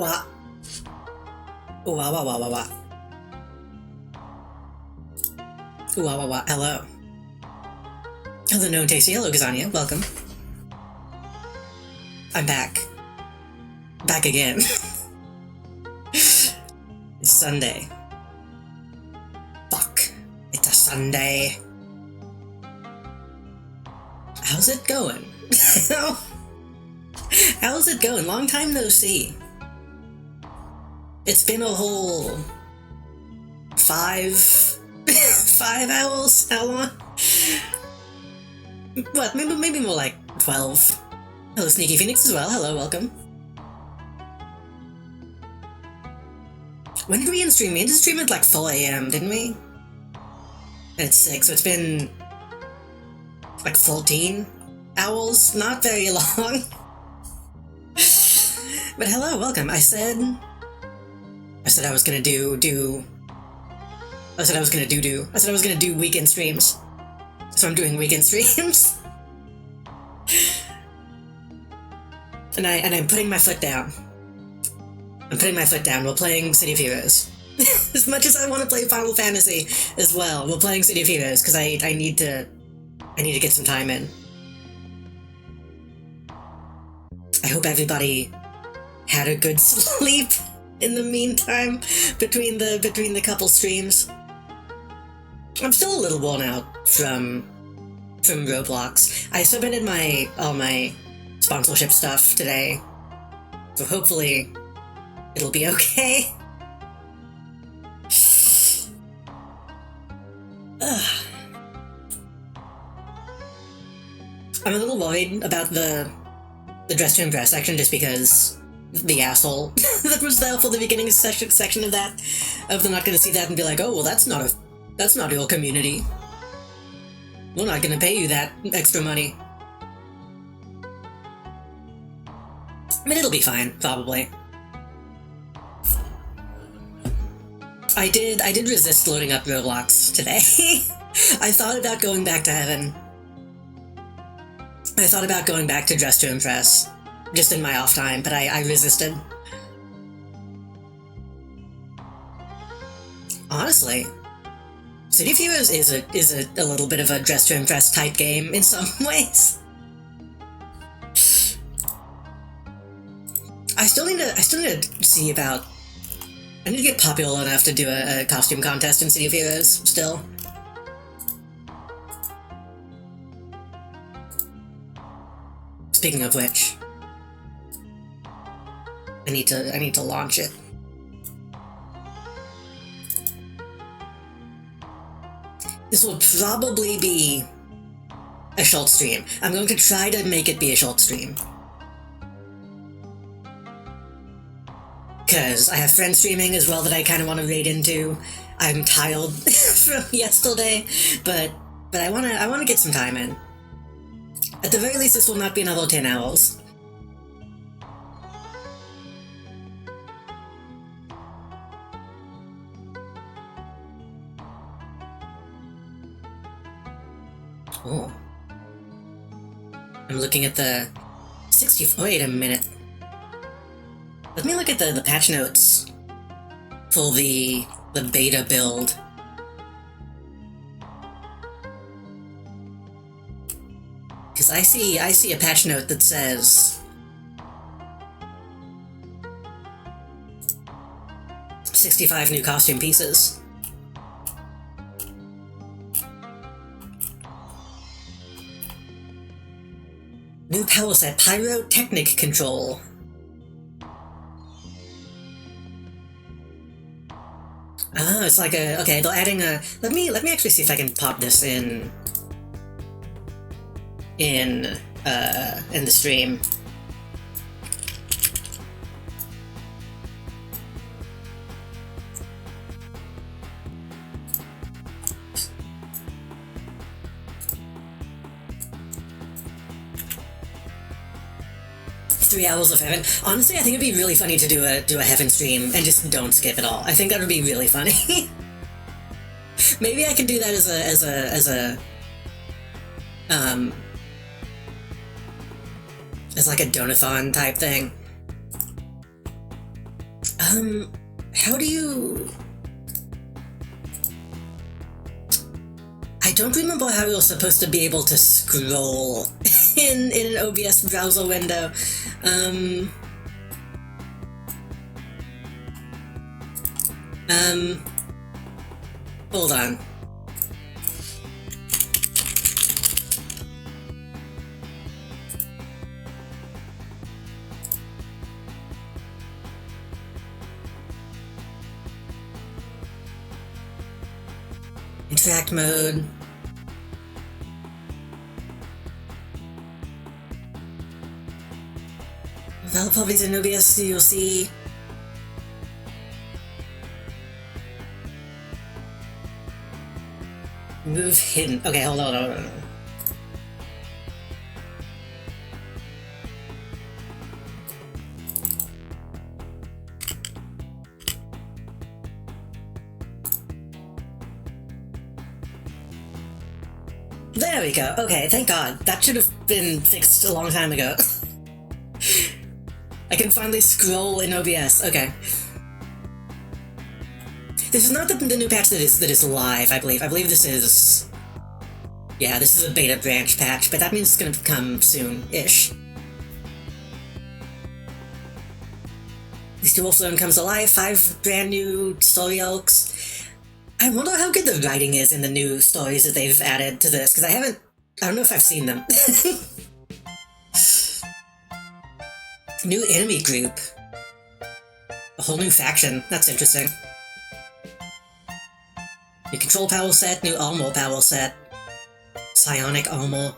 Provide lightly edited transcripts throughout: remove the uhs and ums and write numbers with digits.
Wah. Wah wah wah wah wah. Wah wah wah. Hello. Hello, known tasty. Hello, Kazania. Welcome. I'm back. Back again. It's Sunday. Fuck. It's a Sunday. How's it going? How's it going? Long time no see. It's been a whole 5 hours? How long? What? Maybe more like 12. Hello, Sneaky Phoenix as well. Hello, welcome. When did we end stream? We ended stream at like 4 a.m., didn't we? And it's 6, so it's been like 14 hours. Not very long. But hello, welcome. I said I was gonna do weekend streams. So I'm doing weekend streams. and I'm putting my foot down. We're playing City of Heroes. As much as I want to play Final Fantasy as well, we're playing City of Heroes because I need to get some time in. I hope everybody had a good sleep in the meantime between the couple streams. I'm still a little worn out from Roblox. I submitted all my sponsorship stuff today, so hopefully it'll be okay. I'm a little worried about the dress to impress section just because the asshole that was there for the beginning section of that, of them not gonna see that and be like, oh well, that's not your community. We're not gonna pay you that extra money. I mean, it'll be fine, probably. I did resist loading up Roblox today. I thought about going back to Heaven. I thought about going back to Dress to Impress, just in my off time, but I resisted. Honestly, City of Heroes is a little bit of a Dress to Impress type game in some ways. I still need to see about. I need to get popular enough to do a costume contest in City of Heroes still. Speaking of which, I need to launch it. This will probably be a short stream. I'm going to try to make it be a short stream. Because I have friends streaming as well that I kind of want to raid into. I'm tired from yesterday, but I want to get some time in. At the very least, this will not be another 10 hours. Oh. I'm looking at the 64. Wait a minute. Let me look at the patch notes for the beta build. Because I see a patch note that says 65 new costume pieces. New power set, Pyrotechnic Control. Oh, it's like a... Okay, they're adding a... Let me actually see if I can pop this in the stream. $3 of Heaven. Honestly, I think it'd be really funny to do a Heaven stream and just don't skip at all. I think that would be really funny. Maybe I can do that as like a donathon type thing. How do you... I don't remember how you're supposed to be able to scroll in an OBS browser window. Hold on. Interact mode. Develop properties in OBS, you'll see. Move hidden. Okay, hold on. There we go. Okay, thank God. That should have been fixed a long time ago. I can finally scroll in OBS. Okay. This is not the new patch that is live, I believe. I believe this is... Yeah, this is a beta branch patch, but that means it's gonna come soon-ish. Steel Wolfstone comes alive, 5 brand new story arcs. I wonder how good the writing is in the new stories that they've added to this, because I don't know if I've seen them. New enemy group. A whole new faction. That's interesting. New control power set, new armor power set. Psionic armor.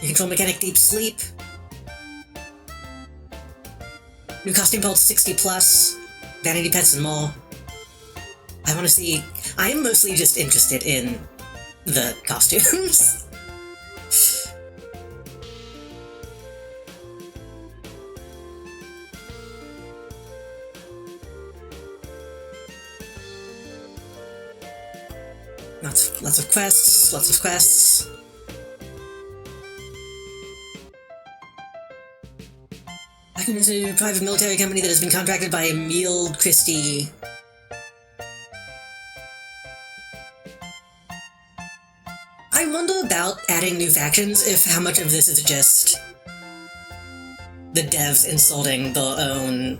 New control mechanic Deep Sleep. New costume pulse 60 plus. Vanity pets and more. I want to see... I'm mostly just interested in the costumes. Lots of quests. Hacking is a private military company that has been contracted by Emil Christie. I wonder about adding new factions, if how much of this is just the devs insulting their own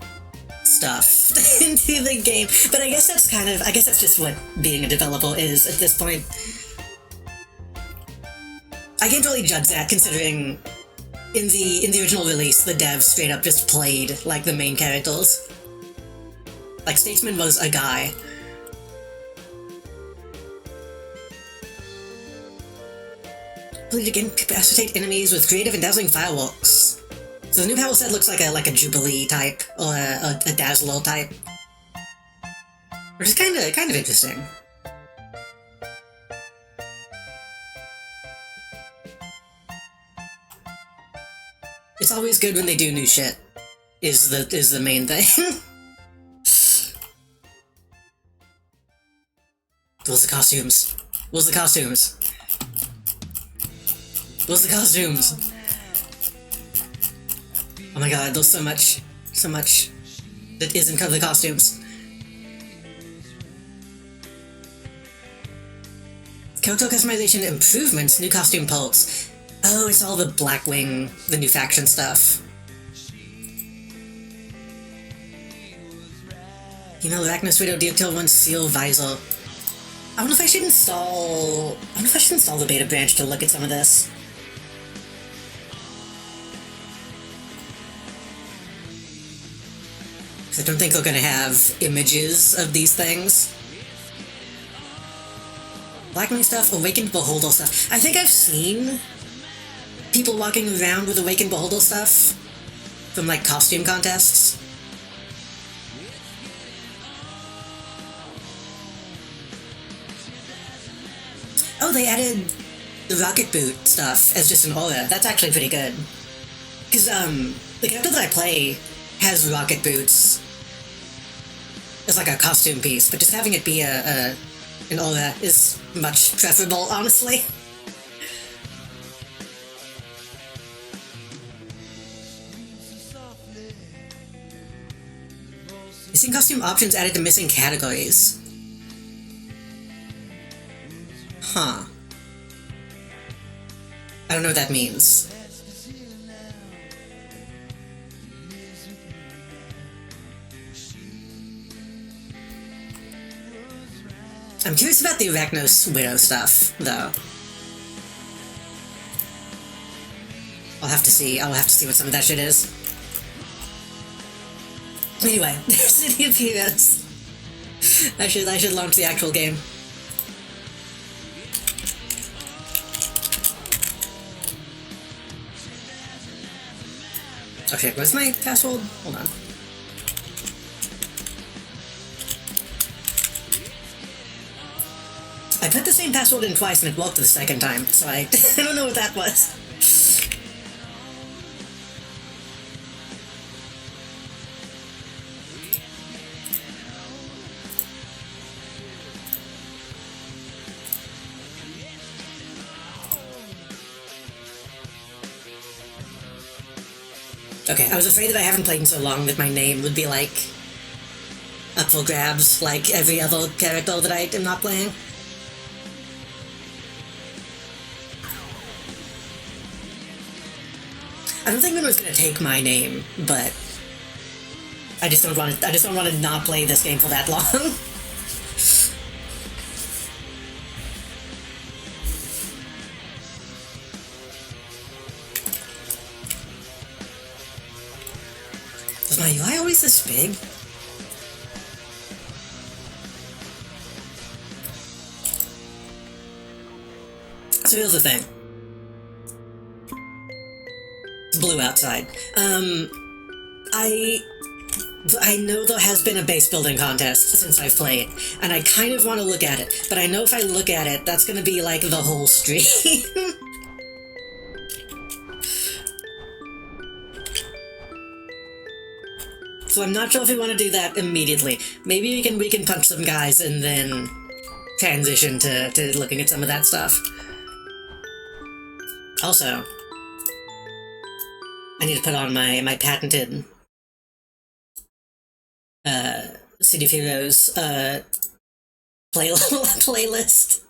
stuff into the game. But I guess that's just what being a developer is at this point. I can't really judge that, considering in the original release, the devs straight up just played like the main characters. Like, Statesman was a guy. Ability to incapacitate enemies with creative and dazzling fireworks. So the new power set looks like a Jubilee type, or a Dazzler type. Which is kind of interesting. It's always good when they do new shit, is the main thing. Where's the costumes? Where's the costumes? Where's the costumes? Oh my god, there's so much that isn't the costumes. Character customization improvements, new costume pulse. Oh, it's all the Blackwing, the new faction stuff. Arachnus Widow Detail 1 Seal Visor. I wonder if I should install the beta branch to look at some of this. Because I don't think they're gonna have images of these things. Blackwing stuff, Awakened Beholder stuff. I think I've seen people walking around with Awakened Beholder stuff from, like, costume contests. Oh, they added the Rocket Boot stuff as just an aura. That's actually pretty good. Because, the character that I play has Rocket Boots as, like, a costume piece, but just having it be an aura is much preferable, honestly. Missing costume options added to missing categories. Huh. I don't know what that means. I'm curious about the Arachnos Widow stuff, though. I'll have to see. I'll have to see what some of that shit is. Anyway, City of Heroes. I should launch the actual game. Okay, where's my password? Hold on. I put the same password in twice and it worked the second time, so I don't know what that was. Okay, I was afraid that I haven't played in so long that my name would be like up for grabs, like every other character that I am not playing. I don't think anyone's gonna take my name, but I just don't want to not play this game for that long. Was my UI always this big? So here's the thing. It's blue outside. I know there has been a base building contest since I've played, and I kind of want to look at it, but I know if I look at it, that's gonna be like the whole stream. So I'm not sure if we want to do that immediately. Maybe we can punch some guys and then transition to looking at some of that stuff. Also, I need to put on my patented City of Heroes playlist.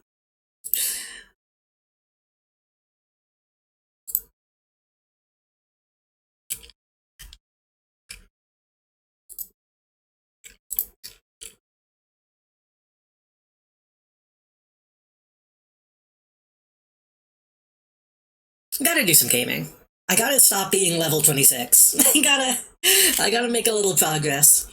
Gotta do some gaming. I gotta stop being level 26. I gotta make a little progress.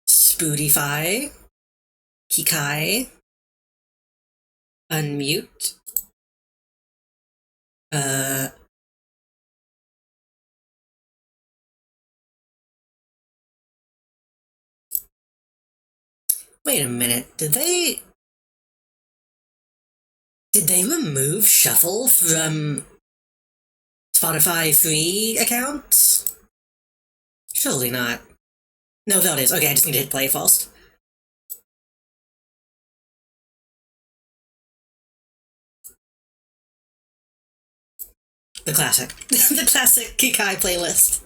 Spoodify. Kikai. Unmute. Wait a minute, did they remove Shuffle from Spotify free accounts? Surely not. No, there it is. Okay, I just need to hit play first. The classic. The classic Kikai playlist.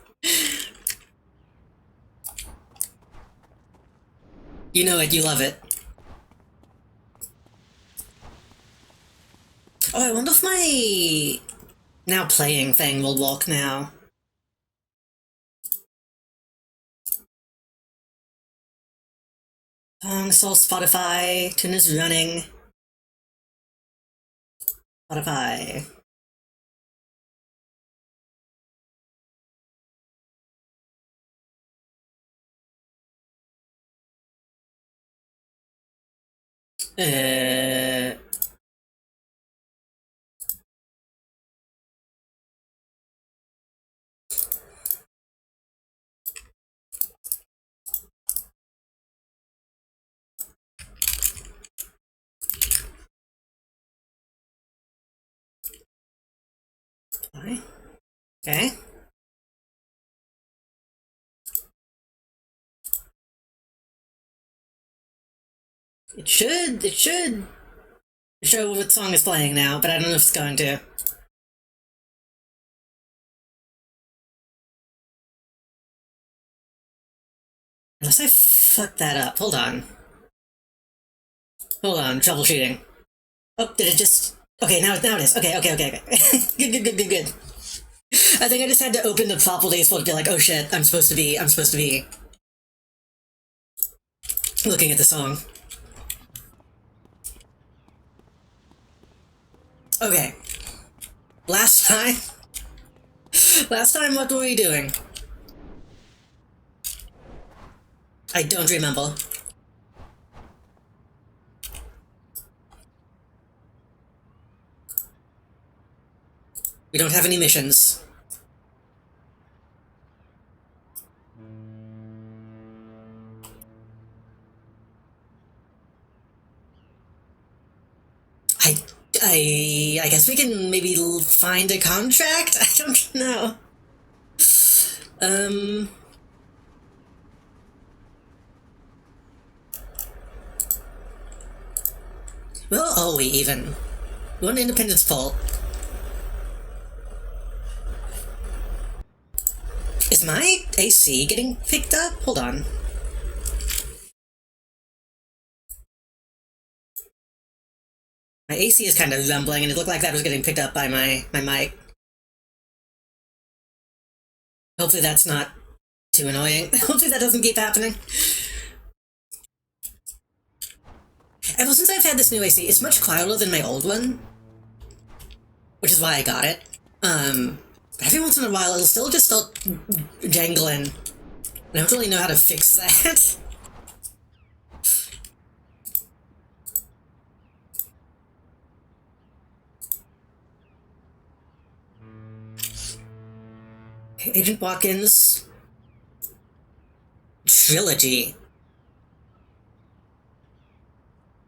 You know it, you love it. Oh, I wonder if my now playing thing will work now. So Spotify, tune is running. Spotify. Okay. It should show what song is playing now, but I don't know if it's going to. Unless I fucked that up. Hold on. Hold on. Troubleshooting. Oh, did it just... Okay, now it is. Okay. Good. I think I just had to open the properties for it to be like, oh shit, I'm supposed to be looking at the song. Okay. Last time, what were we doing? I don't remember. We don't have any missions. I guess we can maybe find a contract? I don't know. Where are we even? We're on Independence Pole. Is my AC getting picked up? Hold on. My AC is kind of rumbling, and it looked like that was getting picked up by my mic. Hopefully that's not too annoying. Hopefully that doesn't keep happening. Ever since I've had this new AC, it's much quieter than my old one. Which is why I got it. Every once in a while it'll still just start jangling. I don't really know how to fix that. Agent Watkins trilogy.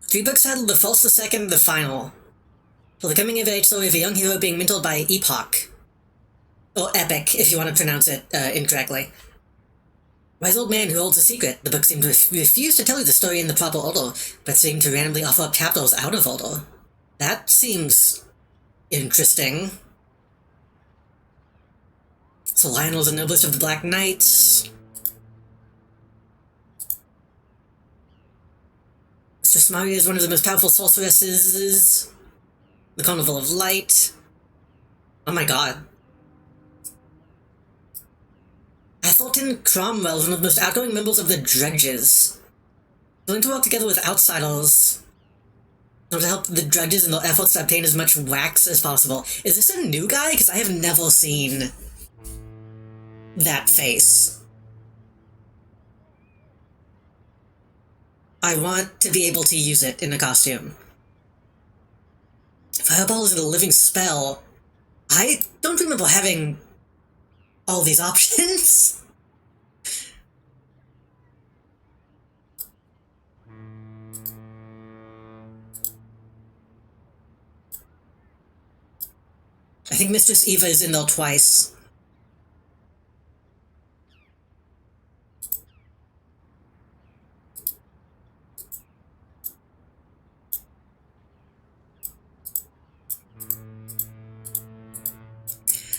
3 books titled The False, The Second, The Final. For the coming of age story of a young hero being mentored by Epoch. Or Epic, if you want to pronounce it incorrectly. Wise old man who holds a secret. The book seemed to refuse to tell you the story in the proper order, but seemed to randomly offer up chapters out of order. That seems interesting. So Lionel is the noblest of the Black Knights. Mistress Maria is one of the most powerful sorceresses. The Carnival of Light. Oh my god. Athelton Cromwell is one of the most outgoing members of the Drudges. Willing to work together with outsiders in order to help the Drudges in their efforts to obtain as much wax as possible. Is this a new guy? Because I have never seen that face. I want to be able to use it in a costume. Fireball is a living spell. I don't remember having all these options. I think Mistress Eva is in there twice.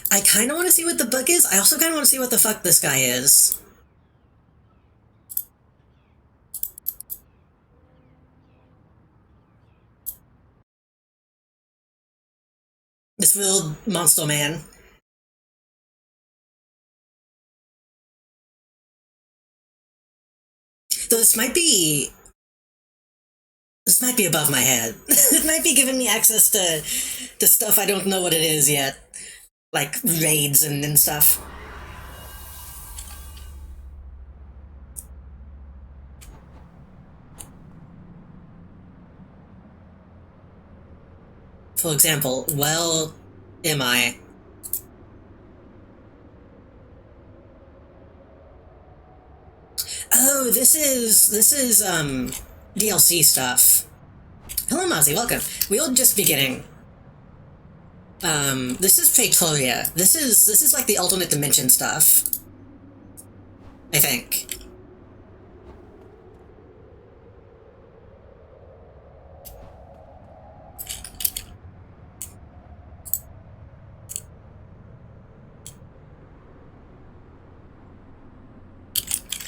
I kind of want to see what the book is. I also kind of want to see what the fuck this guy is. This real monster man. Though this might be above my head. It might be giving me access to stuff I don't know what it is yet. Like raids and stuff. For example, well, am I? Oh, this is DLC stuff. Hello, Mozzie, welcome. We're just beginning. This is Praetoria. This is like the alternate dimension stuff. I think.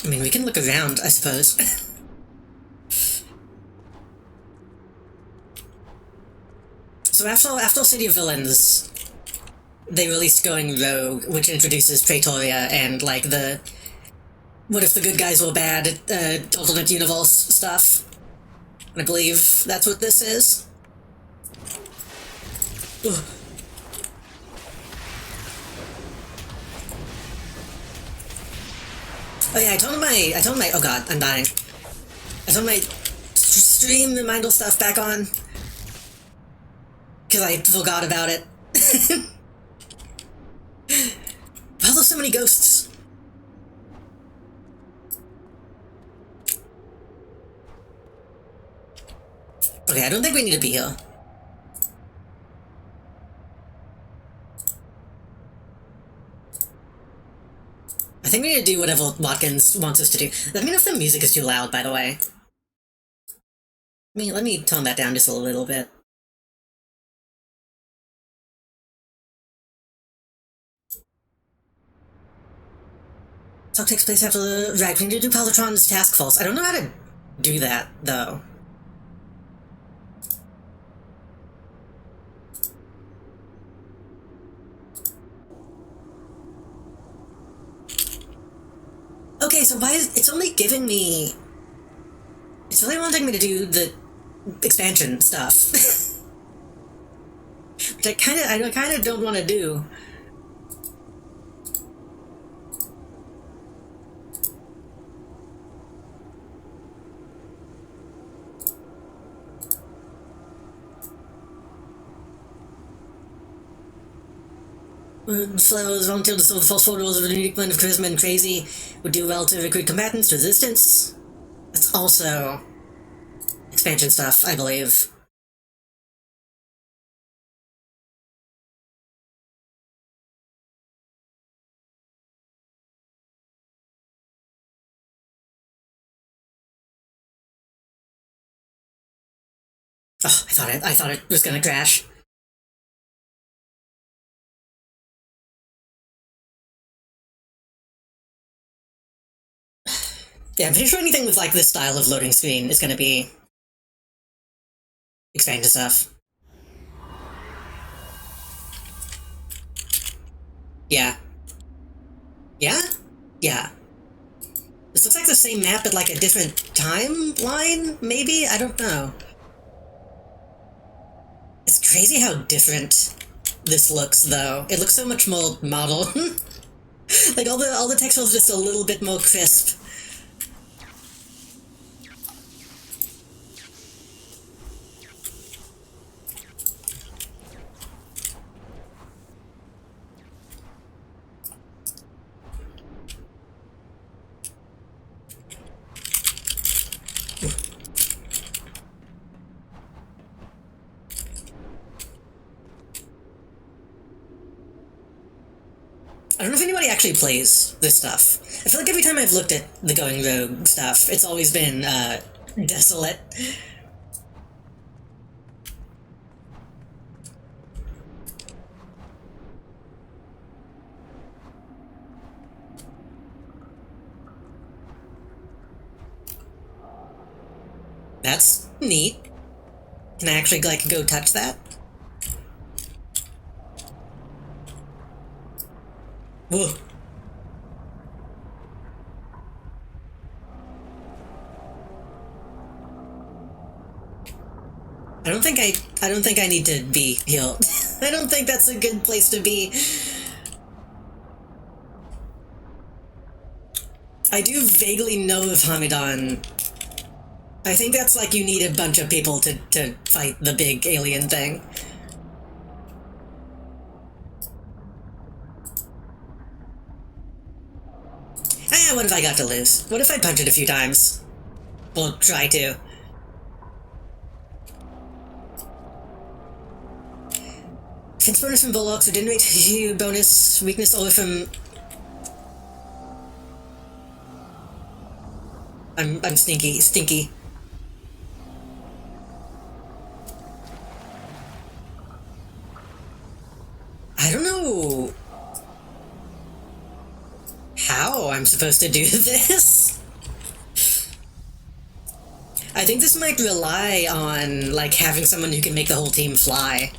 I mean, we can look around, I suppose. So after City of Villains, they released Going Rogue, which introduces Praetoria and, like, the what if the good guys were bad, alternate universe stuff. I believe that's what this is. Ugh. Oh yeah, I told my, oh god, I'm dying. I told my stream reminder stuff back on. Because I forgot about it. Well, there's so many ghosts. Okay, I don't think we need to be here. I think we need to do whatever Watkins wants us to do. Let me know if the music is too loud, by the way. Let me tone that down just a little bit. Talk takes place after the... Right, we need to do Palutron's task force. I don't know how to do that, though. Okay, so why is... It's only giving me... It's really wanting me to do the expansion stuff. Which I kinda don't want to do. Flowers volunteered to solve the false photos of a unique blend of charisma and crazy. Would do well to recruit combatants to resistance. That's also expansion stuff, I believe. Oh, I thought it was gonna crash. Yeah, I'm pretty sure anything with, like, this style of loading screen is gonna be expansion stuff. Yeah. Yeah? Yeah. This looks like the same map at, like, a different timeline, maybe? I don't know. It's crazy how different this looks, though. It looks so much more modern. Like, all the textures just a little bit more crisp. I don't know if anybody actually plays this stuff. I feel like every time I've looked at the Going Rogue stuff, it's always been, desolate. That's neat. Can I actually, like, go touch that? Whoa. I don't think I need to be healed. I don't think that's a good place to be. I do vaguely know of Hamidon. I think that's like you need a bunch of people to fight the big alien thing. What if I got to lose? What if I punch it a few times? We'll try to. Since bonus from Bullocks, so didn't rate you bonus weakness over from... I'm stinky. I don't know... How? how I'm supposed to do this. I think this might rely on, like, having someone who can make the whole team fly.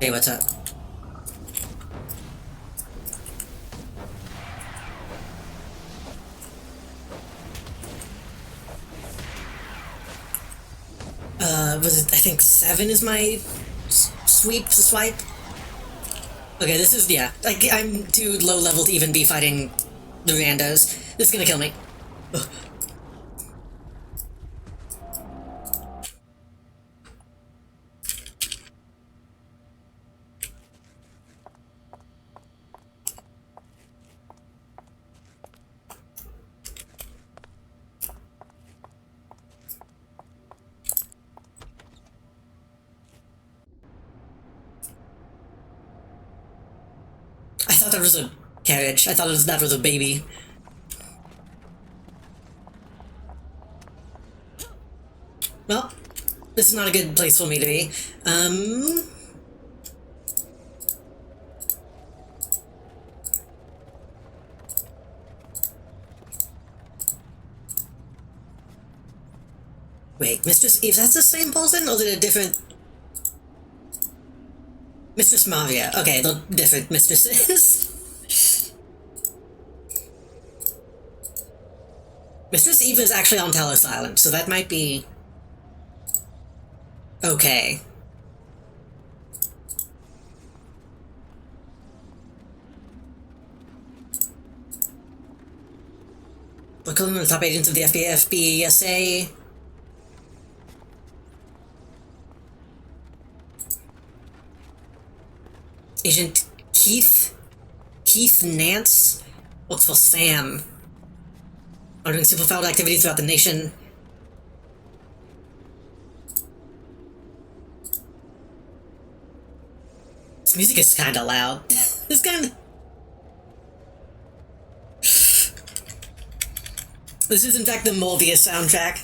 Hey, what's up? Was it, I think 7 is my swipe? Okay, this is, yeah, like, I'm too low level to even be fighting the randos. This is gonna kill me. Ugh. I thought that was a carriage. I thought that was a baby. Well, this is not a good place for me to be. Wait, Mistress Eve, that's the same person, or is it a different... Mistress Maria. Okay, they're different mistresses. Mistress Eve is actually on Talos Island, so that might be... okay. We're calling the top agents of the FBF, BSA. Agent Keith Nance works for Sam. Are doing superfoul activities throughout the nation. This music is kinda loud. It's kinda... This is in fact the Morbius soundtrack.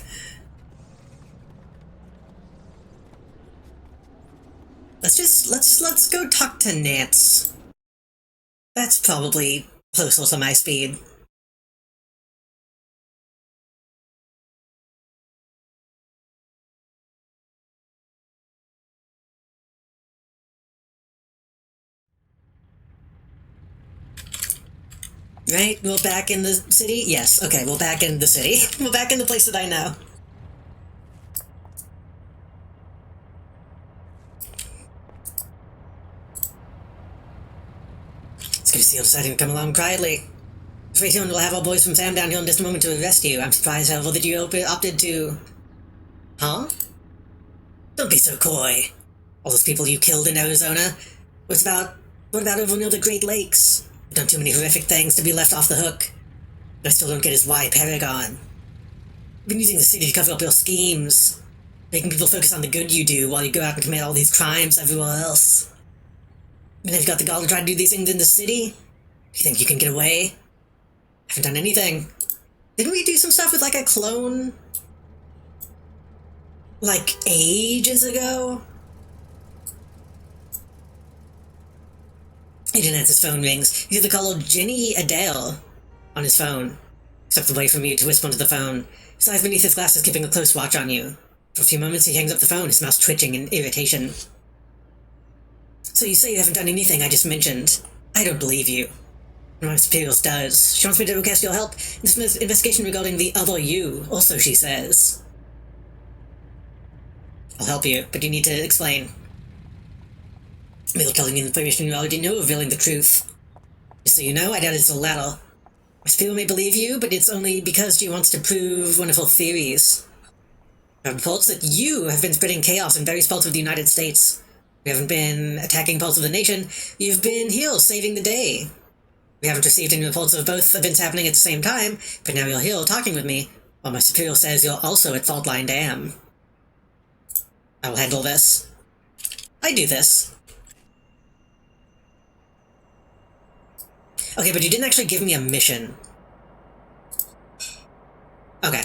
Let's go talk to Nance. That's probably closer to my speed. Right? We're back in the city? Yes, okay, we're back in the city. We're back in the place that I know. It's good to see you deciding to come along quietly. Raytheon will have our boys from Sam down here in just a moment to arrest you. I'm surprised, however, that you opted to... Huh? Don't be so coy. All those people you killed in Arizona? What about over near the Great Lakes? You've done too many horrific things to be left off the hook. But I still don't get his why Paragon. You've been using the city to cover up your schemes, making people focus on the good you do while you go out and commit all these crimes everywhere else. And have you got the gall to try to do these things in the city? You think you can get away? Haven't done anything. Didn't we do some stuff with, like, a clone? Like, ages ago? Agent Nance's phone rings. He's the caller Jenny Adele on his phone. He steps away from you to whisper into the phone. His eyes beneath his glasses keeping a close watch on you. For a few moments he hangs up the phone, his mouth twitching in irritation. So you say you haven't done anything I just mentioned. I don't believe you. My superiors does. She wants me to request your help in this investigation regarding the other you, also she says. I'll help you, but you need to explain. Maybe telling you information you already know, revealing the truth. Just so you know, I doubt it's the latter. Miss Peel may believe you, but it's only because she wants to prove one of her theories. There are reports that you have been spreading chaos in various parts of the United States. You haven't been attacking parts of the nation, you've been here saving the day. We haven't received any reports of both events happening at the same time, but now you're here talking with me, while my superior says you're also at Faultline Dam. I will handle this. I do this. Okay, but you didn't actually give me a mission. Okay.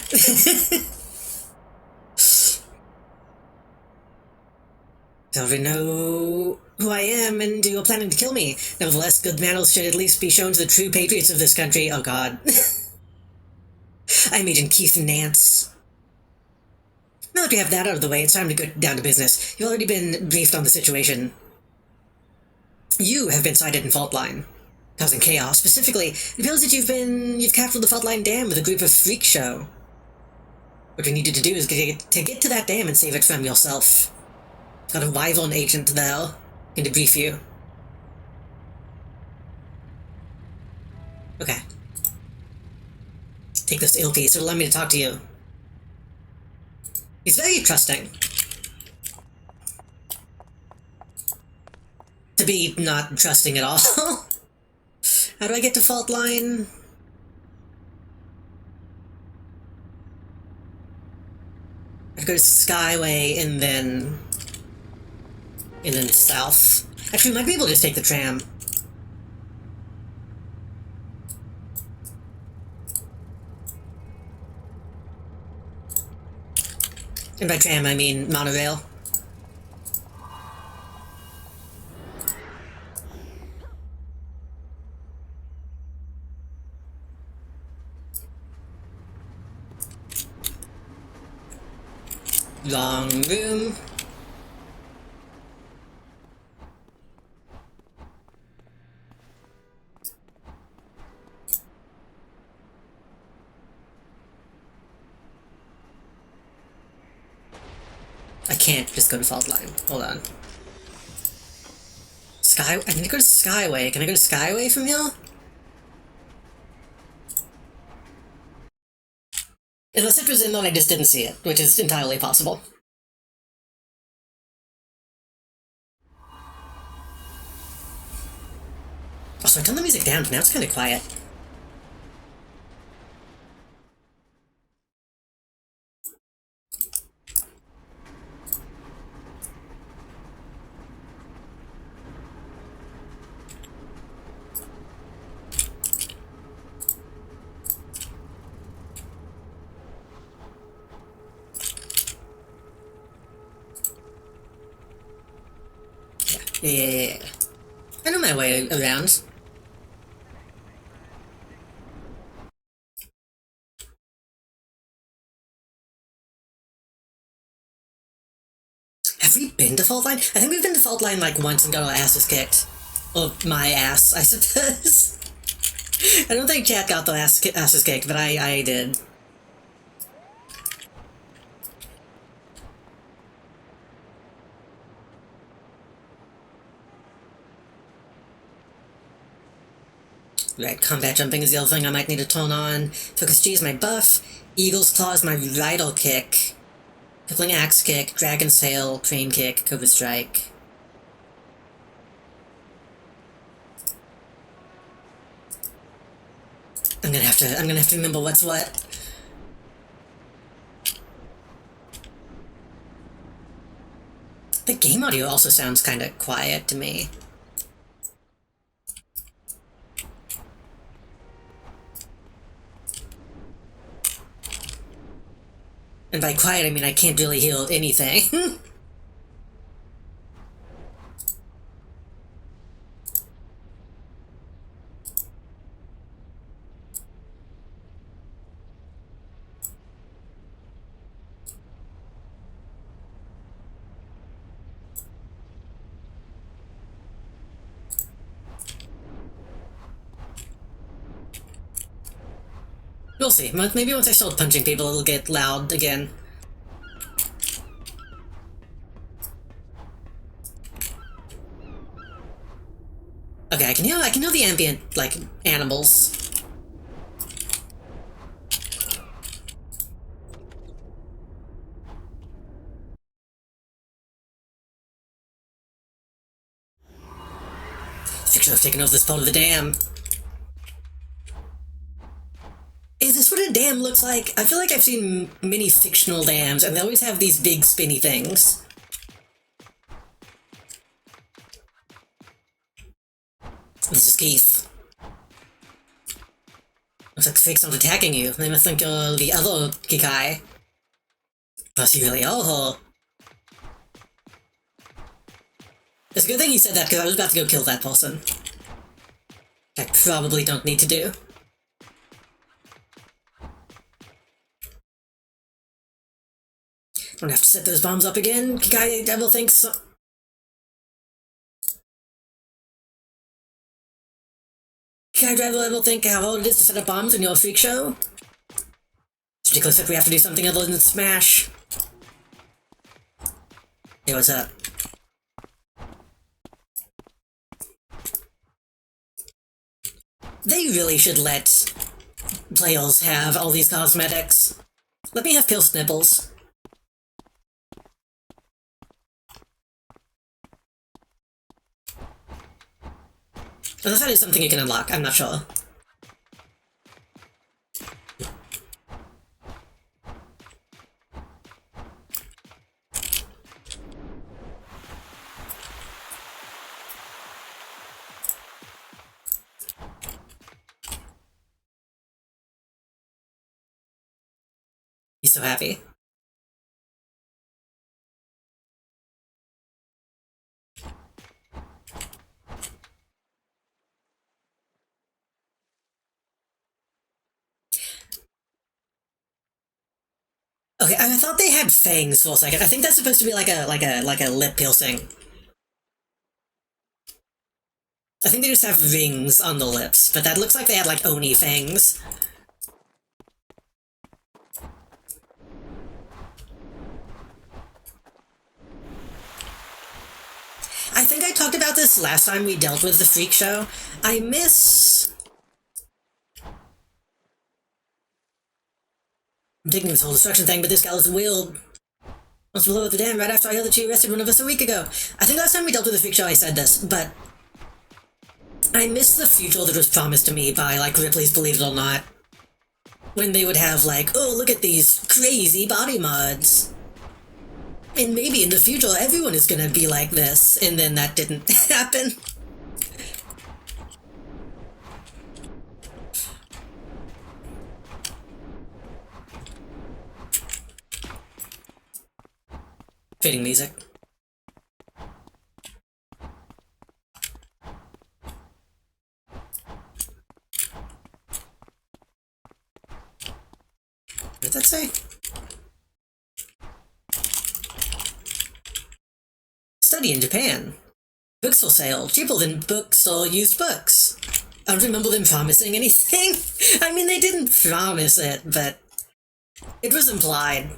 I already know who I am, and you are planning to kill me. Nevertheless, good manners should at least be shown to the true patriots of this country. Oh god. I'm Agent Keith Nance. Now that we have that out of the way, it's time to get down to business. You've already been briefed on the situation. You have been sighted in Fault Line, causing chaos. Specifically, it appears that you've captured the Fault Line Dam with a group of freak show. What we need you to do is get to that dam and save it from yourself. Got a Wyvern agent there. Going to brief you. Okay. Take this ill piece. It'll allow me to talk to you. He's very trusting. To be not trusting at all. How do I get to Fault Line? I go to Skyway and then south. Actually, we might be able to just take the tram. And by tram, I mean monorail. Long room. I can't just go to Fault Line. Hold on. I need to go to Skyway. Can I go to Skyway from here? Unless it was in there and I just didn't see it, which is entirely possible. Also, I turned the music down, but now it's kind of quiet. Yeah. I know my way around. Have we been to Fault Line? I think we've been to Fault Line like once and got our asses kicked. Or my ass, I suppose. I don't think chat got their asses kicked, but I did. Right, combat jumping is the other thing I might need to turn on. Focus G is my buff. Eagle's Claw is my vital kick. Crippling Axe Kick, Dragon Sail, Crane Kick, Cobra Strike. I'm gonna have to remember what's what. The game audio also sounds kinda quiet to me. And by quiet, I mean I can't really hear anything. We'll see. Maybe once I start punching people, it'll get loud again. Okay, I can hear the ambient, like, animals. Fiction have taken over this part of the dam. Is this what a dam looks like? I feel like I've seen many fictional dams, and they always have these big spinny things. This is Keith. Looks like Fake's not attacking you. They must think you're the other Kikai. Plus you really are. It's a good thing he said that, because I was about to go kill that person. I probably don't need to do. Don't have to set those bombs up again. Kikai Devil thinks... Kikai Devil think how hard it is to set up bombs in your freak show? It's ridiculous that we have to do something other than smash. Hey, what's up? They really should let players have all these cosmetics. Let me have Pills Nipples. Unless that is something you can unlock, I'm not sure. He's so happy. Okay, I thought they had fangs for a second. I think that's supposed to be like a lip piercing. I think they just have rings on the lips, but that looks like they had like Oni fangs. I think I talked about this last time we dealt with the Freak Show. I miss... I'm taking this whole destruction thing, but this gal is willed. Must blow up the dam right after I heard that she arrested one of us a week ago. I think last time we dealt with the Freak Show I said this, but... I miss the future that was promised to me by, like, Ripley's Believe It or Not. When they would have, like, oh, look at these crazy body mods. And maybe in the future everyone is gonna be like this, and then that didn't happen. Fading music. What did that say? Study in Japan. Books for sale, cheaper than books or used books. I don't remember them promising anything. I mean, they didn't promise it, but it was implied.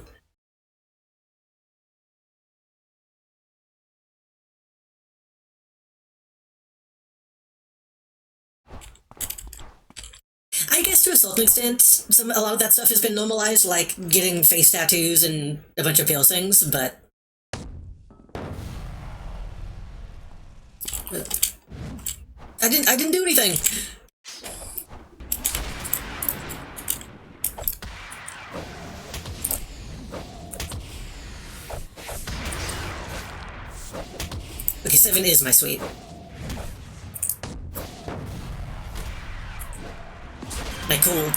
I guess to a certain extent, a lot of that stuff has been normalized, like getting face tattoos and a bunch of piercings, but... I didn't do anything! Okay, 7 is my sweet.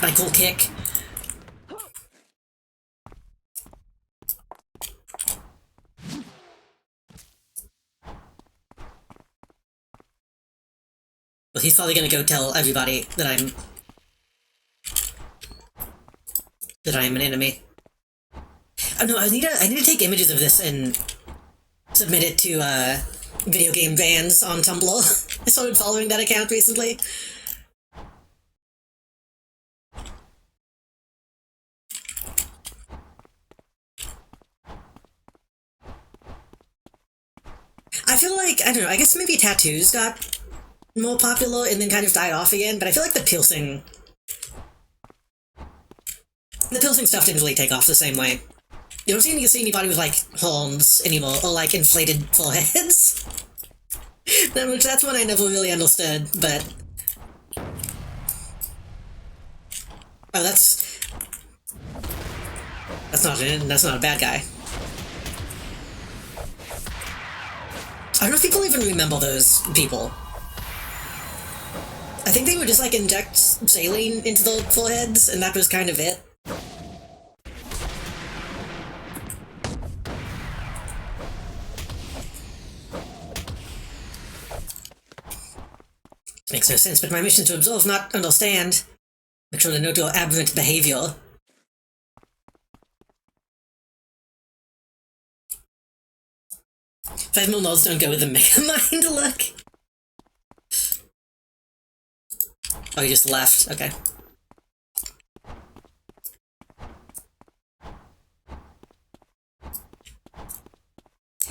My cool kick. Well, he's probably gonna go tell everybody that I'm an enemy. Oh no, I need to take images of this and submit it to video game bans on Tumblr. I started following that account recently. I feel like, I don't know, I guess maybe tattoos got more popular and then kind of died off again, but I feel like the piercing stuff didn't really take off the same way. You don't see anybody with, like, horns anymore, or, like, inflated foreheads. That's one I never really understood, but... Oh, that's not a bad guy. I don't know if people even remember those people. I think they would just like inject saline into the foreheads, and that was kind of it. Makes no sense, but my mission is to observe, not understand. Make sure to note your aberrant behavior. 5 mil nods don't go with the Mega Mind look. Oh, he just left. Okay.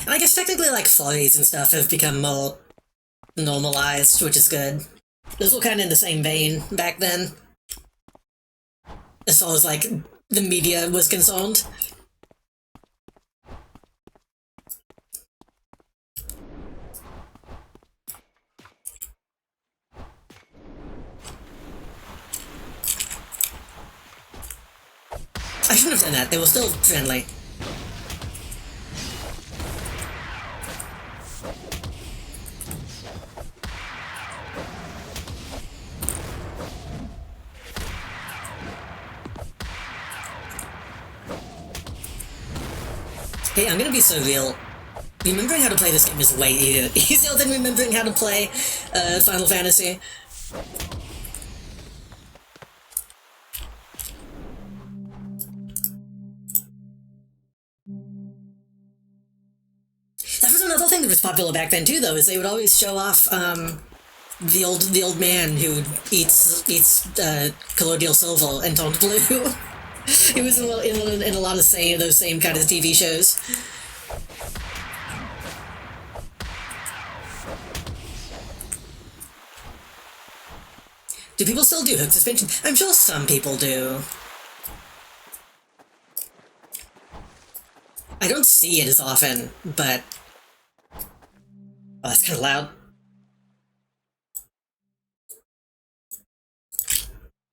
And I guess technically, like, furries and stuff have become more normalized, which is good. Those were kind of in the same vein back then, as far as, like, the media was concerned. I shouldn't have done that. They were still friendly. Hey, I'm gonna be so real. Remembering how to play this game is way easier than remembering how to play Final Fantasy. That was another thing that was popular back then too, though, is they would always show off the old man who eats colloidal silver and turned blue. He was in a lot of those same kind of TV shows. Do people still do hook suspension? I'm sure some people do. I don't see it as often, but... Oh, that's kind of loud.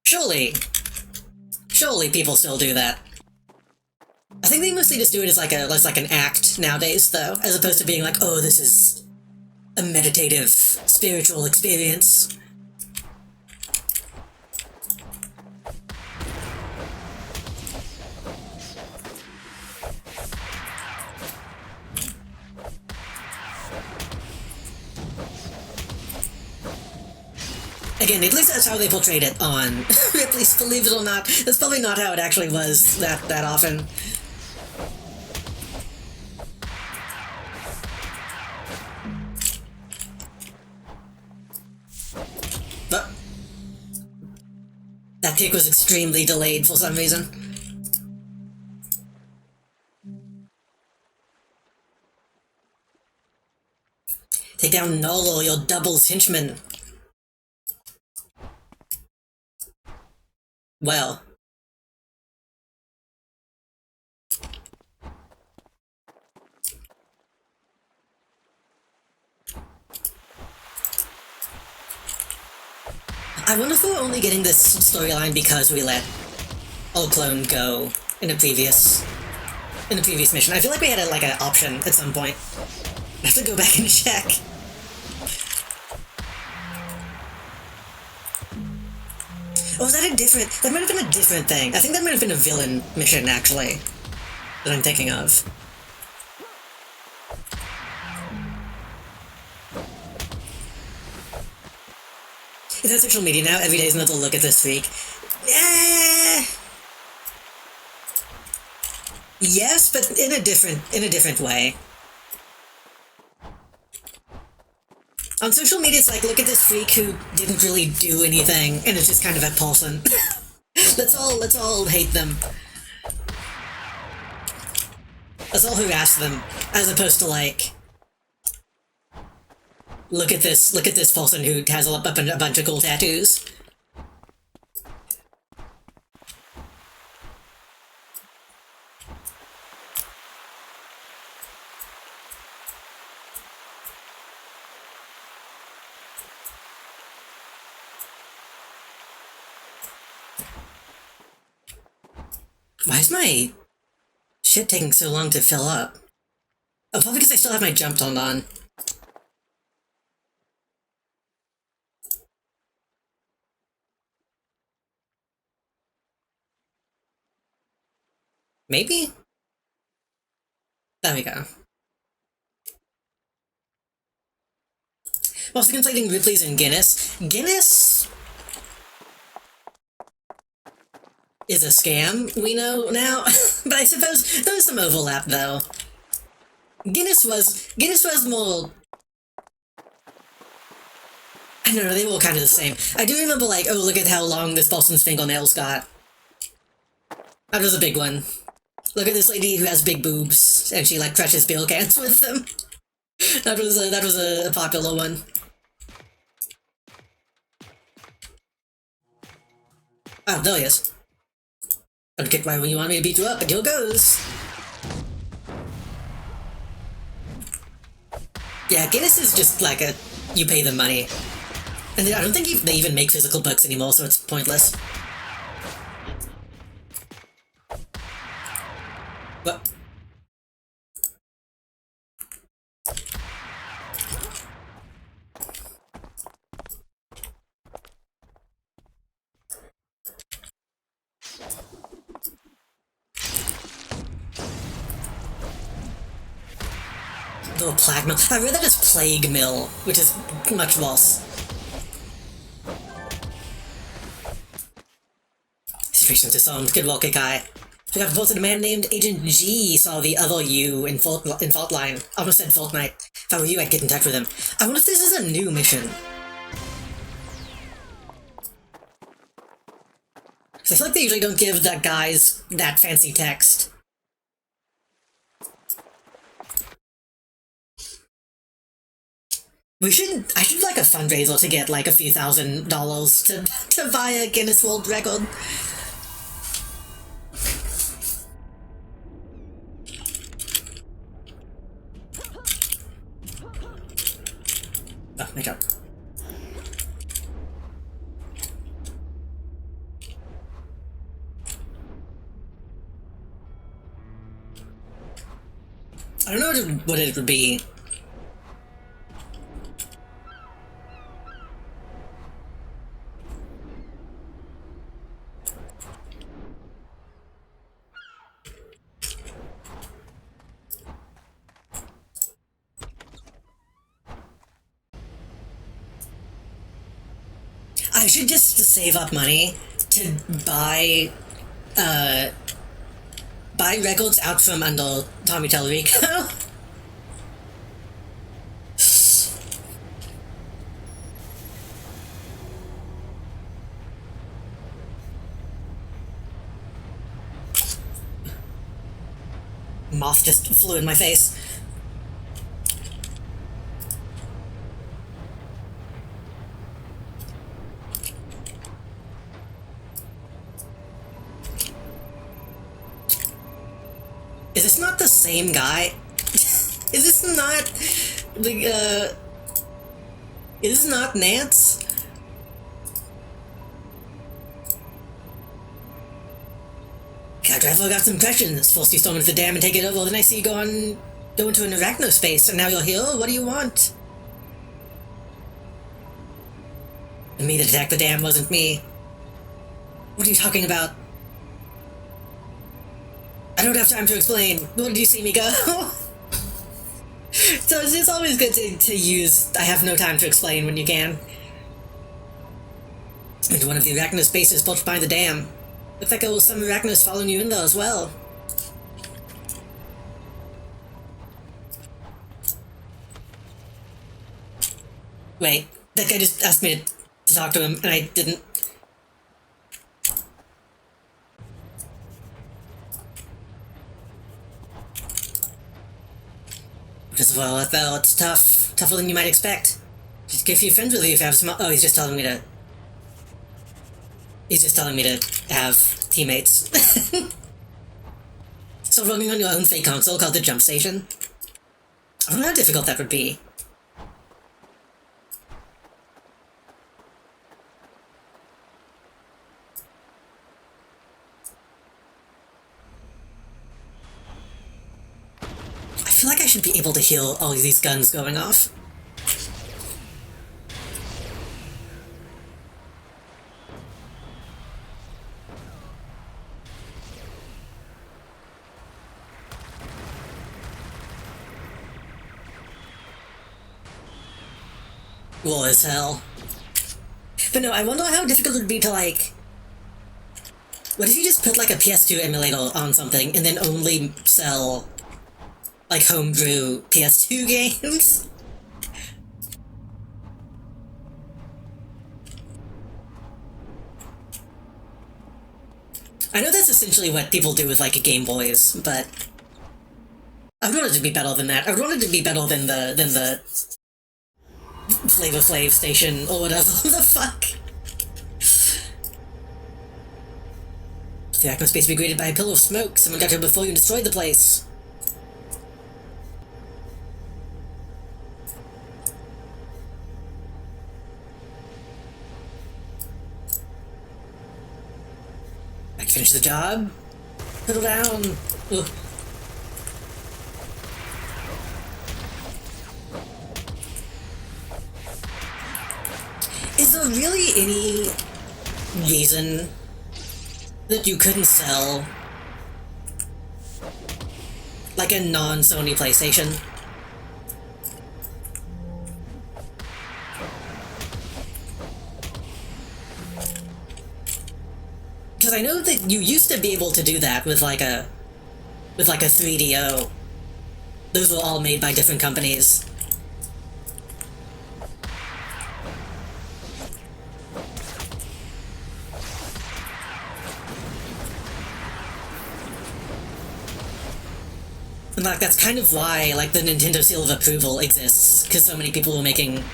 Surely people still do that. I think they mostly just do it as like an act nowadays, though, as opposed to being like, oh, this is a meditative, spiritual experience. Again, at least that's how they portrayed it on Ripley's Believe It or Not. That's probably not how it actually was that often. But that kick was extremely delayed for some reason. Take down Nolo, your doubles henchman. Well. I wonder if we're only getting this storyline because we let Old Clone go in a previous mission. I feel like we had an option at some point. I have to go back and check. Or was that a different... That might have been a different thing. I think that might have been a villain mission, actually, that I'm thinking of. Is that social media now? Every day is another look at this week. Yes, but in a different way. On social media, it's like, look at this freak who didn't really do anything, and it's just kind of a person. Let's all hate them. Let's all harass them, as opposed to, like, look at this person who has a bunch of cool tattoos. Why is my shit taking so long to fill up? Oh, probably because I still have my jump turned on. Maybe? There we go. Whilst contemplating Ripley's and Guinness, Guinness is a scam, we know now. But I suppose there's some overlap, though. Guinness was more... I don't know, they were all kind of the same. I do remember, like, oh, look at how long this Boston's fingernails got. That was a big one. Look at this lady who has big boobs, and she, like, crushes beer cans with them. That was a popular one. Oh, there he is. I'd kick right when you want me to beat you up, but here goes. Yeah, Guinness is just like a... you pay them money. And I don't think they even make physical books anymore, so it's pointless. But... the Plague Mill. I read that as Plague Mill, which is much worse. Situation disarmed. Good work, Kai. We have reported a man named Agent G saw the other you in Fault Line. Almost said Fortnite. If I were you, I'd get in touch with him. I wonder if this is a new mission. I feel like they usually don't give that guys that fancy text. I should like a fundraiser to get like a few $1,000 to buy a Guinness World Record. Oh, my job. I don't know what it would be. I should just save up money to buy records out from under Tommy Tallarico. Moth just flew in my face. Is this not the same guy? Is this not the, is this not Nance? Driver got some questions. First you storm into the dam and take it over, then I see you go into an arachnospace, and now you're here? What do you want? Me that attacked the dam wasn't me. What are you talking about? I don't have time to explain. Where did you see me go? So it's always good to use I have no time to explain when you can. Into one of the arachnospaces built behind the dam. Looks like there was some arachnos following you in there as well. Wait, that guy just asked me to talk to him, and I didn't. Just well, it's tough. Tougher than you might expect. Just get a few friends with you if you have some. Oh, he's just telling me to. He's just telling me to have teammates. So running on your own fake console called the Jump Station? I don't know how difficult that would be. I feel like I should be able to heal all of these guns going off. cool as hell. But no, I wonder how difficult it would be to, like... What if you just put, like, a PS2 emulator on something and then only sell, like, homebrew PS2 games? I know that's essentially what people do with, like, Game Boys, but... I want it to be better than that. I want it to be better than the Flavor Flav station, or whatever the fuck. The act must be greeted by a pillar of smoke. Someone got here before you and destroyed the place. I can finish the job. Put down. Ugh. Is there really any reason that you couldn't sell, like, a non-Sony PlayStation? Because I know that you used to be able to do that with, like, a 3DO. Those were all made by different companies. And, like, that's kind of why, like, the Nintendo Seal of Approval exists, because so many people were making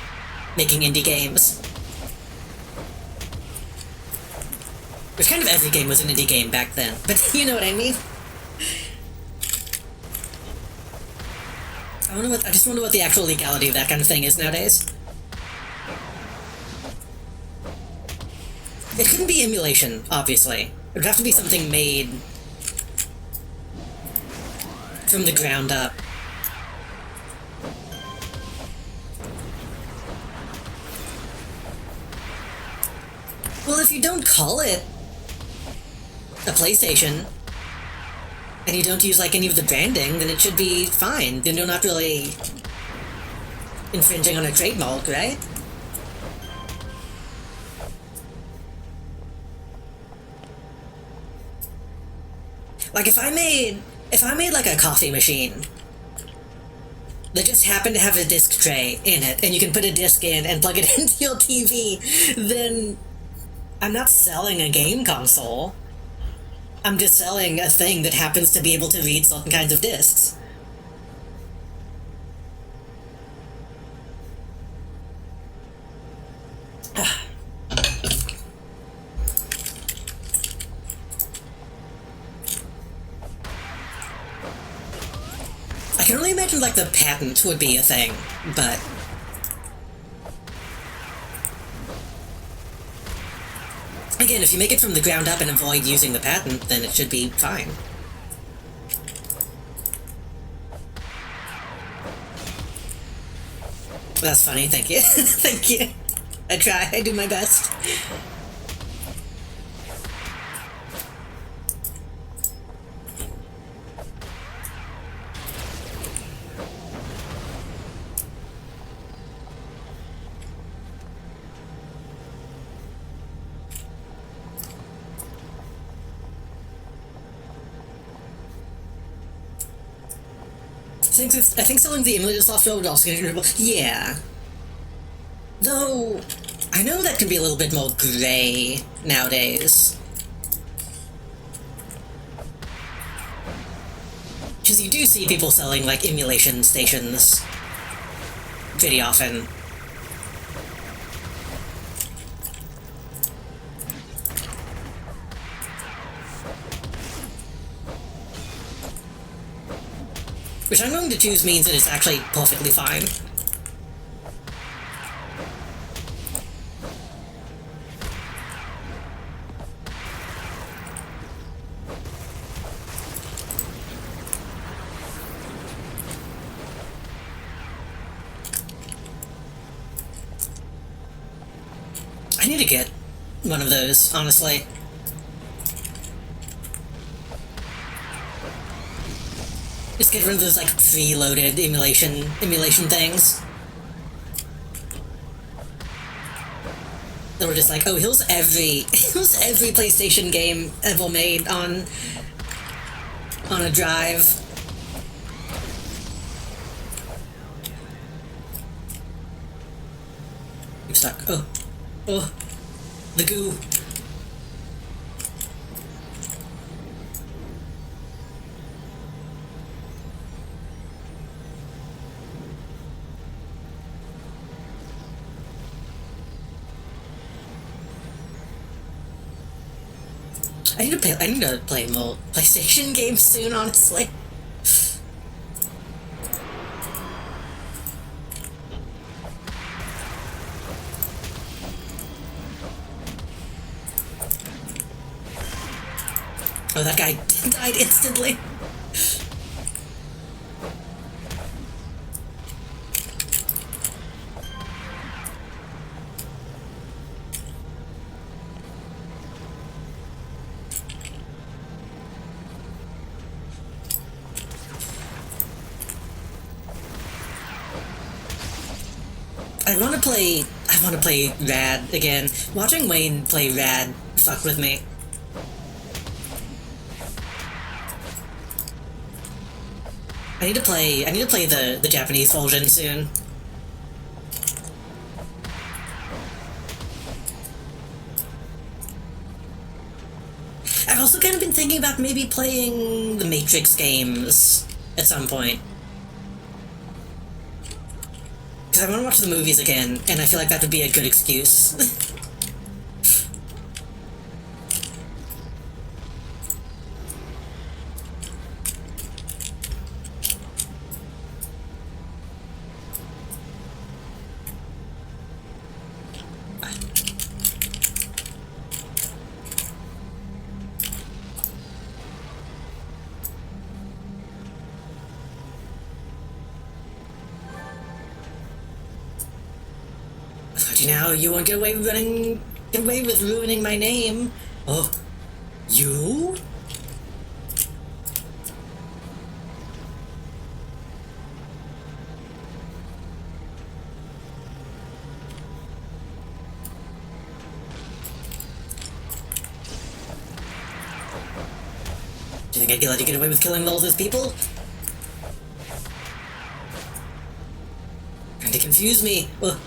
indie games. Which kind of every game was an indie game back then, but you know what I mean? I just wonder what the actual legality of that kind of thing is nowadays. It couldn't be emulation, obviously. It would have to be something made from the ground up. Well, if you don't call it a PlayStation, and you don't use, like, any of the branding, then it should be fine. Then you're not really infringing on a trademark, right? Like, if I made like a coffee machine that just happened to have a disc tray in it, and you can put a disc in and plug it into your TV, then I'm not selling a game console. I'm just selling a thing that happens to be able to read certain kinds of discs. I can only imagine, like, the patent would be a thing, but... Again, if you make it from the ground up and avoid using the patent, then it should be fine. That's funny, thank you. Thank you. I try, I do my best. I think selling the emulator software would also get... Yeah. Though, I know that can be a little bit more grey nowadays. Because you do see people selling, like, emulation stations pretty often. Which I'm going to choose means that it's actually perfectly fine. I need to get one of those, honestly. Just get rid of those, like, preloaded emulation things. were just like, oh, here's every PlayStation game ever made on a drive. I'm stuck. Oh, oh, the goo. I need to play more PlayStation games soon, honestly. Oh, that guy died instantly. I want to play Rad again. Watching Wayne play Rad fuck with me. I need to play the Japanese version soon. I've also kind of been thinking about maybe playing the Matrix games at some point. Because I want to watch the movies again, and I feel like that would be a good excuse. Now you won't get away with ruining my name. Oh, you? Do you think I can let you get away with killing all those people? Trying to confuse me. Oh.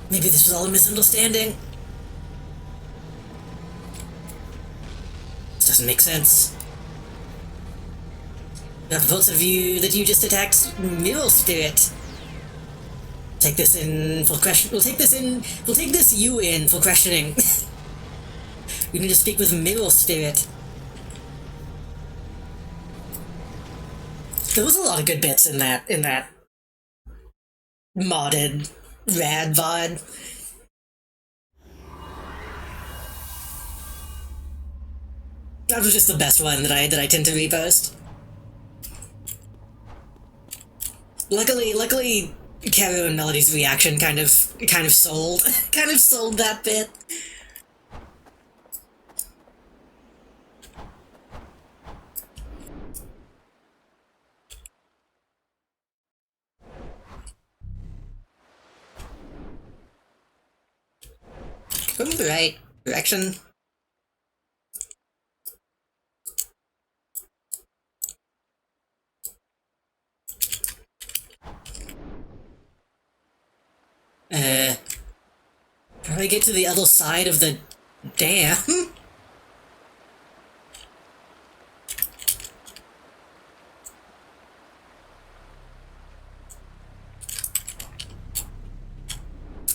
Maybe this was all a misunderstanding. This doesn't make sense. That reports of you that you just attacked Mirror Spirit. Take this in for question. We'll take this you in for questioning. We need to speak with Mirror Spirit. There was a lot of good bits in that modded Rad VOD. That was just the best one that I tend to repost. Luckily, Kero and Melody's reaction kind of sold that bit. Going the right direction. How do I get to the other side of the dam?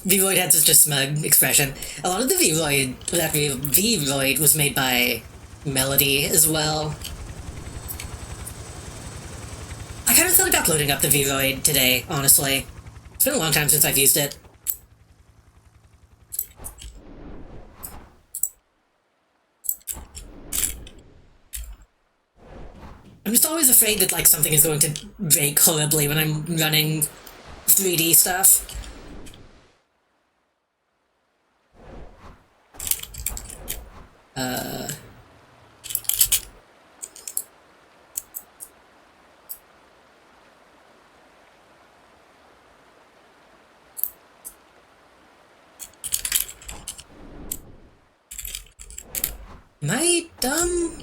V-Roid had such a smug expression. A lot of the V-Roid was made by Melody as well. I kind of thought about loading up the V-Roid today, honestly. It's been a long time since I've used it. I'm just always afraid that, like, something is going to break horribly when I'm running 3D stuff. Am I dumb?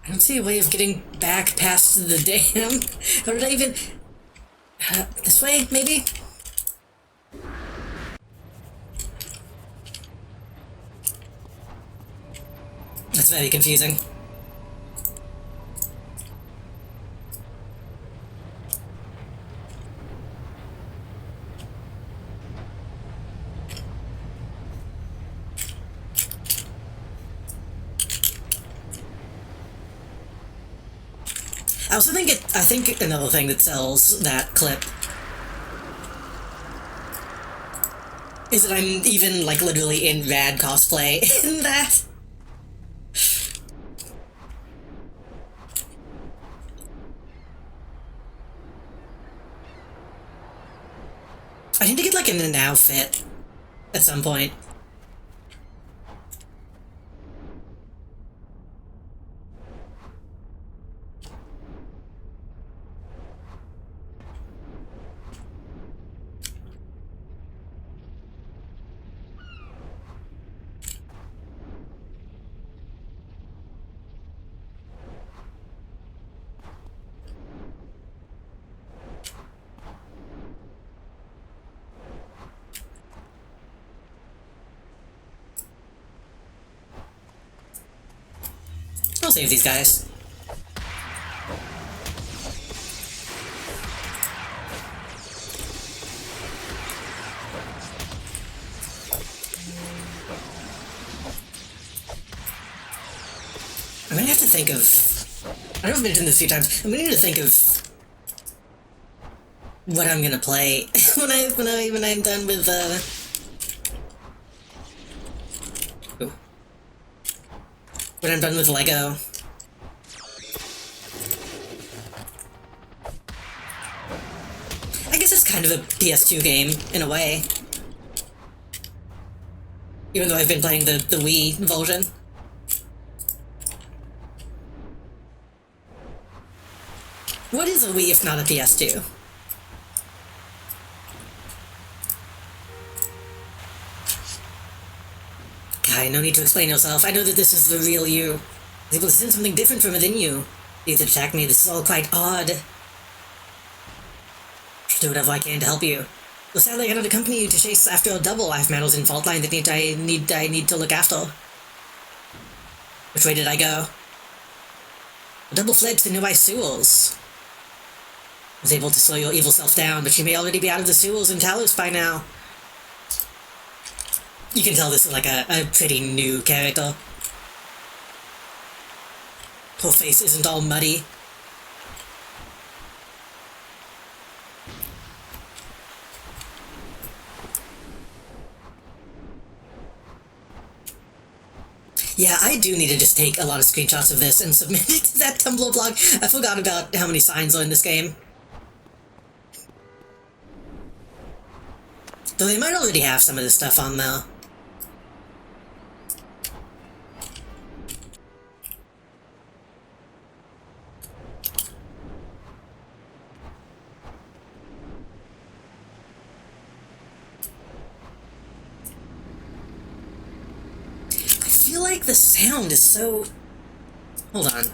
I don't see a way of getting back past the dam. Or did I even... this way, maybe? That's very confusing. I think another thing that sells that clip is that I'm even, like, literally in rad cosplay in that. I need to get, like, in an outfit at some point. I'll save these guys. I'm gonna have to think of... I know I've mentioned this a few times. I'm gonna need to think of what I'm gonna play when I'm done with ooh. When I'm done with Lego. I guess it's kind of a PS2 game in a way, even though I've been playing the Wii version. What is a Wii if not a PS2? Kai, no need to explain yourself. I know that this is the real you. I was able to sense something different from within you. You have to attack me. This is all quite odd. I'll do whatever I can to help you. Well, sadly, I cannot accompany you to chase after a double. I have matters in fault line that I need to look after. Which way did I go? A double fled to the nearby sewers. I was able to slow your evil self down, but she may already be out of the sewers in Talos by now. You can tell this is like a pretty new character. Her face isn't all muddy. Yeah, I do need to just take a lot of screenshots of this and submit it to that Tumblr blog. I forgot about how many signs are in this game. Though they might already have some of this stuff on though. I feel like the sound is so... Hold on.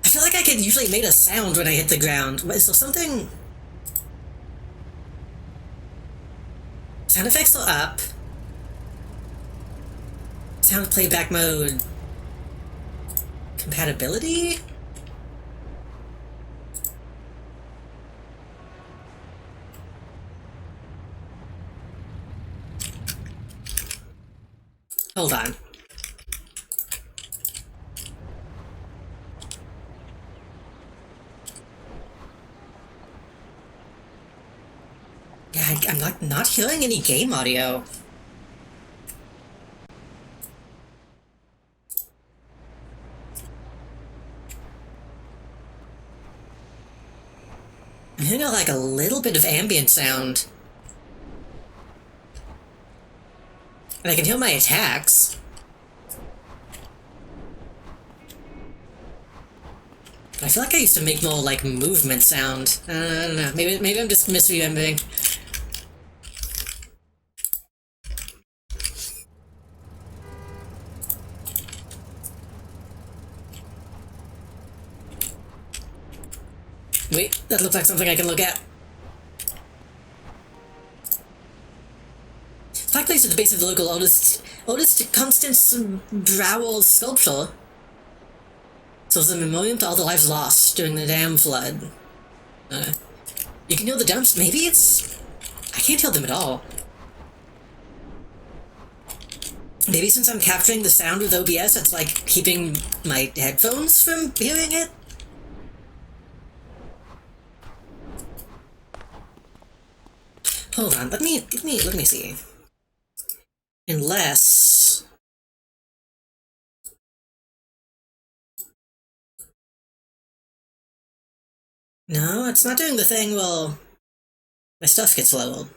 I feel like I could usually make a sound when I hit the ground. Is there something... Sound effects are up. Sound playback mode. Compatibility? Hold on. Yeah, I'm not hearing any game audio. I'm hearing like a little bit of ambient sound. And I can hear my attacks. I feel like I used to make more, like, movement sound. I don't know. Maybe I'm just misremembering. Wait, that looks like something I can look at. Fireplace at the base of the local oldest Constance Browell sculpture. So it's a memorial to all the lives lost during the dam flood. You can hear the dumps. Maybe it's... I can't hear them at all. Maybe since I'm capturing the sound with OBS, it's like keeping my headphones from hearing it? Hold on, let me see. Unless... No, it's not doing the thing, well... My stuff gets leveled.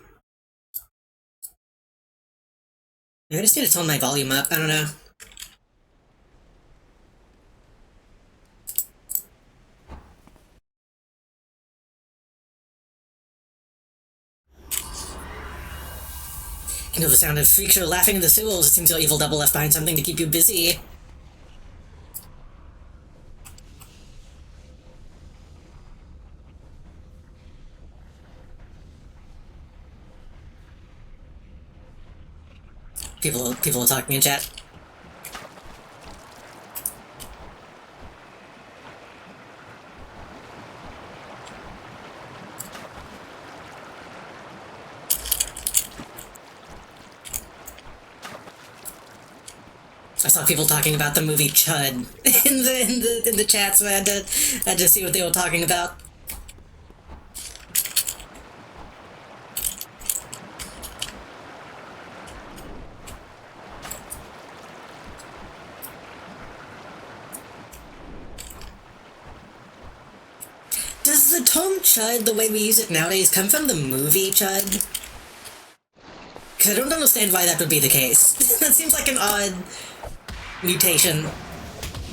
Maybe I just need to tone my volume up, I don't know. You know the sound of Freakshow laughing in the sewers. It seems your evil double left behind something to keep you busy. People are talking in chat. I saw people talking about the movie Chud in the chat, so I had to see what they were talking about. Does the term Chud, the way we use it nowadays, come from the movie Chud? Because I don't understand why that would be the case. That seems like an odd mutation,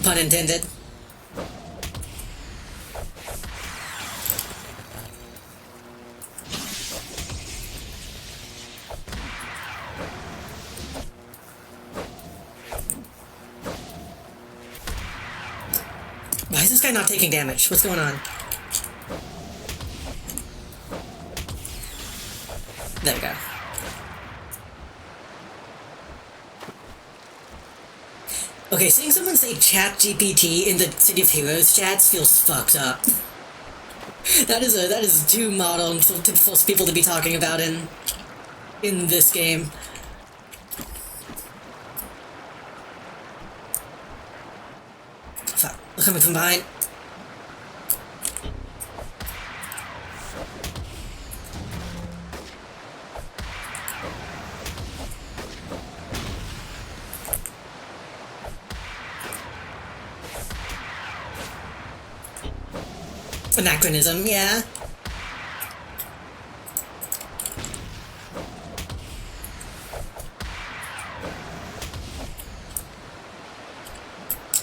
pun intended. Why is this guy not taking damage? What's going on? There we go. Okay, seeing someone say Chat GPT in the City of Heroes chats feels fucked up. That is too modern for people to be talking about in this game. Fuck, they're coming from behind. Anachronism, yeah.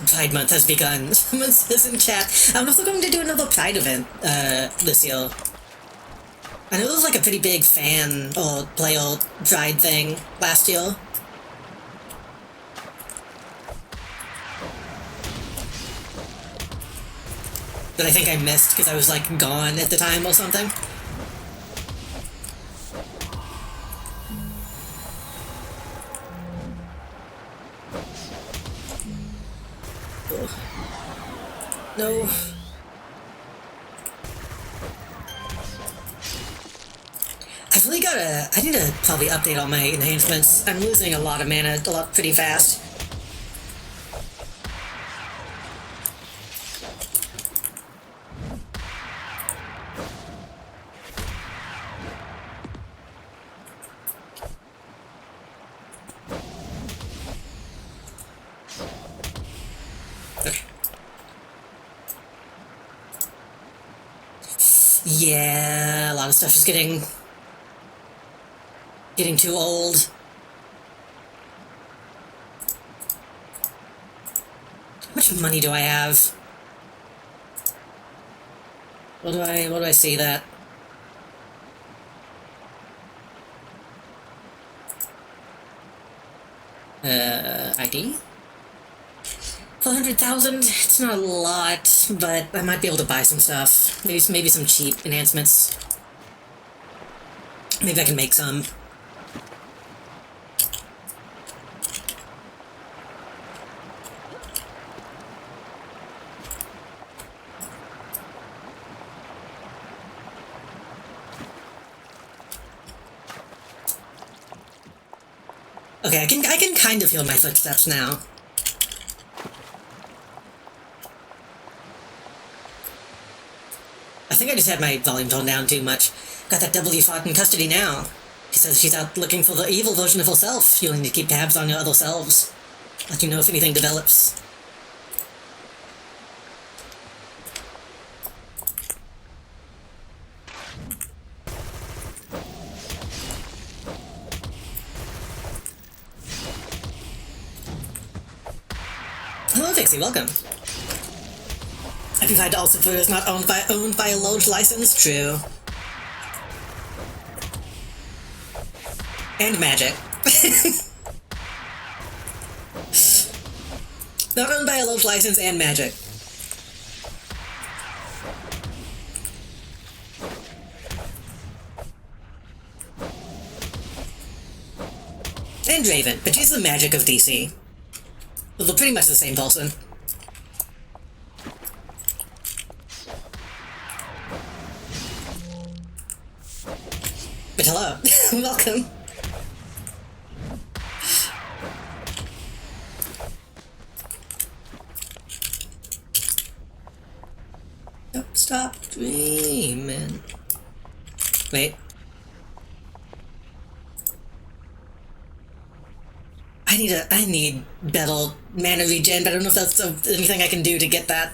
Pride Month has begun. Someone says in chat, I don't know if they're going to do another Pride event this year. I know there was like a pretty big fan or player Pride thing last year. That I think I missed because I was like gone at the time or something. Ugh. No. I've really gotta... I need to probably update all my enhancements. I'm losing a lot of mana pretty fast. Yeah, a lot of stuff is getting too old. How much money do I have? what do I see that? ID? 400,000? It's not a lot, but I might be able to buy some stuff. Maybe some cheap enhancements. Maybe I can make some. Okay, I can kind of hear my footsteps now. I think I just had my volume turned down too much. Got that W fought in custody now. She says she's out looking for the evil version of herself. You'll need to keep tabs on your other selves. Let you know if anything develops. Hello, Vixie, welcome. Have you tried to also is not owned by a large license? True. And magic. Not owned by a large license and magic. And Draven, but she's the magic of DC. Well, they're pretty much the same person. But hello, welcome. Don't stop dreaming. Wait. I need better mana regen, but I don't know if that's anything I can do to get that.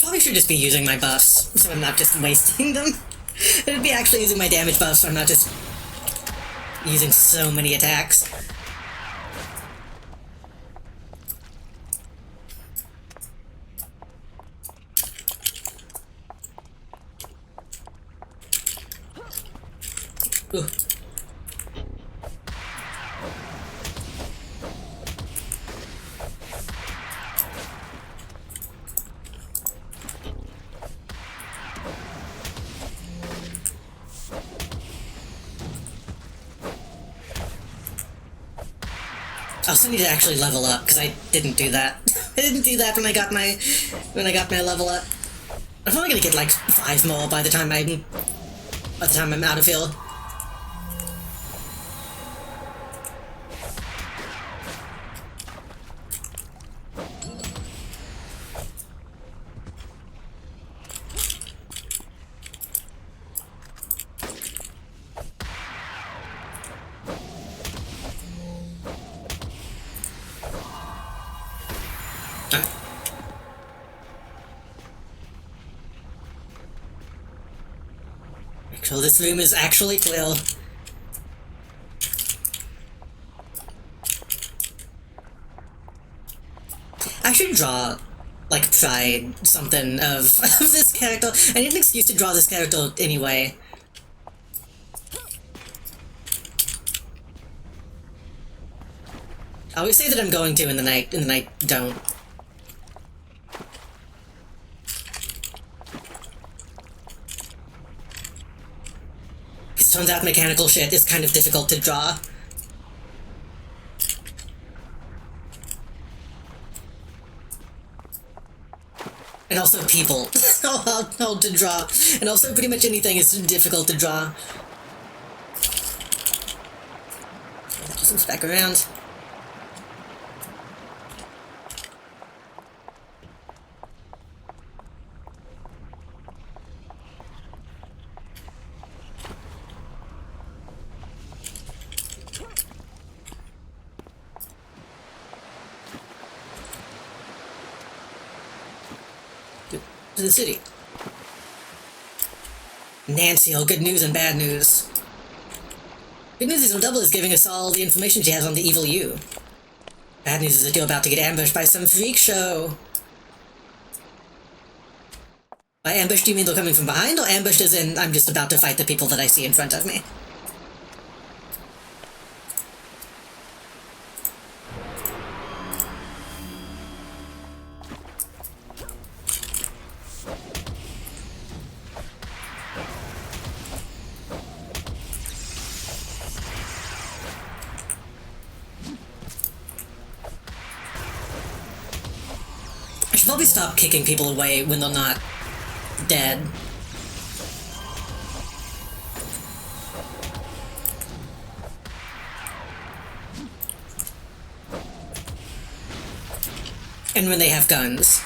I should just be using my buffs, so I'm not just wasting them. It'd be actually using my damage buffs, so I'm not just using so many attacks. Ooh. I also need to actually level up, because I didn't do that. I didn't do that when I got my level up. I'm probably gonna get like 5 more by the time I'm out of here. So this room is actually clear. I should draw, like, try something of this character. I need an excuse to draw this character anyway. I always say that I'm going to, and then I don't. It turns out mechanical shit is kind of difficult to draw. And also people. How to draw. And also pretty much anything is difficult to draw. Just back around. to the city. Nancy, all good news and bad news. Good news is Double is giving us all the information she has on the evil you. Bad news is that you're about to get ambushed by some freak show. By ambush, do you mean they're coming from behind, or ambushed as in I'm just about to fight the people that I see in front of me? I should probably stop kicking people away when they're not dead. And when they have guns.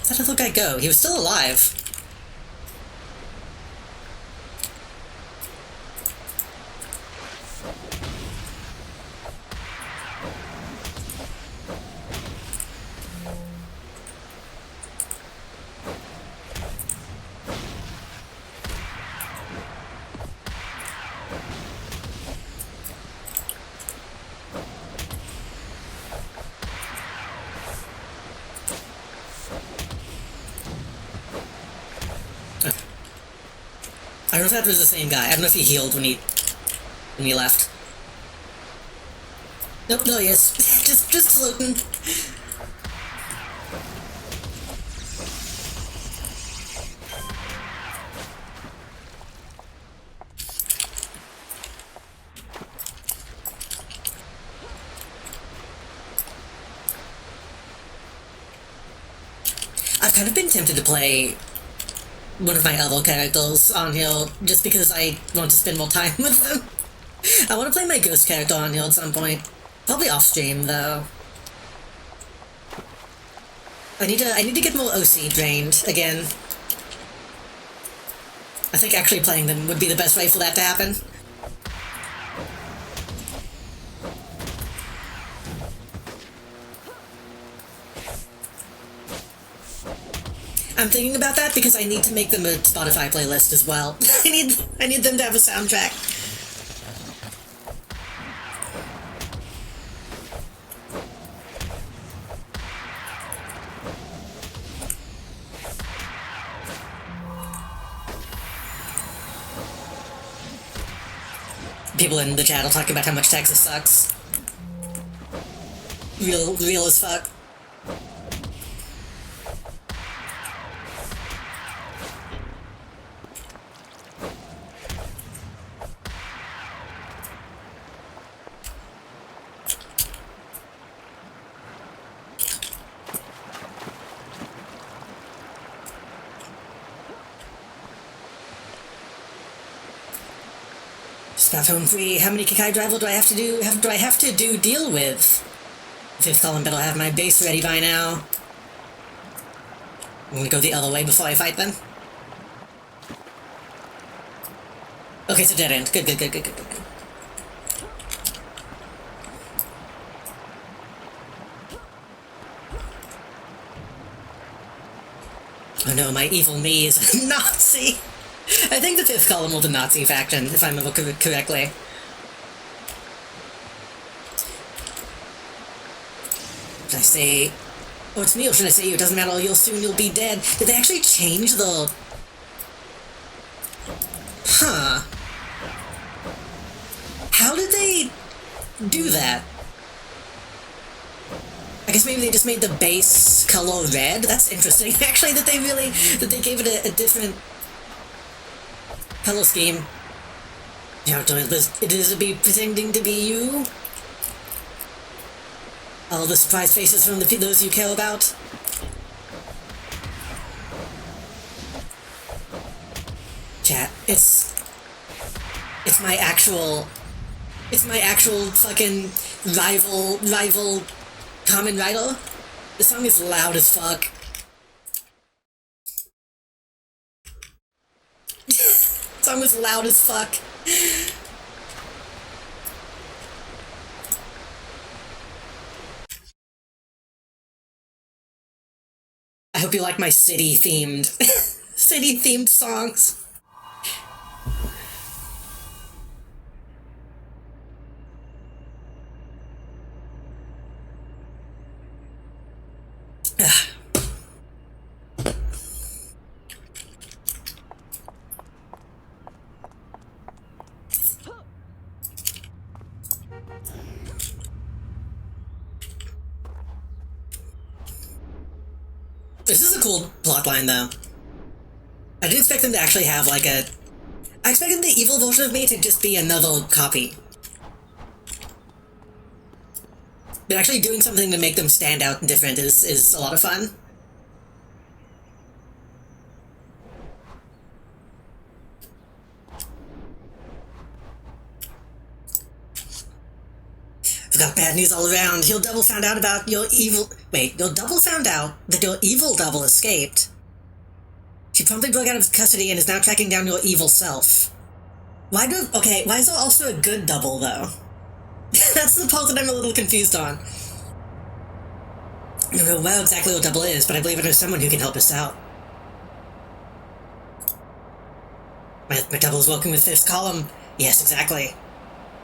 Where'd the little guy go? He was still alive. I don't know if that was the same guy. I don't know if he healed when he left. Nope, no, yes. just floating. I've kind of been tempted to play one of my other characters on here just because I want to spend more time with them. I want to play my ghost character on here at some point. Probably off stream though. I need to get more OC drained again. I think actually playing them would be the best way for that to happen. I'm thinking about that because I need to make them a Spotify playlist as well. I need them to have a soundtrack. People in the chat will talk about how much Texas sucks. Real as fuck. Stuff home free. How many Kakai drival do I have to do? Do I have to deal with? Fifth column better have my base ready by now. I'm gonna go the other way before I fight them. Okay, so dead end. Good. Oh no, my evil me is a Nazi! I think the fifth column was the Nazi faction, if I remember correctly. Should I say... Oh, it's me, or should I say you? It doesn't matter, you'll be dead. Did they actually change the... Huh. How did they do that? I guess maybe they just made the base color red? That's interesting, actually, that they gave it a different color scheme. Yeah, it is be pretending to be you? All the surprise faces from those you care about? Chat, it's my actual fucking rival Kamen Rider This song is loud as fuck. This song is loud as fuck. I hope you like my city-themed city-themed songs. This is a cool plotline, though. I didn't expect them to actually have, like, a... I expected the evil version of me to just be another copy. But actually doing something to make them stand out and different is a lot of fun. I've got bad news all around. Your double found out about your evil... Wait, your double found out that your evil double escaped. She promptly broke out of custody and is now tracking down your evil self. Why is there also a good double, though? That's the part that I'm a little confused on. I don't know where exactly your double is, but I believe I know someone who can help us out. My double's working with Fifth Column. Yes, exactly.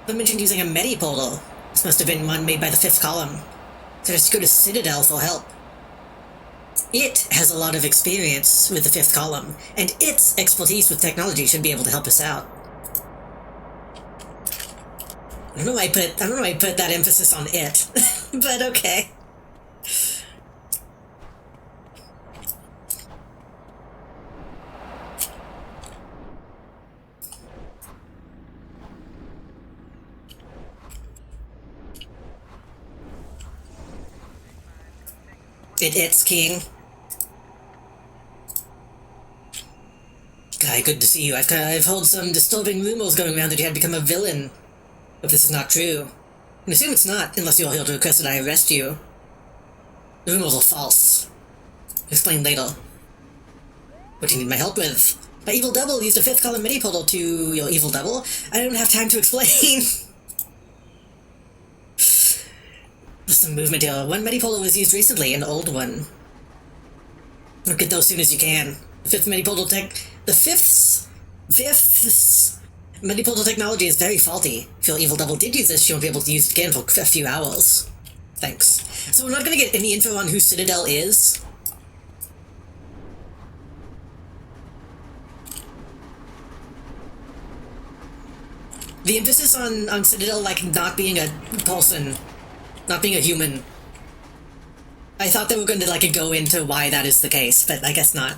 I mentioned using a medi-portal. This must have been one made by the Fifth Column. So just go to Citadel for help. It has a lot of experience with the Fifth Column, and its expertise with technology should be able to help us out. I don't know why I put that emphasis on it, but okay. It's King. Guy, good to see you. I've heard some disturbing rumors going around that you had become a villain. If this is not true, and assume it's not, unless you're here to request that I arrest you. The rumors are false. Explain later. What do you need my help with? My evil double used a Fifth Column medi-portal to your evil double. I don't have time to explain. There's some movement here. One medi-portal was used recently, an old one. Get those soon as you can. The fifth's medi-portal technology is very faulty. If your evil double did use this, she won't be able to use it again for a few hours. Thanks. So we're not gonna get any info on who Citadel is? The emphasis on Citadel, like, not being a person, not being a human. I thought they were going to, like, go into why that is the case, but I guess not.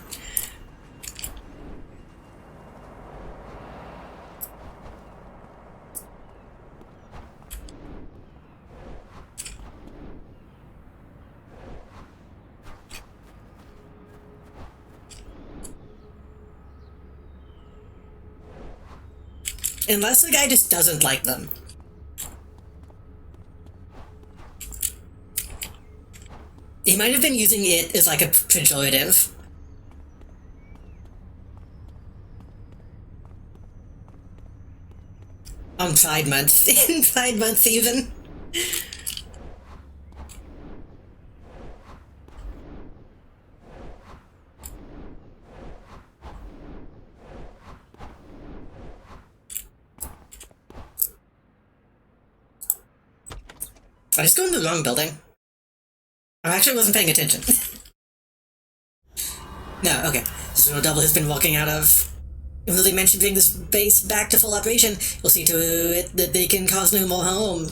Unless the guy just doesn't like them. He might have been using it as like a pejorative. On Pride Month. In Pride Month even. I just go in the wrong building. I actually wasn't paying attention. No, okay. This is what Double has been walking out of. Even though they mentioned bringing this base back to full operation, we'll see to it that they can cause no more harm.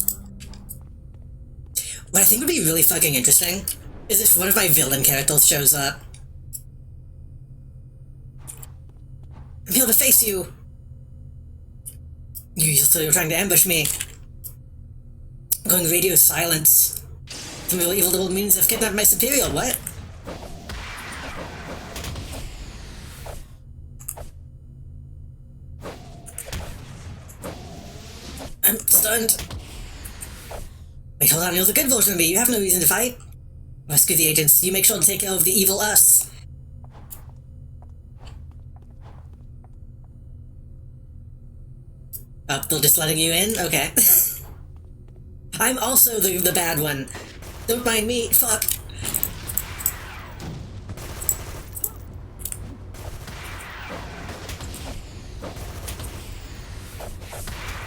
What I think would be really fucking interesting is if one of my villain characters shows up. I'm here to face you! You're trying to ambush me. I'm going radio silence. Some real evil little means have kidnapped my superior, what? I'm stunned. Wait, hold on, you're the good version of me, you have no reason to fight. Rescue the agents. You make sure to take care of the evil us. Oh, they're just letting you in? Okay. I'm also the bad one. Don't mind me. Fuck.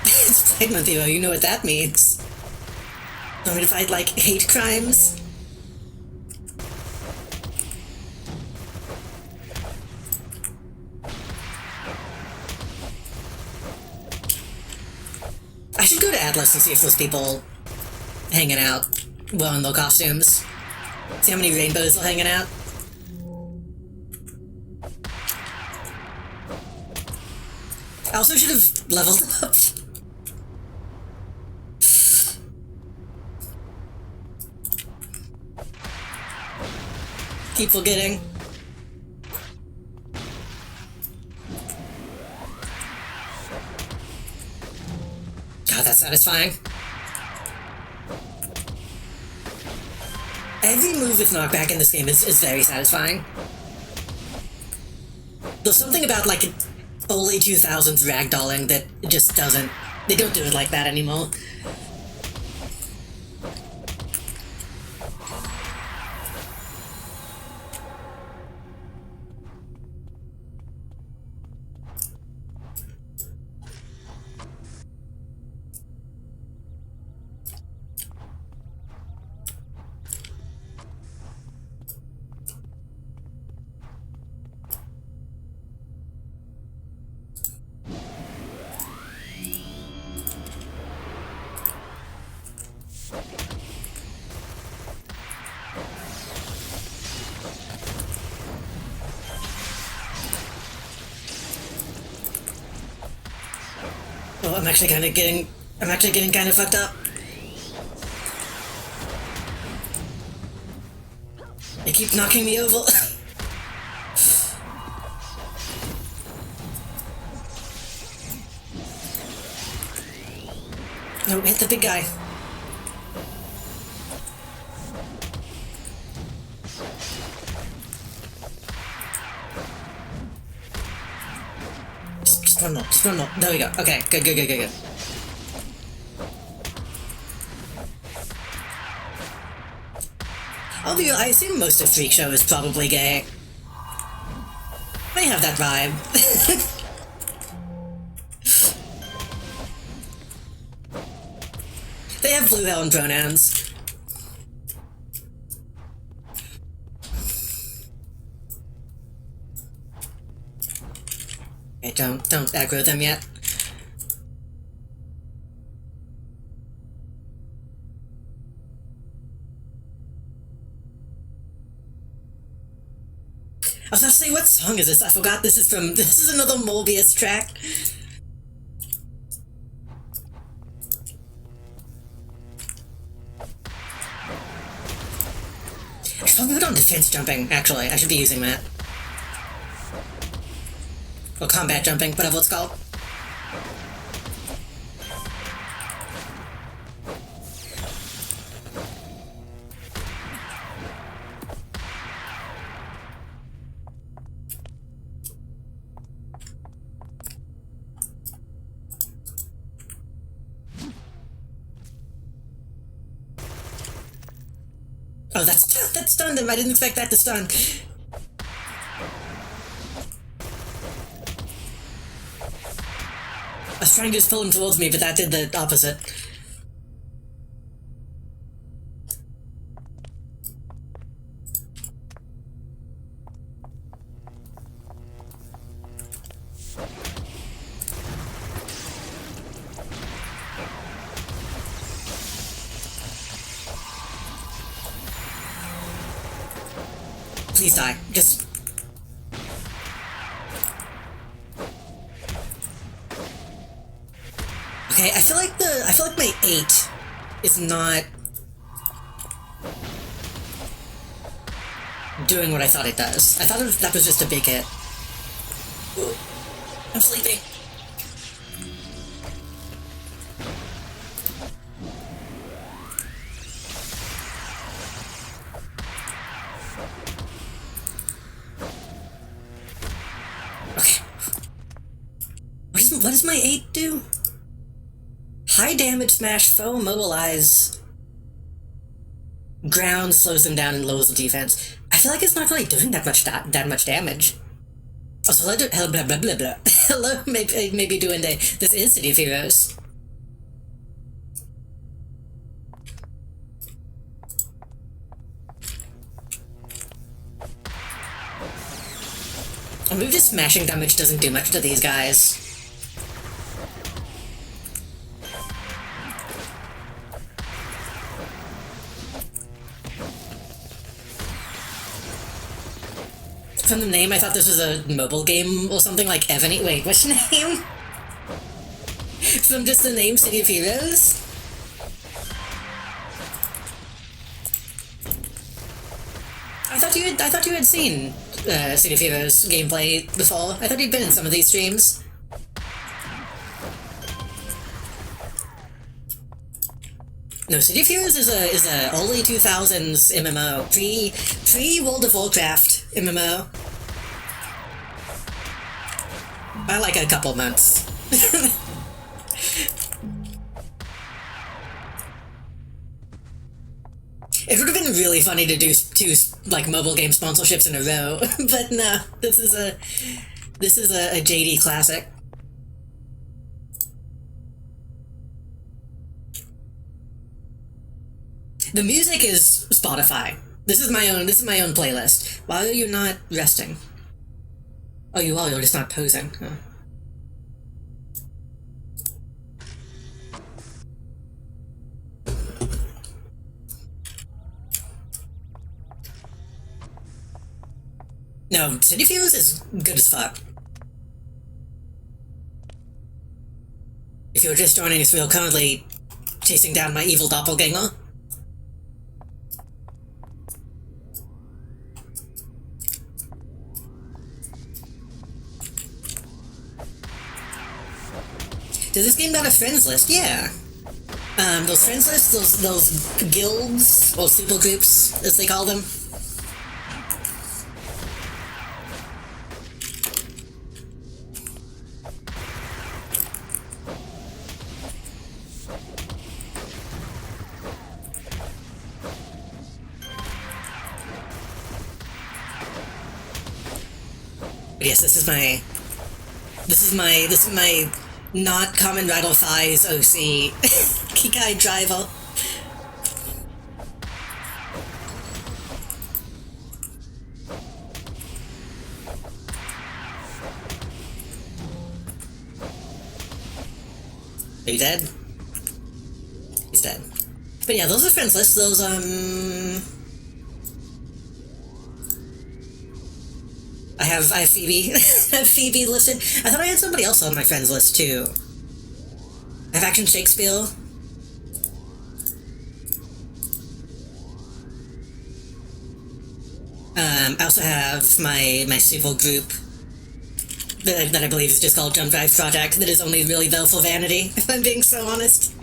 It's Pride Month, Evo. You know what that means. Want me to fight, like, hate crimes? I should go to Atlas and see if those people hanging out well in their costumes. See how many rainbows are hanging out. I also should have leveled up. Keep forgetting. God, that's satisfying. Every move with knockback in this game is very satisfying. There's something about, like, early 2000s ragdolling that just doesn't... They don't do it like that anymore. Oh, I'm actually getting kind of fucked up. They keep knocking me over. No, hit the big guy. Just one more, just one more. There we go. Okay, good. Although I assume most of Freak Show is probably gay. May have that vibe. They have blue hell and pronouns. Okay, don't aggro them yet. I was about to say, what song is this? I forgot this is another Morbius track. I should probably put on defense jumping, actually. I should be using that. Or combat jumping, whatever it's called. Oh, that stunned him. I didn't expect that to stun. I was trying to just pull him towards me, but that did the opposite. Please die. Just... Okay, I feel like my 8 is not doing what I thought it does. I thought that was just a big hit. Ooh, I'm sleeping. What does my 8 do? High damage smash foe mobilize. Ground slows them down and lowers the defense. I feel like it's not really doing that much damage. Also, hello, blah, blah, blah, blah. Hello, maybe doing this is City of Heroes. I move this smashing damage doesn't do much to these guys. From the name, I thought this was a mobile game or something like Ebony. Wait, what's your name? From just the name City of Heroes? I thought you had seen City of Heroes gameplay before. I thought you'd been in some of these streams. No, City of Heroes is a early 2000s MMO, pre World of Warcraft MMO. By like a couple months. It would have been really funny to do two like mobile game sponsorships in a row, but no, this is a JD classic. The music is Spotify. This is my own playlist. Why are you not resting? Oh, you are. You're just not posing. Huh. No, City of Heroes is good as fuck. If you're just joining us, we're currently chasing down my evil doppelganger. Does this game got a friends list? Yeah. Those friends lists, those guilds, or super groups, as they call them. But yes, this is my not common rattle thighs OC Kikai driver. Are you dead? He's dead. But yeah, those are friends lists. Those I have Phoebe. I have Phoebe listed. I thought I had somebody else on my friends list too. I have Action Shakespeare. I also have my civil group that I believe is just called Jump Drive Project, that is only really there for vanity, if I'm being so honest.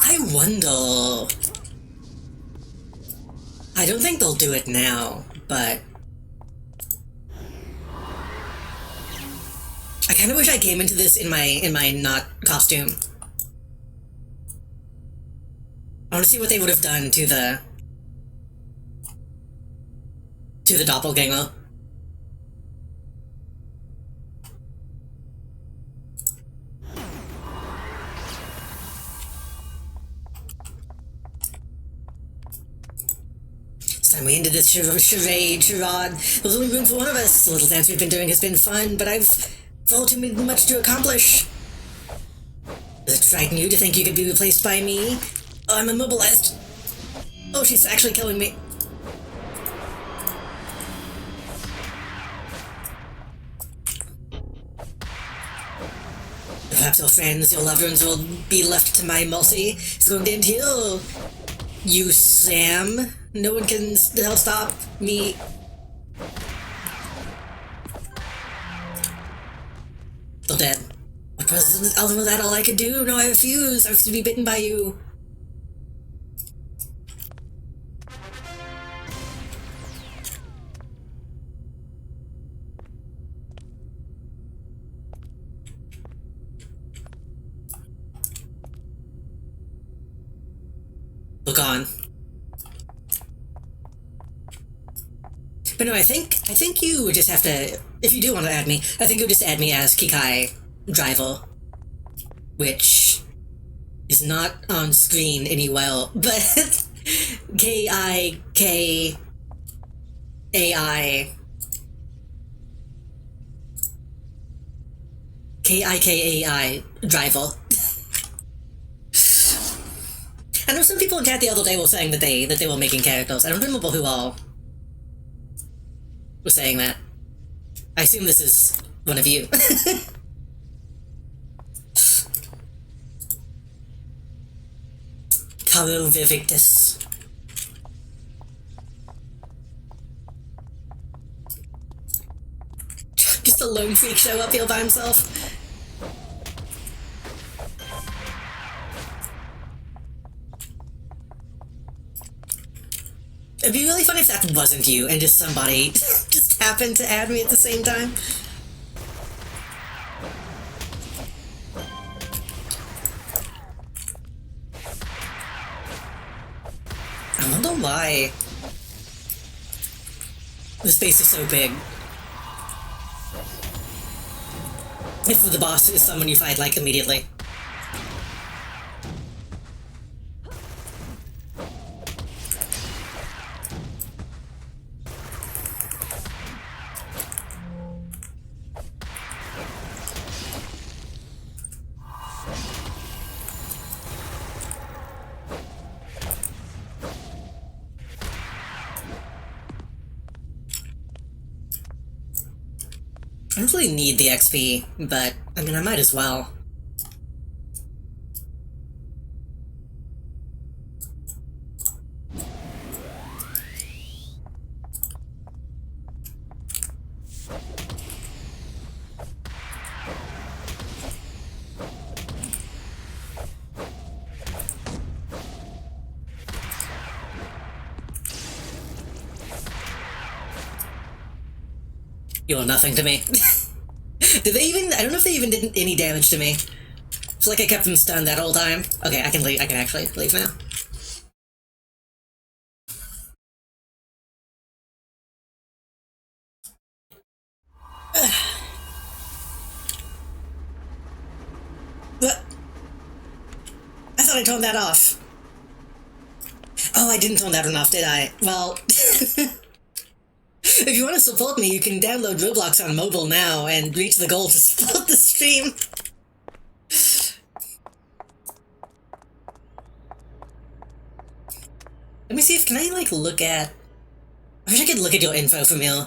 I wonder... I don't think they'll do it now, but... I kind of wish I came into this in my not costume. I want to see what they would have done to the doppelganger. It's time we ended this charade. There's only room for one of us. The little dance we've been doing has been fun, but I've far too much to accomplish. Does it frighten you to think you could be replaced by me? Oh, I'm immobilized. Oh, she's actually killing me. Perhaps your friends, your loved ones will be left to my mercy. It's going to end here. You, Sam. No one can stop me. They're dead. Other than that, all I could do? No, I refuse. I have to be bitten by you. hook on. But no, I think you would just have to, if you do want to add me, I think you would just add me as Kikai Driver, which is not on screen any well, but Kikai Kikai Driver. I know some people in chat the other day were saying that they were making characters. I don't remember who all was saying that. I assume this is one of you. Caro Vivictus. Just a lone freak show up here by himself. It'd be really funny if that wasn't you and just somebody just happened to add me at the same time. I wonder why the space is so big. If the boss is someone you fight like immediately. I don't really need the XP, but, I mean, I might as well. You're nothing to me. Did they even... I don't know if they even did any damage to me. It's like I kept them stunned that whole time. Okay, I can leave. I can actually leave now. What? I thought I turned that off. Oh, I didn't turn that one off, did I? Well... If you want to support me, you can download Roblox on mobile now and reach the goal to support the stream. Let me see if, can I, like, look at... I wish I could look at your info from here.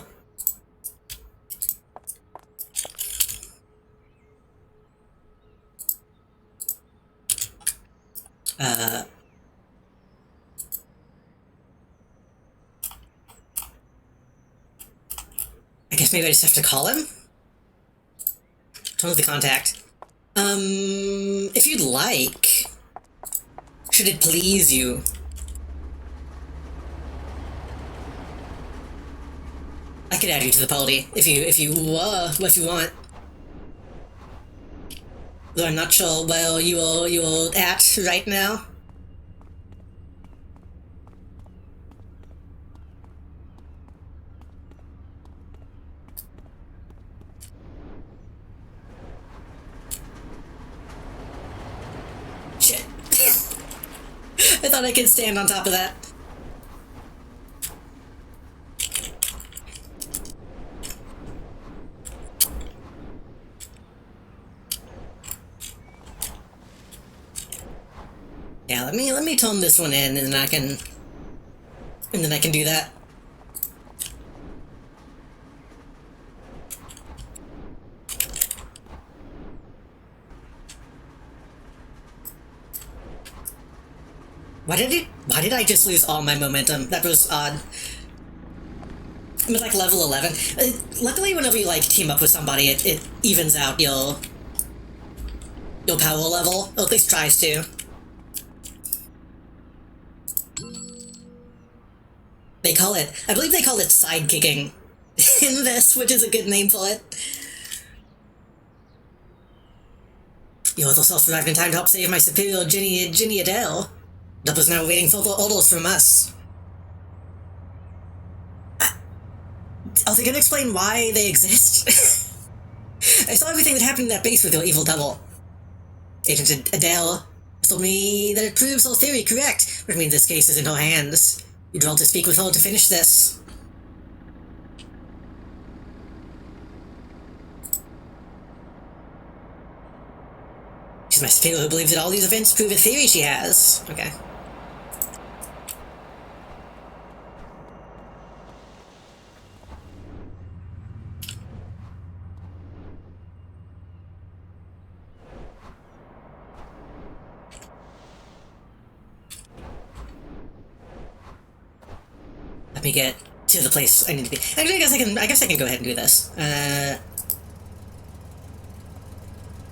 I guess maybe I just have to call him? Turn the contact. If you'd like... Should it please you? I could add you to the party, if you want. Though I'm not sure where you're at right now. Shit. I thought I could stand on top of that. Yeah, let me tone this one in, and then I can do that. Why did I just lose all my momentum? That was odd. I'm at like level 11. Luckily, whenever you like team up with somebody, it evens out your power level, or at least tries to. I believe they call it sidekicking in this, which is a good name for it. You also self-arrived in time to help save my superior Ginny Adele. Double's now waiting for the orders from us. Are they gonna explain why they exist? I saw everything that happened in that base with your evil double. Agent Adele told me that it proves our theory correct, which means this case is in her hands. You'd want to speak with her to finish this. She's my superior who believes that all these events prove a theory she has. Okay. Let me get to the place I need to be. Actually, I guess I can go ahead and do this.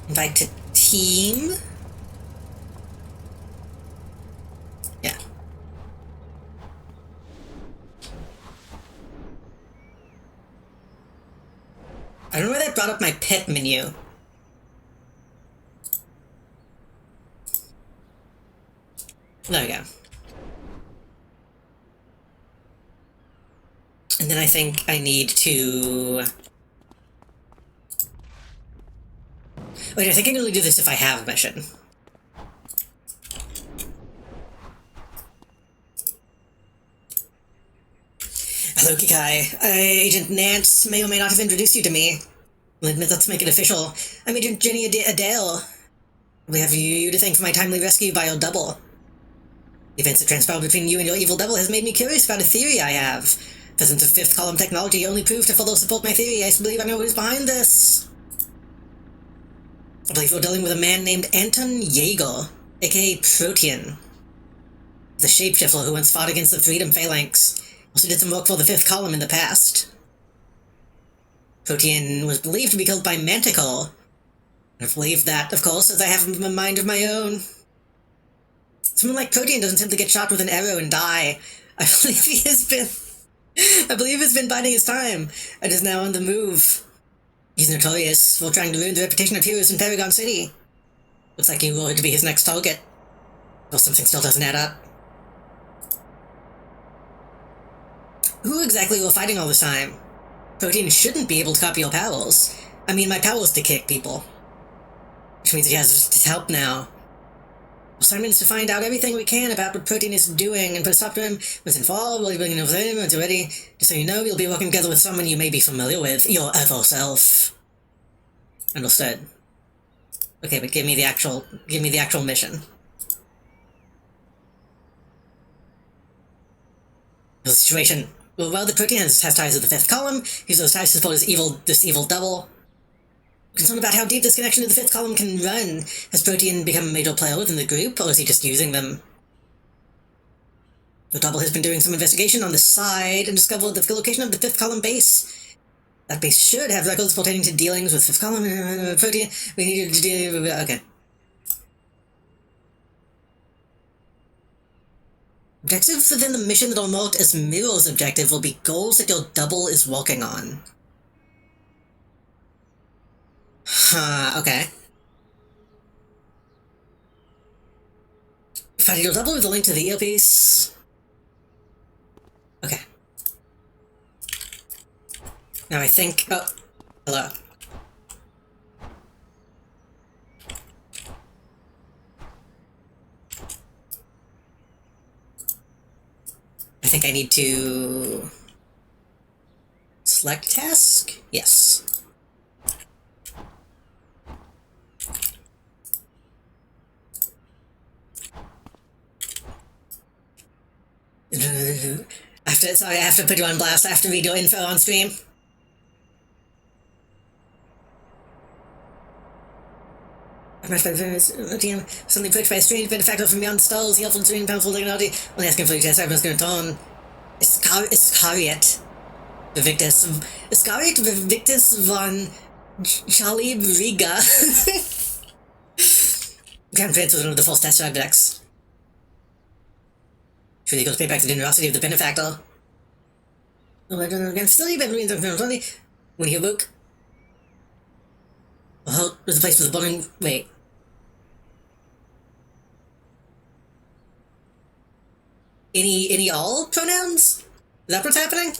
Invite to team. Yeah. I don't know why that brought up my pet menu. There we go. And then I think I need to... Wait, I think I can only do this if I have a mission. Hello, Kikai. Agent Nance may or may not have introduced you to me. Let's make it official. I'm Agent Jenny Adele. We have you to thank for my timely rescue by your double. The events that transpired between you and your evil double has made me curious about a theory I have. Presence of fifth column technology only proved to further support my theory. I believe I know who's behind this. I believe we're dealing with a man named Anton Jaeger, aka Protean. The shapeshifter who once fought against the Freedom Phalanx. Also did some work for the fifth column in the past. Protean was believed to be killed by Manticore. I believe that, of course, as I have a mind of my own. Someone like Protean doesn't simply get shot with an arrow and die. I believe he's been biding his time, and is now on the move. He's notorious for trying to ruin the reputation of heroes in Paragon City. Looks like you were to be his next target. Or something still doesn't add up. Who exactly were fighting all this time? Protean shouldn't be able to copy your powers. I mean, my power is to kick people. Which means he has help now. Assignment is to find out everything we can about what Protean is doing and put a stop to him. Once involved, we'll be bringing with him when you're ready. Just so you know, you'll be working together with someone you may be familiar with, your other self. Understood. Okay, but give me the actual mission. The situation. Well, the Protean has ties to the fifth column. He's those ties to support this evil double. Concerned about how deep this connection to the fifth column can run. Has Protean become a major player within the group, or is he just using them? The double has been doing some investigation on the side and discovered the location of the fifth column base. That base should have records pertaining to dealings with fifth column Protean. We need to do... Okay. Objectives within the mission that are marked as Mirror's objective will be goals that your double is working on. Okay. Find your double with a link to the earpiece. Okay. Now I think... Oh, hello. I think I need to... Select task? Yes. Sorry, I have to put you on blast. I have to read your info on stream. Suddenly approached by a strange benefactor from beyond the stars. He offered strange powerful technology. Only asking for you to test. I was going to turn. Iscariot Victus von Charlie Riga. Grand Prince was one of the first test subjects. Truly goes payback to the generosity of the benefactor. Oh, I don't know. Still, when he awoke. Oh, was the place with the burning. Wait. Any all pronouns? Is that what's happening?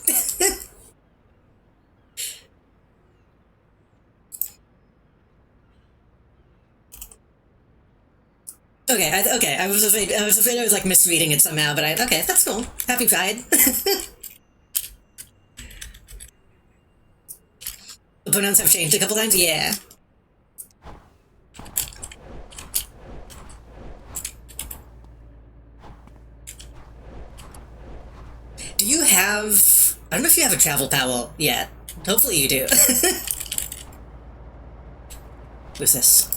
Okay, okay. I was afraid. I was afraid I was like misreading it somehow, but okay, that's cool. Happy Pride. The pronouns have changed a couple times. Yeah. Do you have? I don't know if you have a travel powell yet. Hopefully you do. Who's this?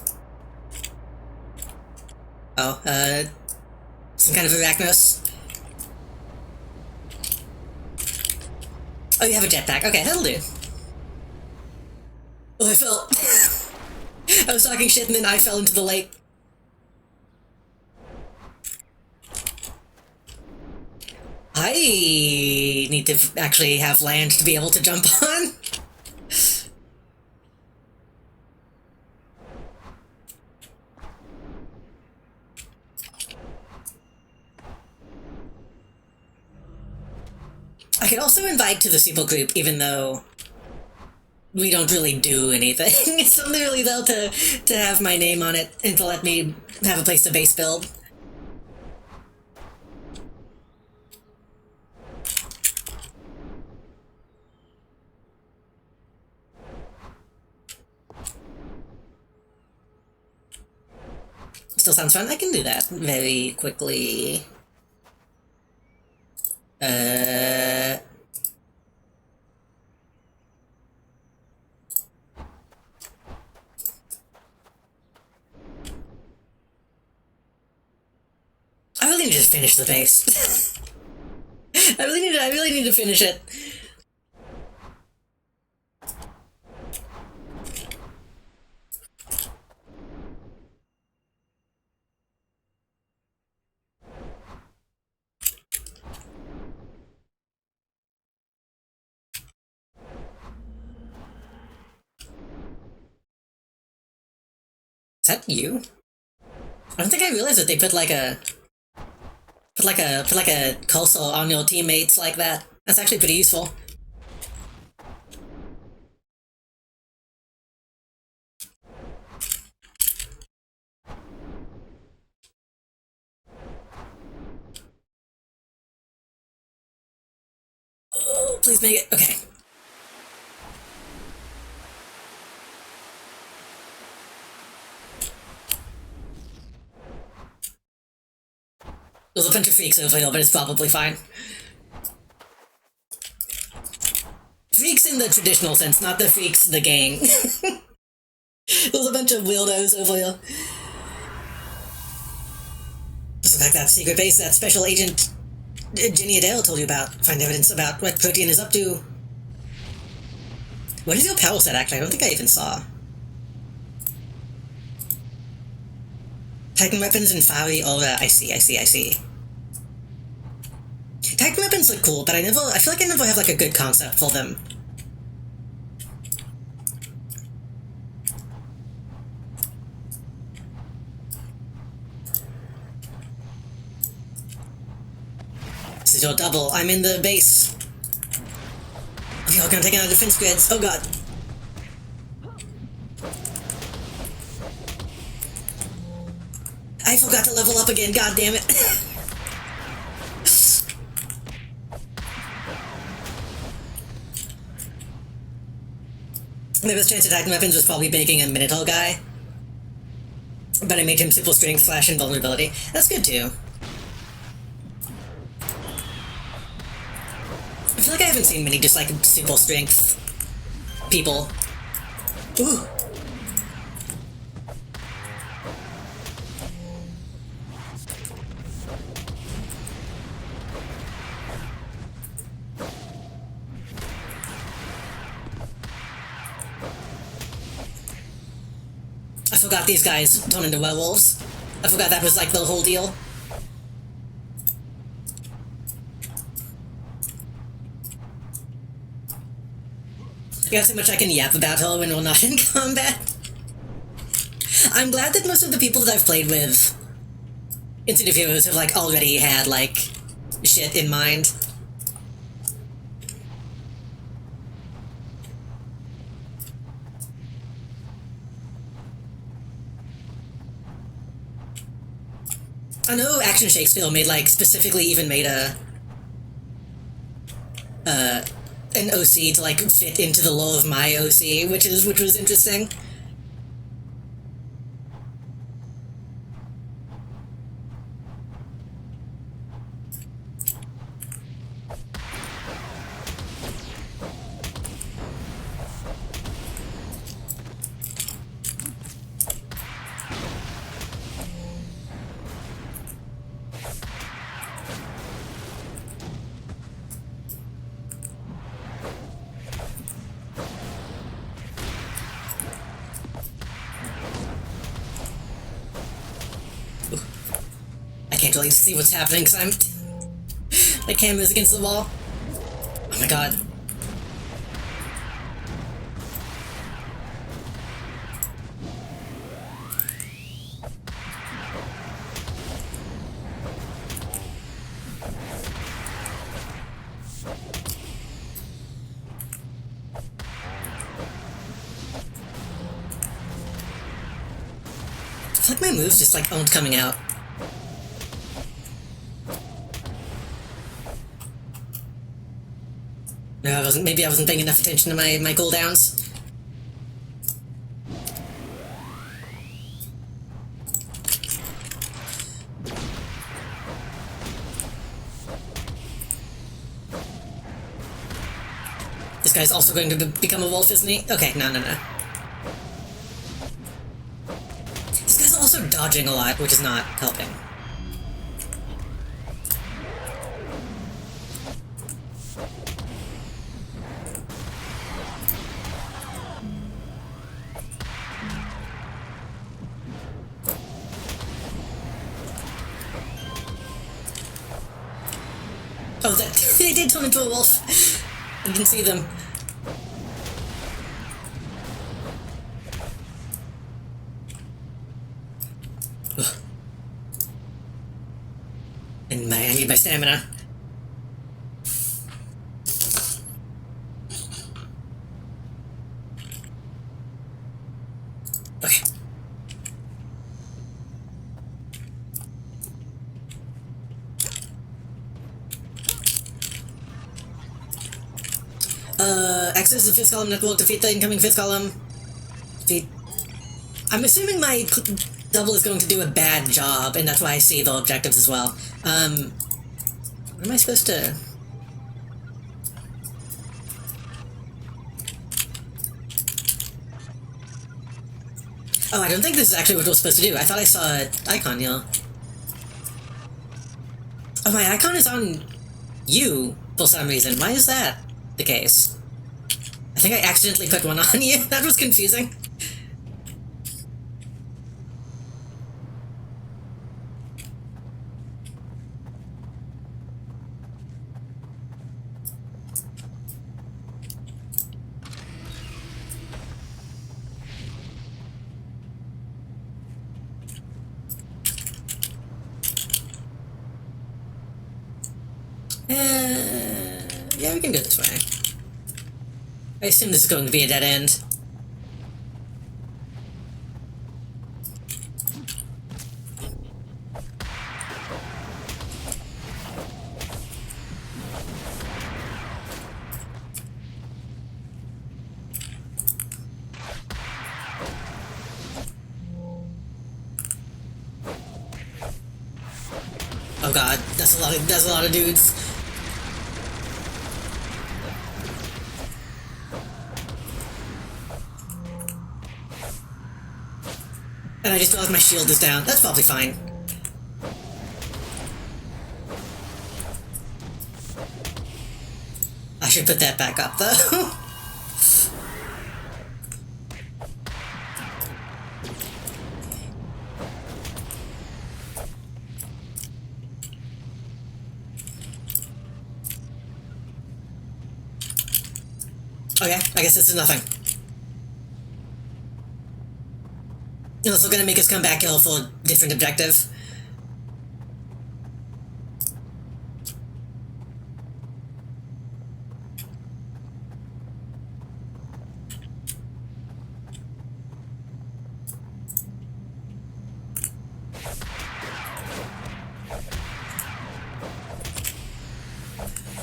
Oh, some kind of Arachnos. Oh, you have a jetpack. Okay, that'll do. Oh, I fell. I was talking shit and then I fell into the lake. I need to actually have land to be able to jump on. I could also invite to the Super group, even though we don't really do anything. It's literally though to have my name on it and to let me have a place to base build. Still sounds fun. I can do that very quickly. I really need to finish the base. I really need to finish it. Is that you? I don't think I realized that they put like a cursor on your teammates like that. That's actually pretty useful. Oh, please make it. Okay. There's a bunch of freaks over here, but it's probably fine. Freaks in the traditional sense, not the freaks the gang. There's a bunch of weirdos over here. Just like that secret base that special agent Jenny Adele told you about. Find evidence about what Protean is up to. What is your power set, actually? I don't think I even saw. Titan weapons and fiery aura. I see. Titan weapons look cool, but I feel like I never have like a good concept for them. This is your double. I'm in the base. Okay, we're gonna take out defense grids. Oh god. I forgot to level up again, god damn it. The best chance of Titan weapons was probably making a Minotaur guy. But I made him super strength, flash, and vulnerability. That's good too. I feel like I haven't seen many just like super strength people. Ooh. I forgot these guys turn into werewolves. I forgot that was like the whole deal. You have so much I can yap about her when we're not in combat. I'm glad that most of the people that I've played with Instant Heroes have like already had like shit in mind. I know Action Shakespeare made, like, specifically even made an OC to, like, fit into the lore of my OC, which was interesting. I can't really see what's happening because my camera's against the wall. Oh my god. I feel like my moves just, like, aren't coming out. No, maybe I wasn't paying enough attention to my cooldowns. This guy's also going to become a wolf, isn't he? Okay, no. This guy's also dodging a lot, which is not helping. Oh, they did turn into a wolf. I didn't see them. Ugh. And I need my stamina. Okay. Access the fifth column network, defeat the incoming fifth column. Defeat. I'm assuming my double is going to do a bad job, and that's why I see the objectives as well. What am I supposed to... Oh, I don't think this is actually what we're supposed to do. I thought I saw an icon, yeah. Oh, my icon is on you for some reason. Why is that the case? I think I accidentally put one on you. That was confusing. Yeah, we can go this way. I assume this is going to be a dead end. Oh god, that's a lot of dudes. And I just realized my shield is down. That's probably fine. I should put that back up, though. Okay, I guess this is nothing. Unless we're gonna make us come back here for a different objective.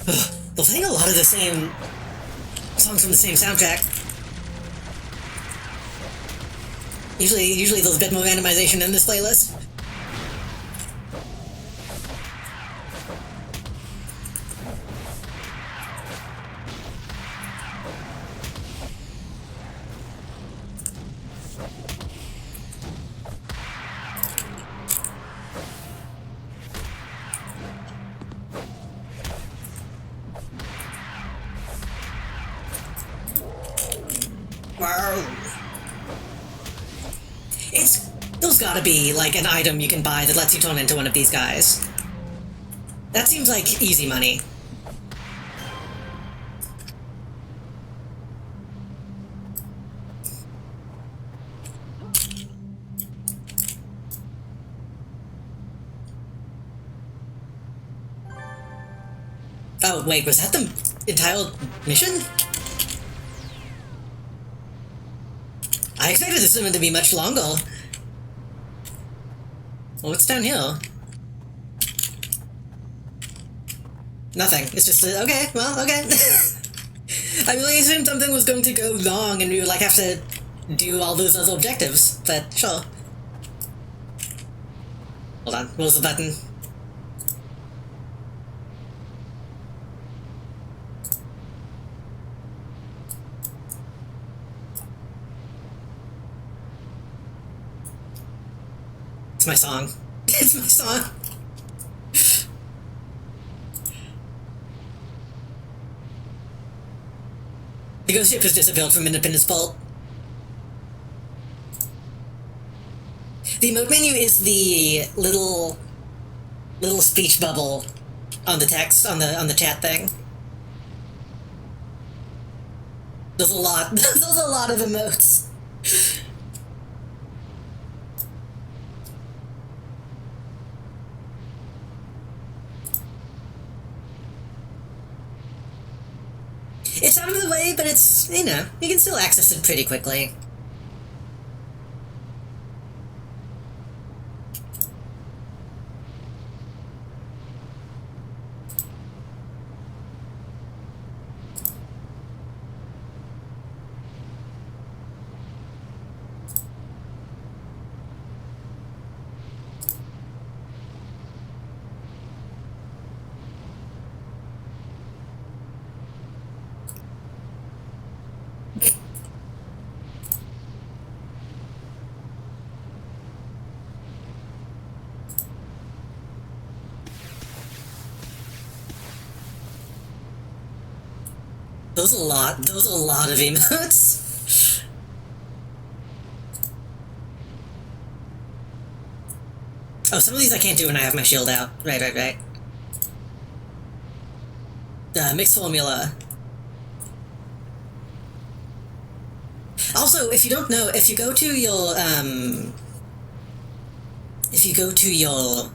They're playing a lot of the same songs from the same soundtrack. Usually there's a bit more randomization in this playlist. There's gotta be, like, an item you can buy that lets you turn into one of these guys. That seems like easy money. Oh, wait, was that the entire mission? I expected this one to be much longer. Well, what's down here? Nothing. It's just, okay, well, okay. I really assumed something was going to go wrong and we would, like, have to do all those other objectives, but sure. Hold on, where's the button? It's my song. It's my song. The ghost ship has disappeared from Independence Vault. The emote menu is the little speech bubble on the text on the chat thing. There's a lot. There's a lot of emotes. It's out of the way, but it's, you know, you can still access it pretty quickly. Those are a lot of emotes. Oh, some of these I can't do when I have my shield out. Right. Mixed formula. Also, if you don't know, if you go to your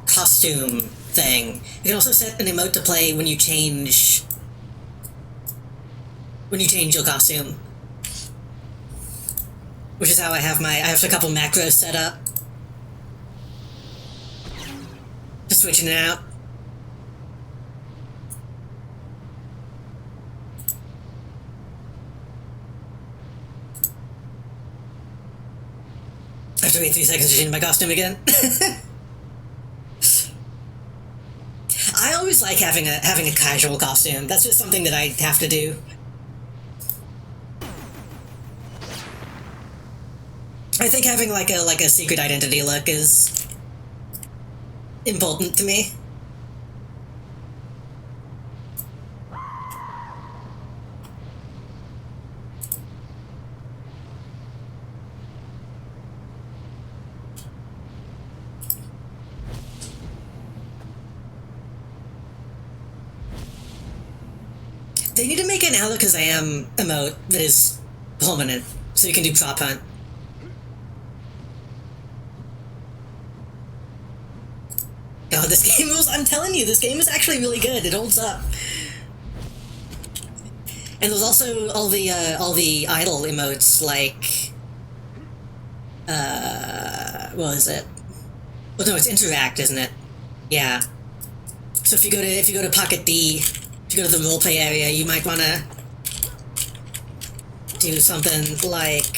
costume thing, you can also set an emote to play when you change your costume. Which is how I have a couple macros set up. Just switching it out. I have to wait 3 seconds to change my costume again. I always like having a casual costume. That's just something that I have to do. I think having like a secret identity look is important to me. They need to make an Alakazam emote that is permanent, so you can do prop hunt. Oh, this game was, I'm telling you, this game is actually really good. It holds up. And there's also all the idle emotes, like, what is it? Oh no, it's interact, isn't it? Yeah. So if you go to Pocket D, if you go to the roleplay area, you might want to do something like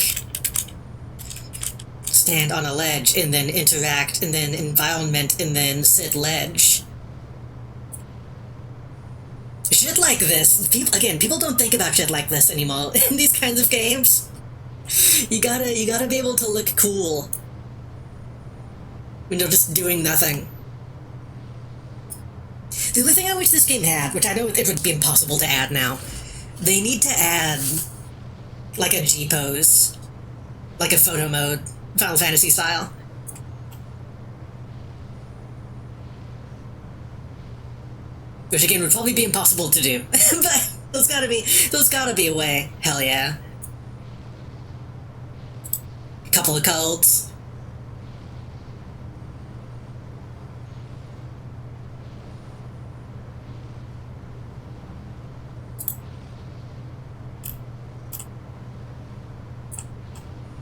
stand on a ledge and then interact and then environment and then sit ledge. Shit like this. People don't think about shit like this anymore in these kinds of games. You gotta be able to look cool when you're just doing nothing. The only thing I wish this game had, which I know it would be impossible to add now, they need to add like a G-pose, like a photo mode, Final Fantasy style. Which again would probably be impossible to do, but there's gotta be a way. Hell yeah. A couple of codes.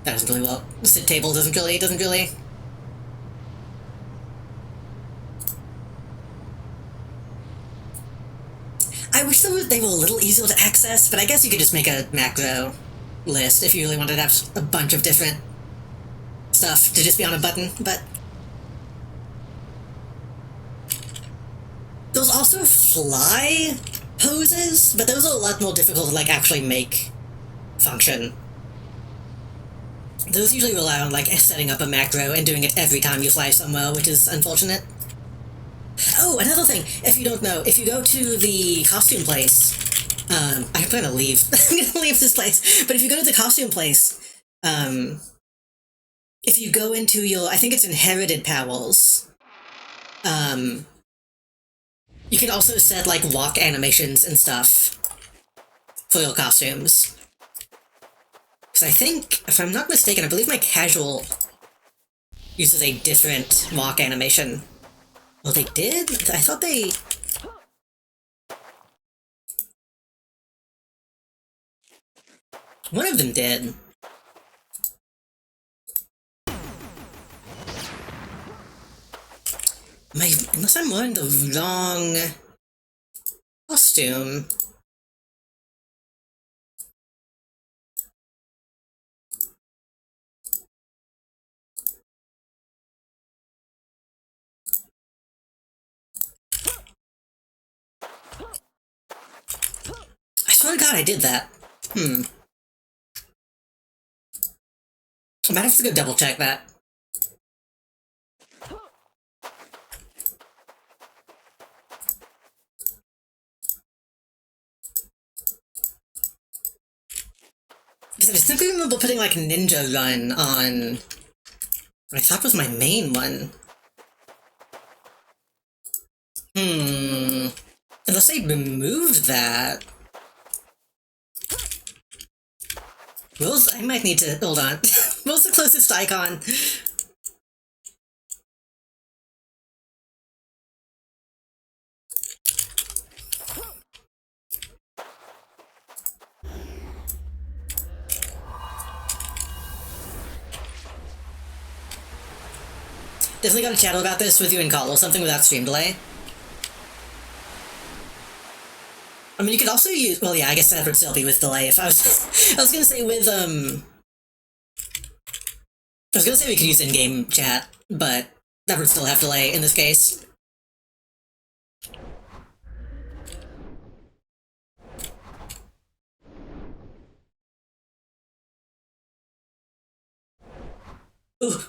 That doesn't really well. The sit table doesn't really. I wish they were a little easier to access, but I guess you could just make a macro list if you really wanted to have a bunch of different stuff to just be on a button, but those also fly poses, but those are a lot more difficult to like actually make function. Those usually rely on like setting up a macro and doing it every time you fly somewhere, which is unfortunate. Oh, another thing, if you don't know, if you go to the costume place, I'm gonna leave. I'm gonna leave this place. But if you go to the costume place, if you go into your, I think it's inherited powers, you can also set like walk animations and stuff for your costumes. Because I think, if I'm not mistaken, I believe my casual uses a different walk animation. Well, they did? I thought they... One of them did. Unless I'm wearing the wrong costume. I swear to God I did that. I might have to go double check that. Because I distinctly remember putting like Ninja Run on what I thought was my main one. Unless they removed that. I might need to... Hold on. What's the closest icon? Definitely gotta chat about this with you in call or something without stream delay. I mean, you could also use... Well, yeah, I guess that would still be with delay if I was... I was gonna say with, I was gonna say we could use in-game chat, but that would still have delay in this case. Ooh.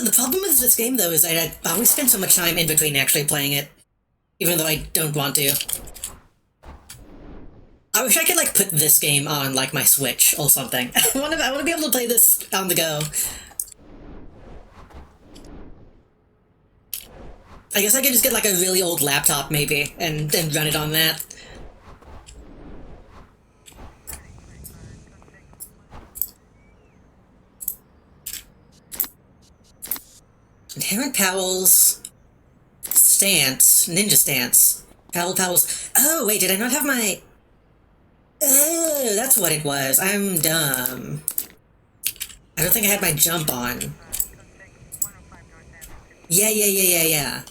The problem with this game, though, is I always spend so much time in between actually playing it, even though I don't want to. I wish I could, like, put this game on, like, my Switch or something. I want to be able to play this on the go. I guess I could just get, like, a really old laptop, maybe, and run it on that. Terran Powell's stance, ninja stance. Powell's. Oh, wait, did I not have my. Oh, that's what it was. I'm dumb. I don't think I had my jump on. Yeah.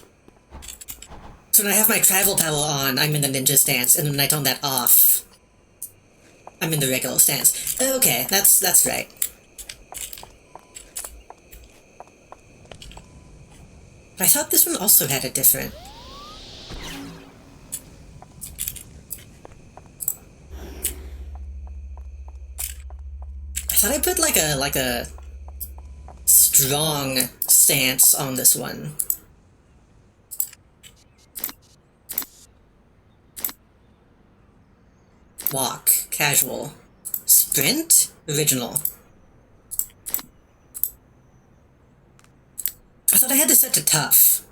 So when I have my travel Powell on, I'm in the ninja stance, and when I turn that off, I'm in the regular stance. Okay, that's right. But I thought this one also had a different. I thought I put like a strong stance on this one. Walk, casual. Sprint, original. I thought I had this set to tough.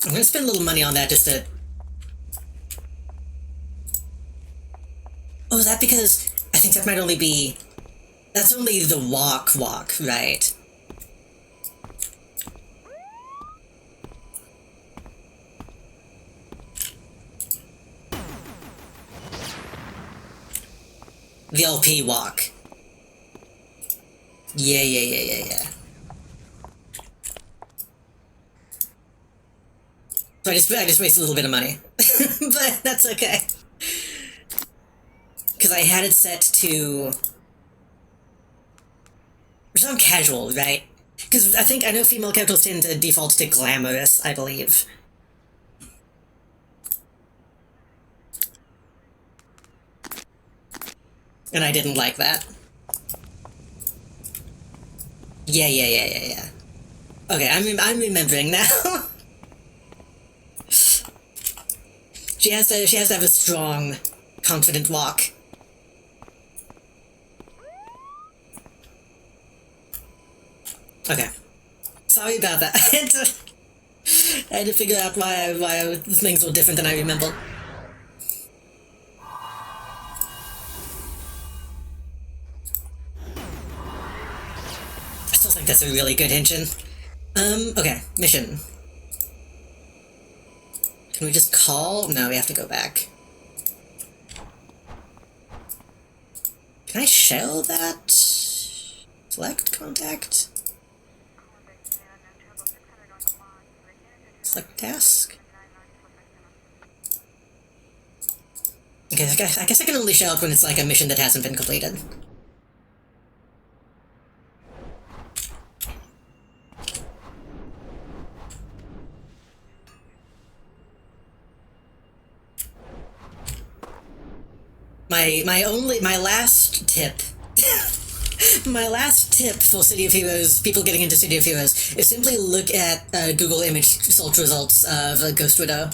I'm gonna spend a little money on that just to... Oh, is that because... I think that might only be... That's only the walk, right? The LP walk. Yeah. So I just wasted a little bit of money. But that's okay. Because I had it set to... It's not casual, right? Because I know female characters tend to default to glamorous, I believe. And I didn't like that. Yeah. Okay, I'm remembering now. She has to have a strong, confident walk. Okay. Sorry about that. I had to figure out why things were different than I remembered. I still think that's a really good engine. Okay, mission. Can we just call? No, we have to go back. Can I shell that? Select contact? Select task? Okay, I guess I can only shell it when it's like a mission that hasn't been completed. My last tip my last tip for City of Heroes, people getting into City of Heroes, is simply look at Google image search results of Ghost Widow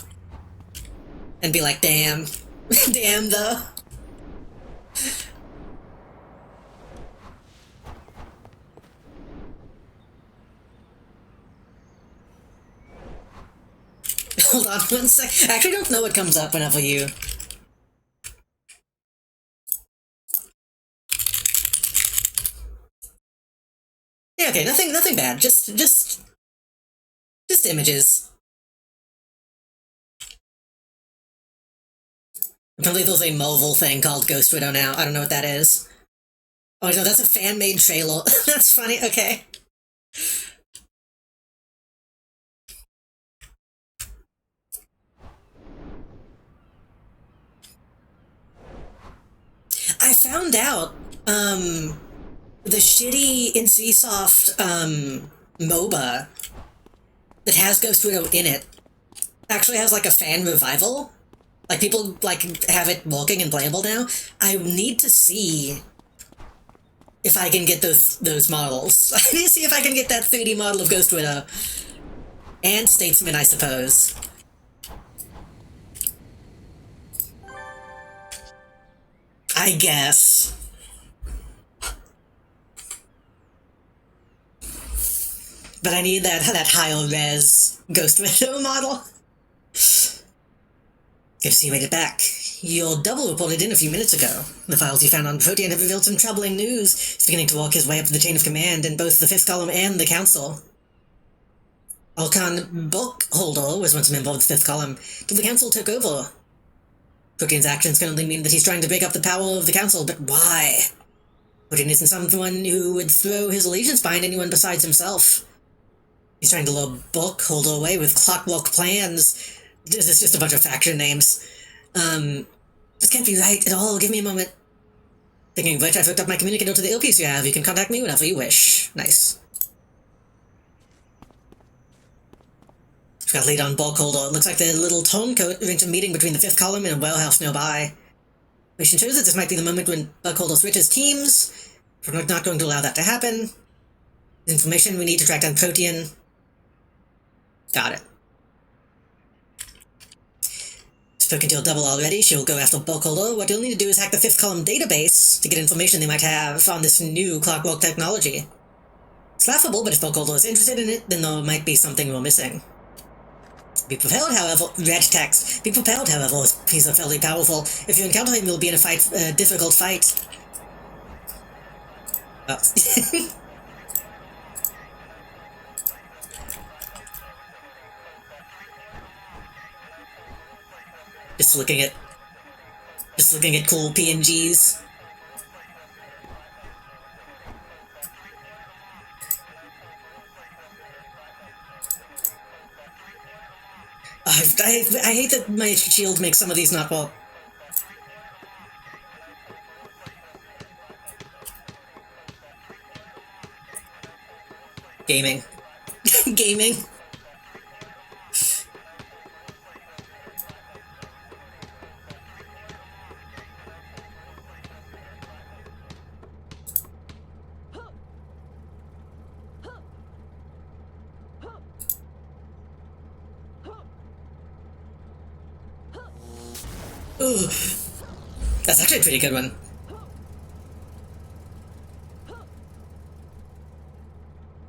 and be like, damn. Damn though. Hold on one sec. I actually don't know what comes up whenever you... Yeah, okay, nothing bad. Just images. Apparently there's a mobile thing called Ghost Widow now. I don't know what that is. Oh no, that's a fan-made trailer. That's funny, okay. I found out, the shitty NCSoft, MOBA that has Ghost Widow in it actually has, like, a fan revival. Like, people, like, have it working and playable now. I need to see if I can get those models. I need to see if I can get that 3D model of Ghost Widow. And Statesman, I suppose. I guess. But I need that higher res Ghost Widow model. Good to see you made it back. Your double reported in a few minutes ago. The files you found on Protean have revealed some troubling news. He's beginning to walk his way up the chain of command in both the Fifth Column and the Council. Alkan Bulkholder was once a member of the Fifth Column, till the Council took over. Protean's actions can only mean that he's trying to break up the power of the Council, but why? Protean isn't someone who would throw his allegiance behind anyone besides himself. He's trying to lure Bulkholder away with clockwork plans. This is just a bunch of faction names. This can't be right at all. Give me a moment. Thinking of which, I've hooked up my communicator to the earpiece you have. You can contact me whenever you wish. Nice. We've got a lead on Bulkholder. It looks like the little turncoat arranged a meeting between the Fifth Column and a warehouse nearby. Mission shows that this might be the moment when Bulkholder switches teams. We're not going to allow that to happen. Information we need to track down Protean. Got it. Spoken to your double already, she'll go after Bulkholder. What you'll need to do is hack the Fifth Column database to get information they might have on this new clockwork technology. It's laughable, but if Bulkholder is interested in it, then there might be something we're missing. Be prepared, however, red text. Be prepared, however, he's fairly powerful. If you encounter him, you'll be in a difficult fight. Oh. Just looking at cool PNGs. I hate that my shield makes some of these not well. Gaming. Gaming. Ooh, that's actually a pretty good one.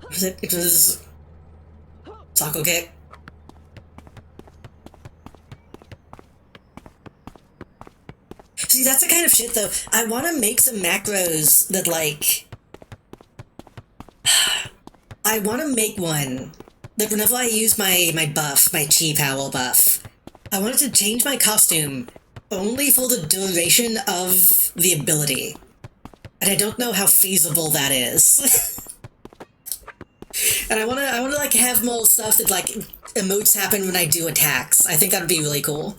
What was it? It was Taco Kick. See, that's the kind of shit, though. I want to make some macros that, like... I want to make one that whenever I use my buff, my chi power buff, I wanted to change my costume only for the duration of the ability. And I don't know how feasible that is. And I wanna like have more stuff that like emotes happen when I do attacks. I think that would be really cool.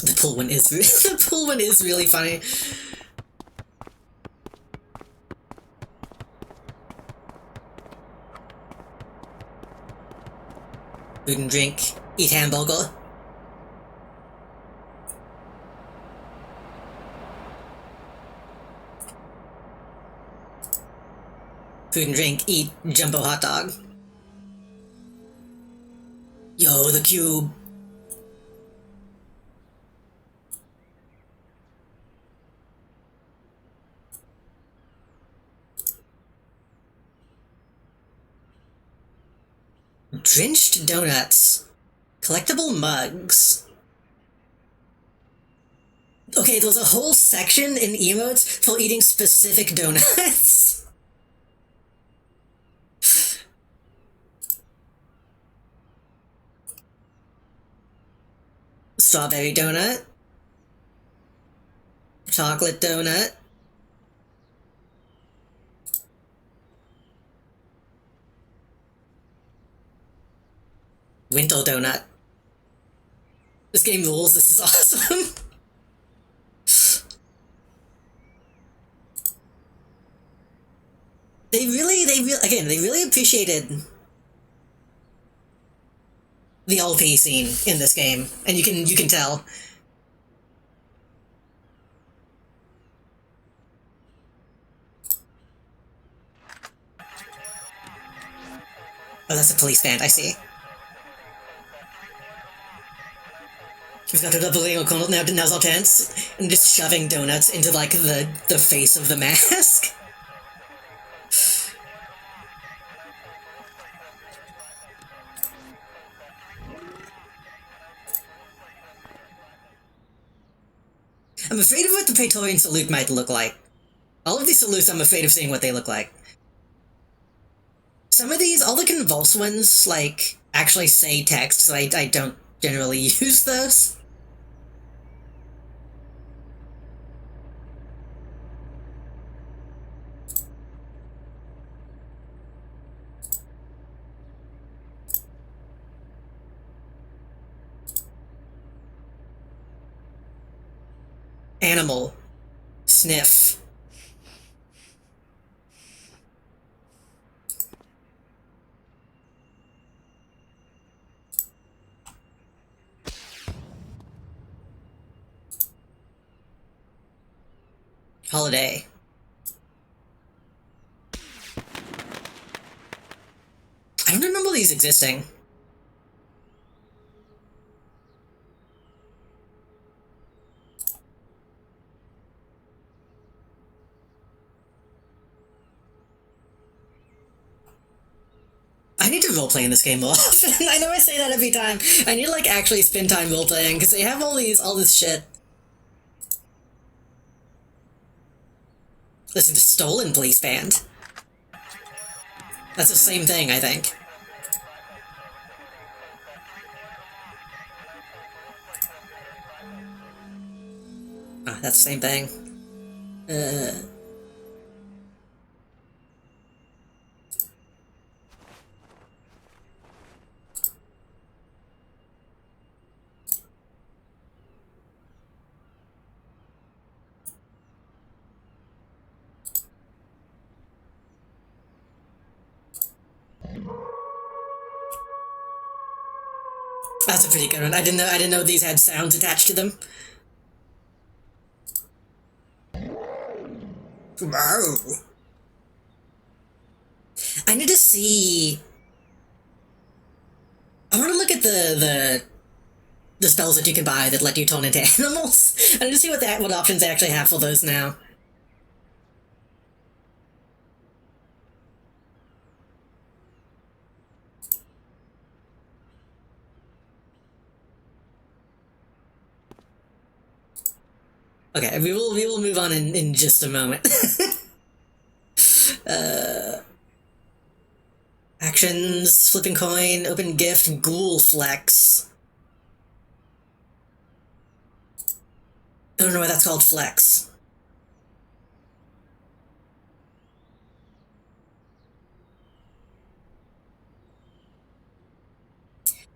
The pool one is the pool one is really funny. Food and drink, eat hamburger. Food and drink, eat jumbo hot dog. Yo, the cube. Drenched donuts. Collectible mugs. Okay, there's a whole section in emotes for eating specific donuts. Strawberry donut. Chocolate donut. Winter donut. This game rules, this is awesome. They really appreciated the LP scene in this game, and you can tell. Oh, that's a police band, I see. We've got a doubling O'Connell now's all tense, and just shoving donuts into, like, the face of the mask. I'm afraid of what the Praetorian Salute might look like. All of these salutes, I'm afraid of seeing what they look like. Some of these, all the convulse ones, like, actually say text, so I don't generally use those. Animal. Sniff. Holiday. I don't remember these existing. I need to roleplay in this game more often. I know I say that every time. I need to, like, actually spend time roleplaying, because they have all this shit. Listen to Stolen Police Band. That's the same thing, I think. Ah, that's the same thing. That's a pretty good one. I didn't know these had sounds attached to them. Wow. I need to see. I want to look at the spells that you can buy that let you turn into animals. I need to see what options they actually have for those now. Okay, we will move on in just a moment. Actions, flipping coin, open gift, ghoul flex. I don't know why that's called flex.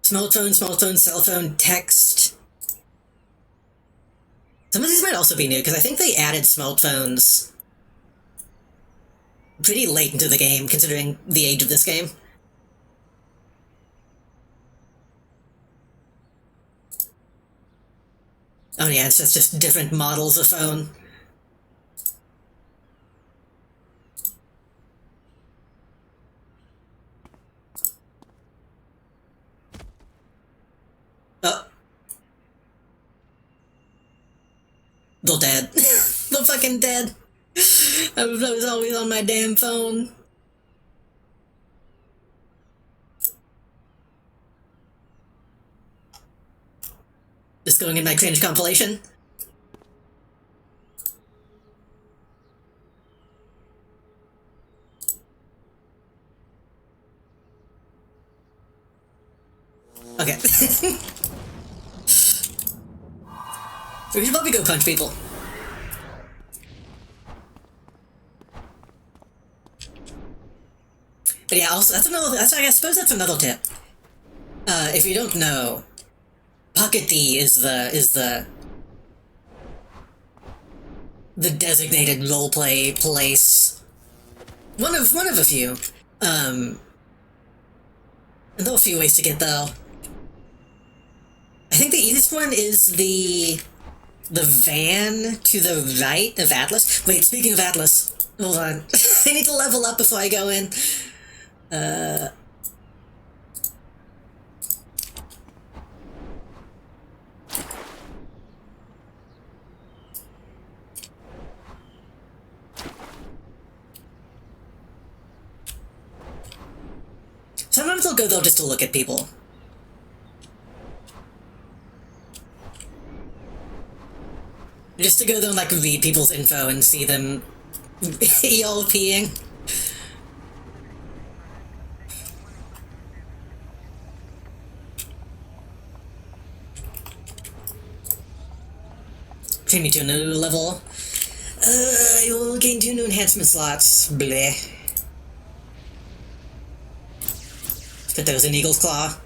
Small phone, cell phone, text. Some of these might also be new, because I think they added small phones pretty late into the game, considering the age of this game. Oh yeah, it's just different models of phone. Oh. They're dead. They're fucking dead. I was always on my damn phone. Just going in my cringe compilation. Okay. We should probably go punch people. But yeah, also I suppose that's another tip. If you don't know, Pocket D is the designated roleplay place. One of a few. And there are a few ways to get there. I think the easiest one is the van to the right of Atlas. Wait, speaking of Atlas, hold on. I need to level up before I go in. Sometimes I'll go there just to look at people. Just to go there and like read people's info and see them ELPing. Train me to a new level. You'll gain 2 new enhancement slots. Bleh. Put those in Eagle's Claw.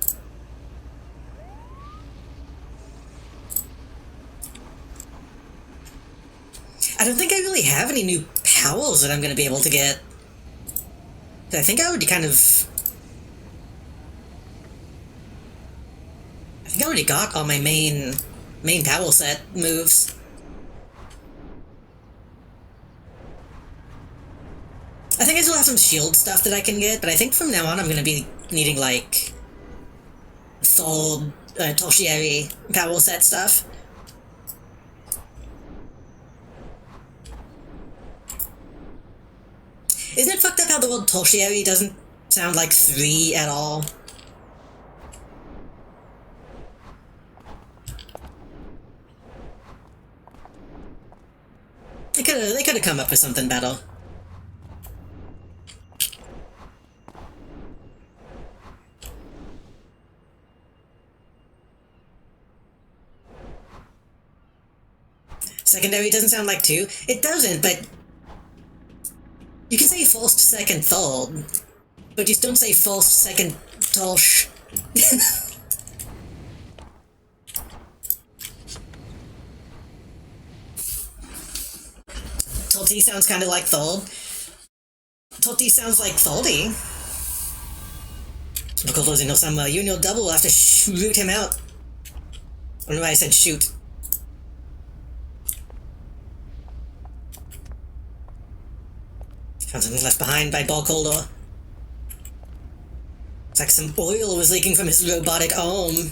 I don't think I really have any new powers that I'm going to be able to get. I think I already kind of... I think I already got all my main power set moves. I think I still have some shield stuff that I can get, but I think from now on I'm going to be needing, like, Thord, Tertiary power set stuff. Isn't it fucked up how the word tertiary doesn't sound like 3 at all? They could have come up with something better. Secondary doesn't sound like 2. It doesn't, but you can say first, second, third, but you don't say first, second, tosh. Tulti sounds kind of like third. Tulti sounds like thirdy. Because losing no some Union double will have to shoot him out. I don't know why I said shoot. Found something left behind by Balcolder. It's like some oil was leaking from his robotic arm.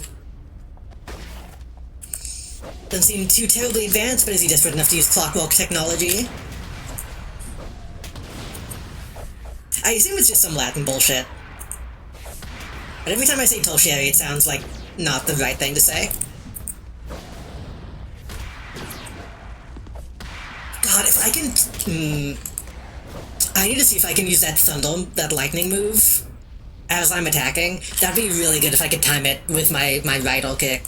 Doesn't seem too terribly advanced, but is he desperate enough to use clockwork technology? I assume it's just some Latin bullshit. But every time I say tertiary, it sounds like not the right thing to say. God, if I can... I need to see if I can use that lightning move as I'm attacking. That'd be really good if I could time it with my vital kick.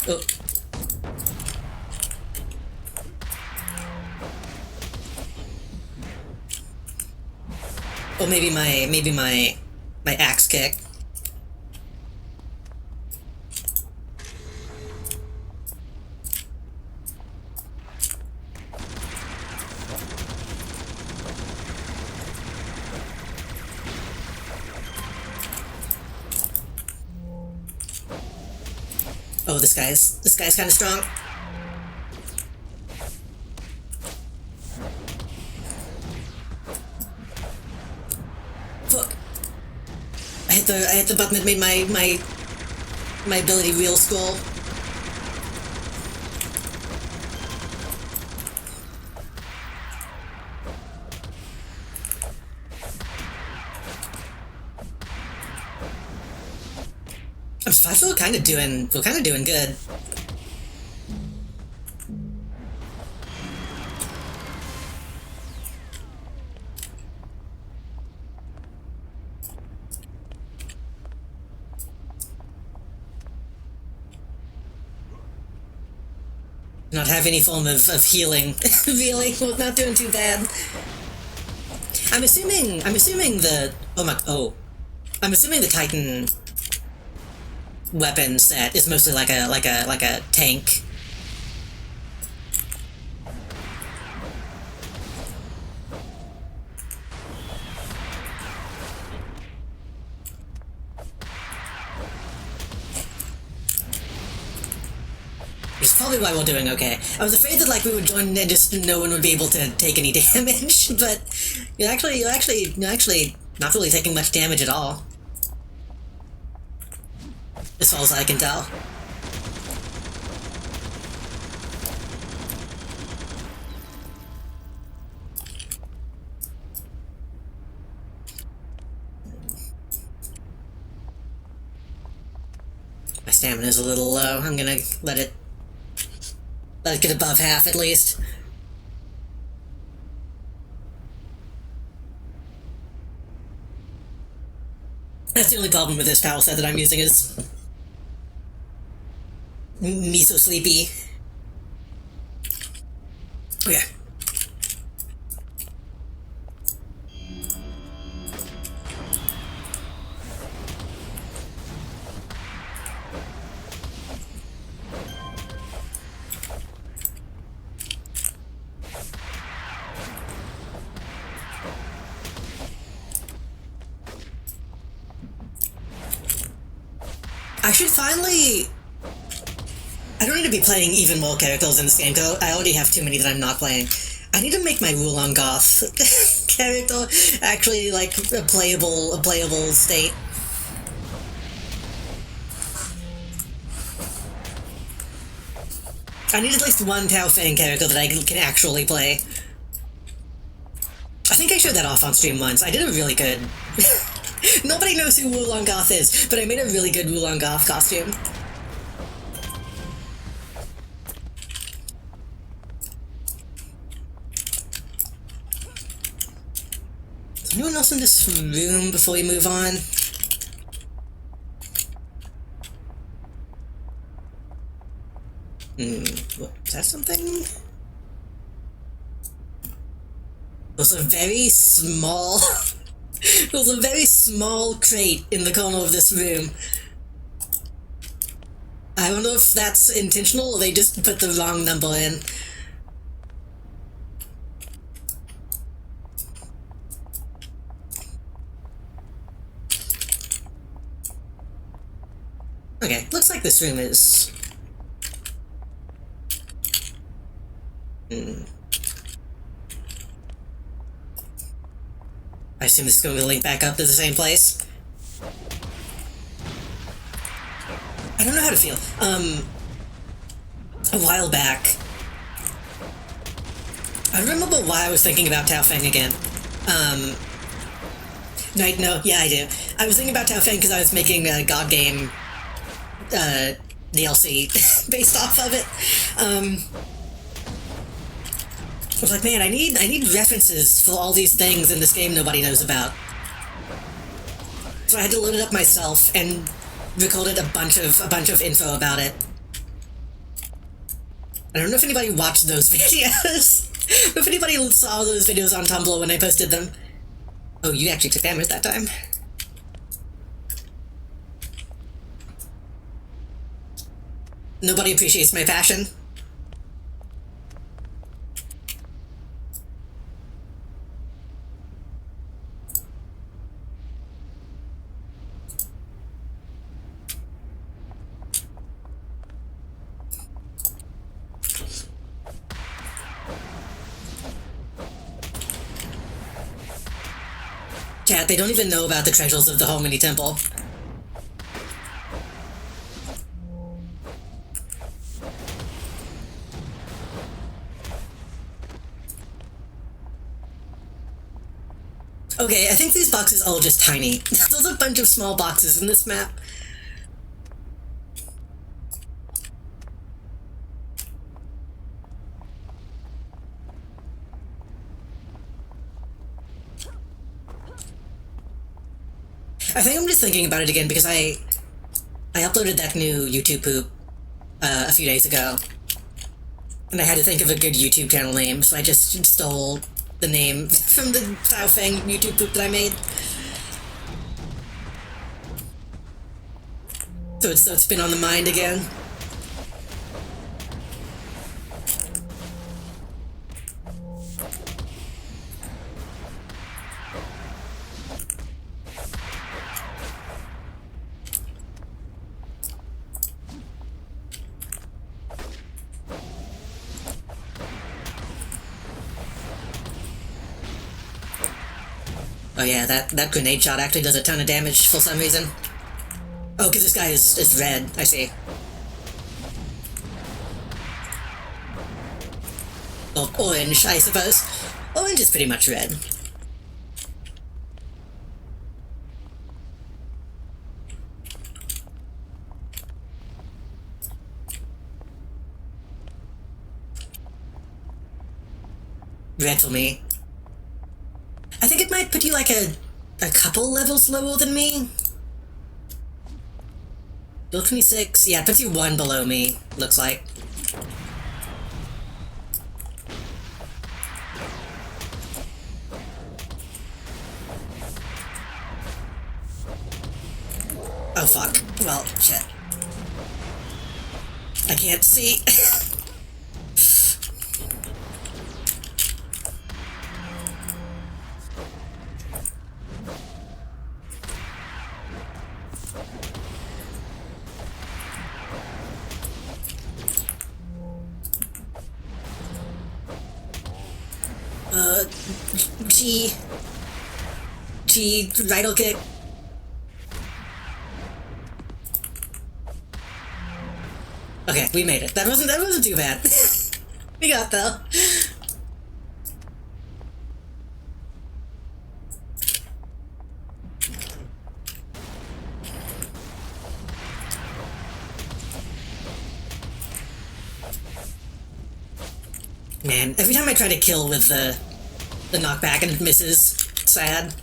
Oh. Or maybe my axe kick. Oh, this guy's kind of strong. Fuck! I hit the button that made my ability real scroll. I'm surprised we're kind of doing good. Not have any form of healing. Really? We're not doing too bad. I'm assuming the I'm assuming the Titan weapon set is mostly like a tank. Which is probably why we're doing okay. I was afraid that like we would join and just no one would be able to take any damage, but you're actually not really taking much damage at all. As far as I can tell. stamina's a little low. I'm gonna let it get above half at least. That's the only problem with this power set that I'm using is me so sleepy. Okay. I should finally... I don't need to be playing even more characters in this game, because I already have too many that I'm not playing. I need to make my Wulong Goth character actually, like, a playable state. I need at least one Tao Feng character that I can actually play. I think I showed that off on stream once. I did a really good... Nobody knows who Wulong Goth is, but I made a really good Wulong Goth costume. Is anyone else in this room before we move on? What, is that something? There's a very small... There's a very small crate in the corner of this room. I don't know if that's intentional or they just put the wrong number in. Okay, looks like this room is... I assume this is going to link back up to the same place. I don't know how to feel. A while back, I remember why I was thinking about Tao Feng again. No, yeah, I do. I was thinking about Tao Feng because I was making a God Game DLC based off of it. I was like, man, I need references for all these things in this game nobody knows about. So I had to load it up myself and recorded a bunch of info about it. I don't know if anybody watched those videos. If anybody saw those videos on Tumblr when I posted them. Oh, you actually took damage that time. Nobody appreciates my passion. Chat, they don't even know about the treasures of the Harmony Temple. Okay, I think these boxes are all just tiny. There's a bunch of small boxes in this map. I think I'm just thinking about it again because I uploaded that new YouTube poop a few days ago. And I had to think of a good YouTube channel name, so I just stole the name from the Tao Feng YouTube poop that I made. So it's been on the mind again. Oh yeah, that grenade shot actually does a ton of damage for some reason. Oh, because this guy is red, I see. Or orange, I suppose. Orange is pretty much red. red for me. I think it might put you like a couple levels lower than me. Level 26. Yeah, it puts you one below me, looks like. Oh fuck. Well, shit. I can't see. G, rightal kick. Okay, we made it. That wasn't too bad. We got though. Man, every time I try to kill with the knockback and it misses, sad.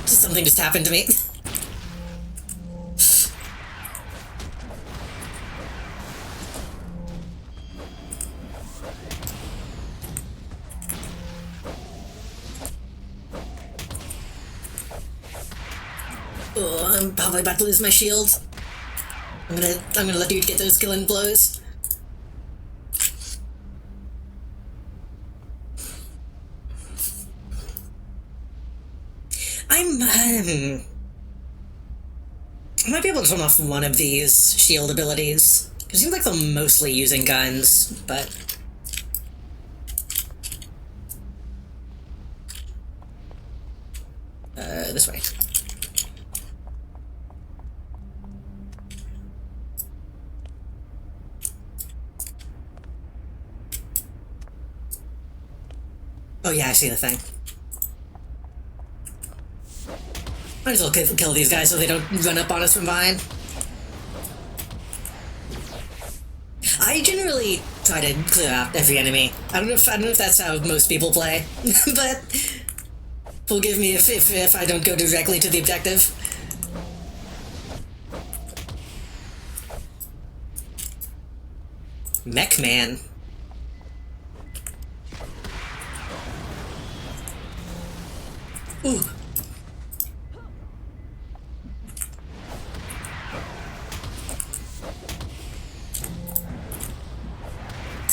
Something just happened to me. Oh, I'm probably about to lose my shield. I'm gonna let dude get those killing blows. I might be able to turn off one of these shield abilities. It seems like they're mostly using guns, but... this way. Oh yeah, I see the thing. Might as well kill these guys so they don't run up on us from behind. I generally try to clear out every enemy. I don't know if that's how most people play, but forgive me if I don't go directly to the objective. Mech Man. Ooh.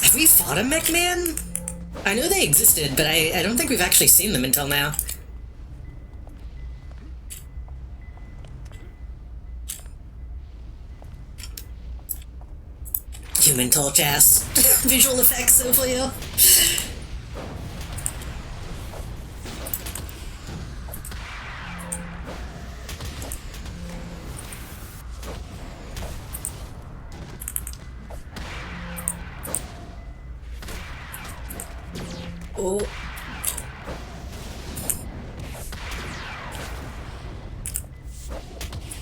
Have we fought a Mech Man? I know they existed, but I don't think we've actually seen them until now. Human Torch ass. Visual effects so for you. Oh.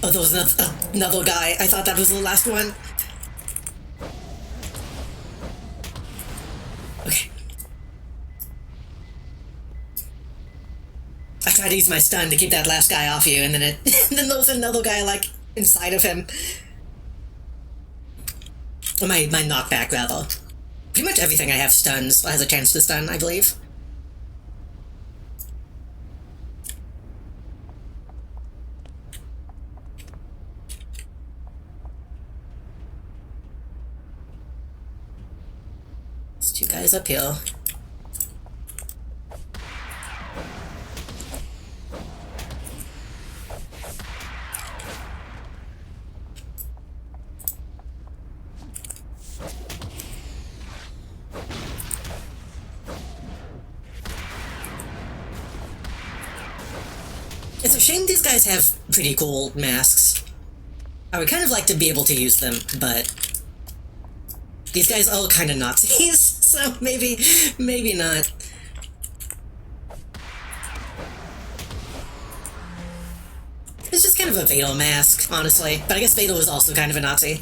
Oh, there was another guy. I thought that was the last one. Okay. I tried to use my stun to keep that last guy off you, and then then there was another guy, like, inside of him. Or my knockback, rather. Pretty much everything I have stuns, has a chance to stun, I believe. There's two guys up here. It's a shame these guys have pretty cool masks. I would kind of like to be able to use them, but these guys are all kind of Nazis, so maybe not. kind of a Vader mask, honestly. But I guess Vader was also kind of a Nazi.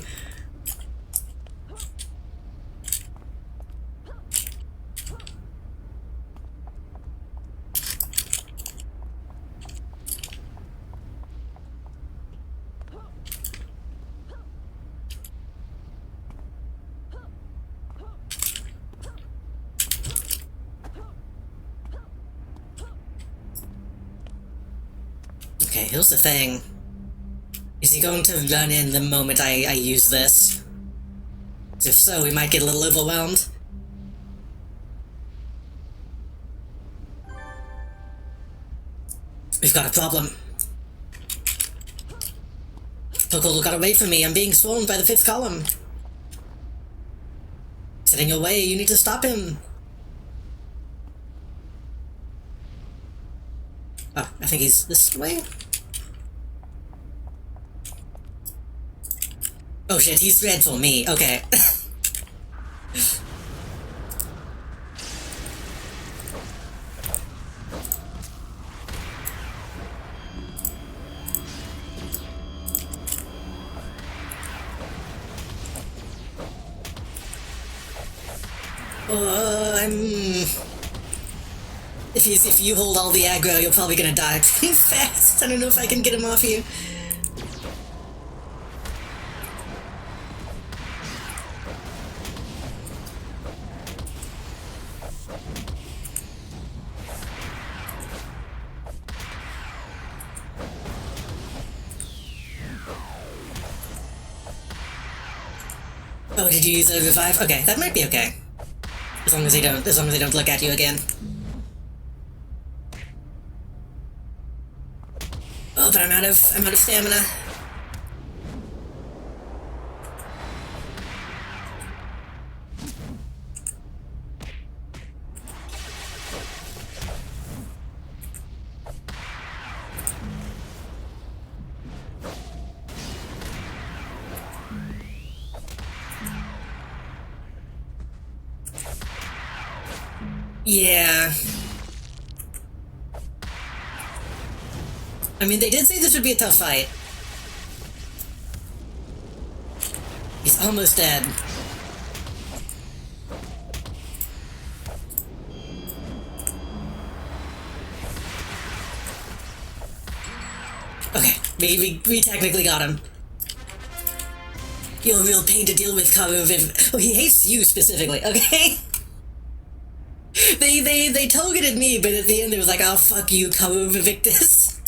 Okay, here's the thing. Is he going to run in the moment I use this? If so, we might get a little overwhelmed. We've got a problem. Pokol got away from me. I'm being swarmed by the fifth column. He's heading away. You need to stop him. Oh, I think he's this way. Oh shit, he's red for me. Okay. If you hold all the aggro, you're probably gonna die pretty fast. I don't know if I can get him off you. Oh, did you use a revive? Okay, that might be okay. As long as they don't look at you again. Oh, but I'm out of stamina. Yeah. I mean, they did say this would be a tough fight. He's almost dead. Okay, we technically got him. You're a real pain to deal with, Karu Viv. Oh, he hates you specifically, okay? They targeted me, but at the end it was like, oh, fuck you, Karu Vivictus.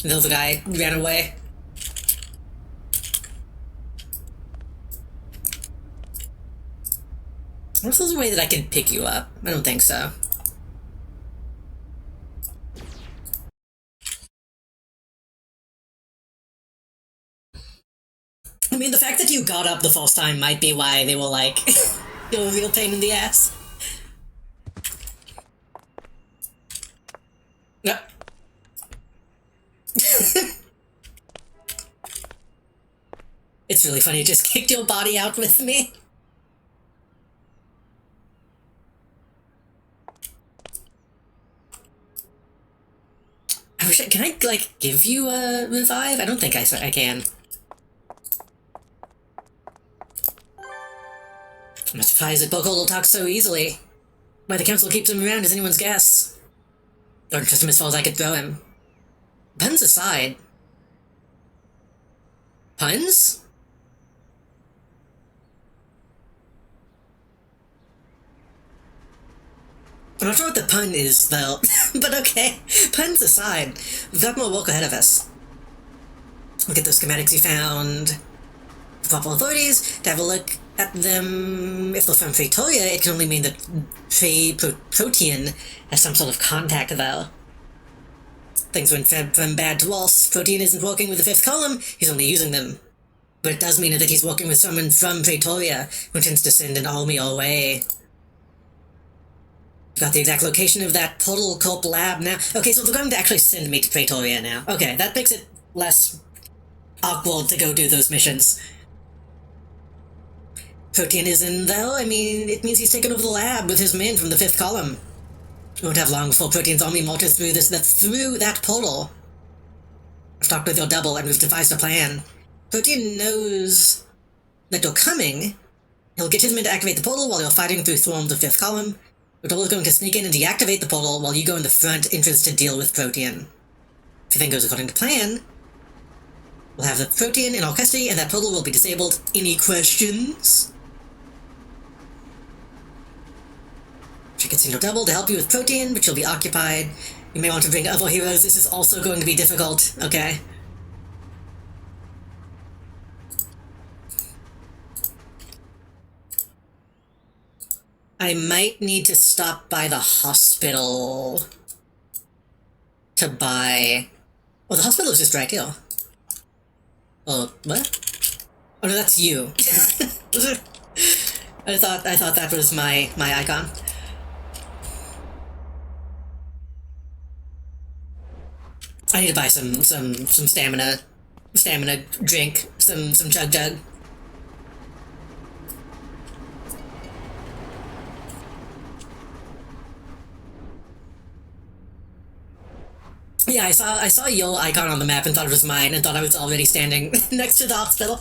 And the other guy ran away. What if there's a way that I can pick you up? I don't think so. I mean, the fact that you got up the first time might be why they were like, you're a real pain in the ass. No. It's really funny, you just kicked your body out with me. I wish can I, like, give you a revive? I don't think I can. I'm surprised that Pokol will talk so easily. Why the council keeps him around is anyone's guess. Don't trust him as far as I could throw him. Puns aside. Puns? I'm not sure what the pun is, though. But okay, puns aside, we've got more work ahead of us. Look at those schematics you found. The proper authorities to have a look at them. If they're from Praetoria, it can only mean that Protean has some sort of contact, though. Things went from bad to worse. Protean isn't working with the fifth column, he's only using them. But it does mean that he's working with someone from Praetoria who tends to send an army our way. Got the exact location of that Portal Corp lab now. Okay, so they're going to actually send me to Praetoria now. Okay, that makes it less awkward to go do those missions. Protean is in, though. I mean, it means he's taken over the lab with his men from the fifth column. We won't have long before Protean's army marches through that portal. I've talked with your double and we've devised a plan. Protean knows that you're coming. He'll get his men to activate the portal while you're fighting through swarms of Fifth Column. Your double is going to sneak in and deactivate the portal while you go in the front entrance to deal with Protean. If everything goes according to plan, we'll have the Protean in our custody and that portal will be disabled. Any questions? She can send your double to help you with Protean, but you'll be occupied. You may want to bring other heroes. This is also going to be difficult, okay? I might need to stop by the hospital to buy... Oh, the hospital is just right here. Oh, what? Oh no, that's you. I thought that was my icon. I need to buy some stamina drink, some chug. Yeah, I saw your icon on the map and thought it was mine and thought I was already standing next to the hospital.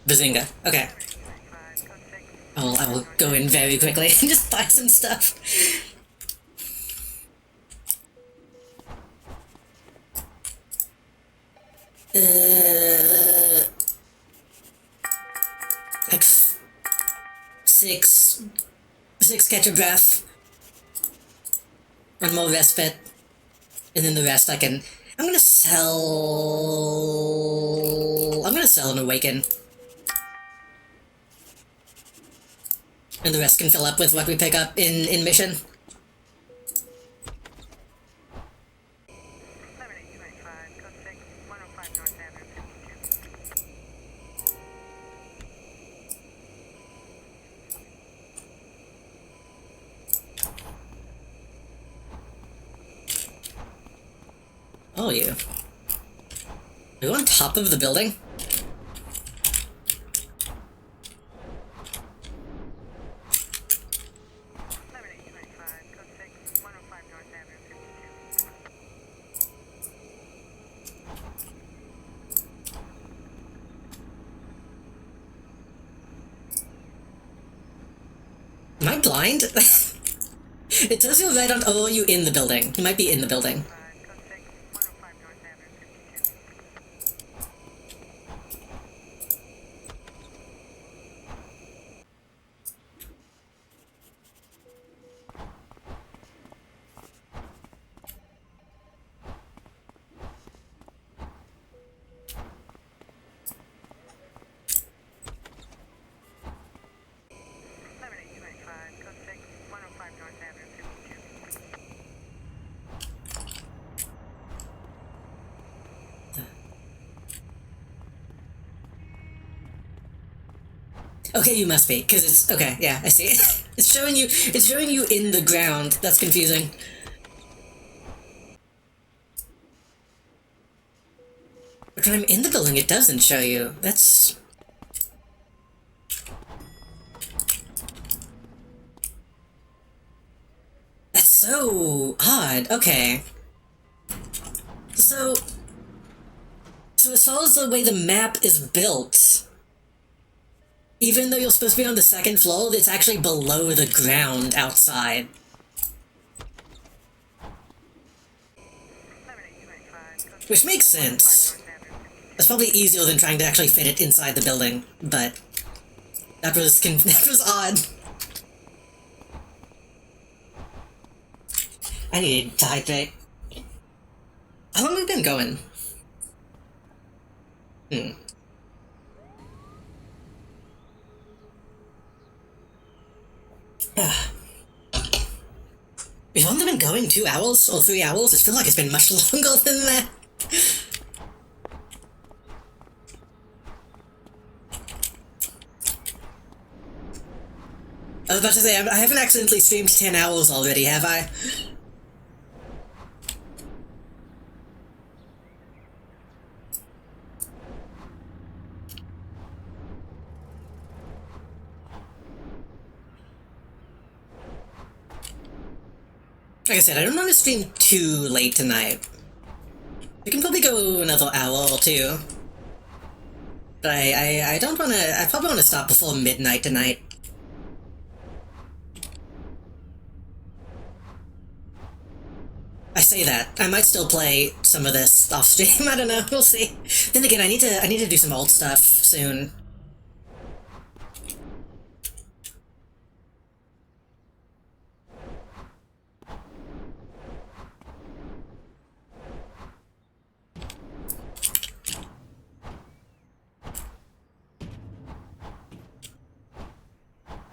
Bazinga. Okay. I will go in very quickly and just buy some stuff. Like six catch a breath, one more respite, and then the rest I can. I'm gonna sell an awaken. And the rest can fill up with what we pick up in mission. Oh, you. Are you on top of the building? Am I blind? It tells you right on. Oh, are you in the building? You might be in the building. Okay, you must be, because it's... Okay, yeah, I see. It's showing you in the ground. That's confusing. But when I'm in the building, it doesn't show you. That's so odd. Okay. So as far as the way the map is built... Even though you're supposed to be on the second floor, it's actually below the ground outside. Which makes sense. It's probably easier than trying to actually fit it inside the building, but that was odd. I need to hydrate. How long have we been going? We've only been going 2 hours or 3 hours. It feels like it's been much longer than that. I was about to say, I haven't accidentally streamed 10 hours already, have I? Like I said, I don't want to stream too late tonight. We can probably go another hour or two. But I don't want to... I probably want to stop before midnight tonight. I say that. I might still play some of this off stream. I don't know. We'll see. Then again, I need to do some old stuff soon.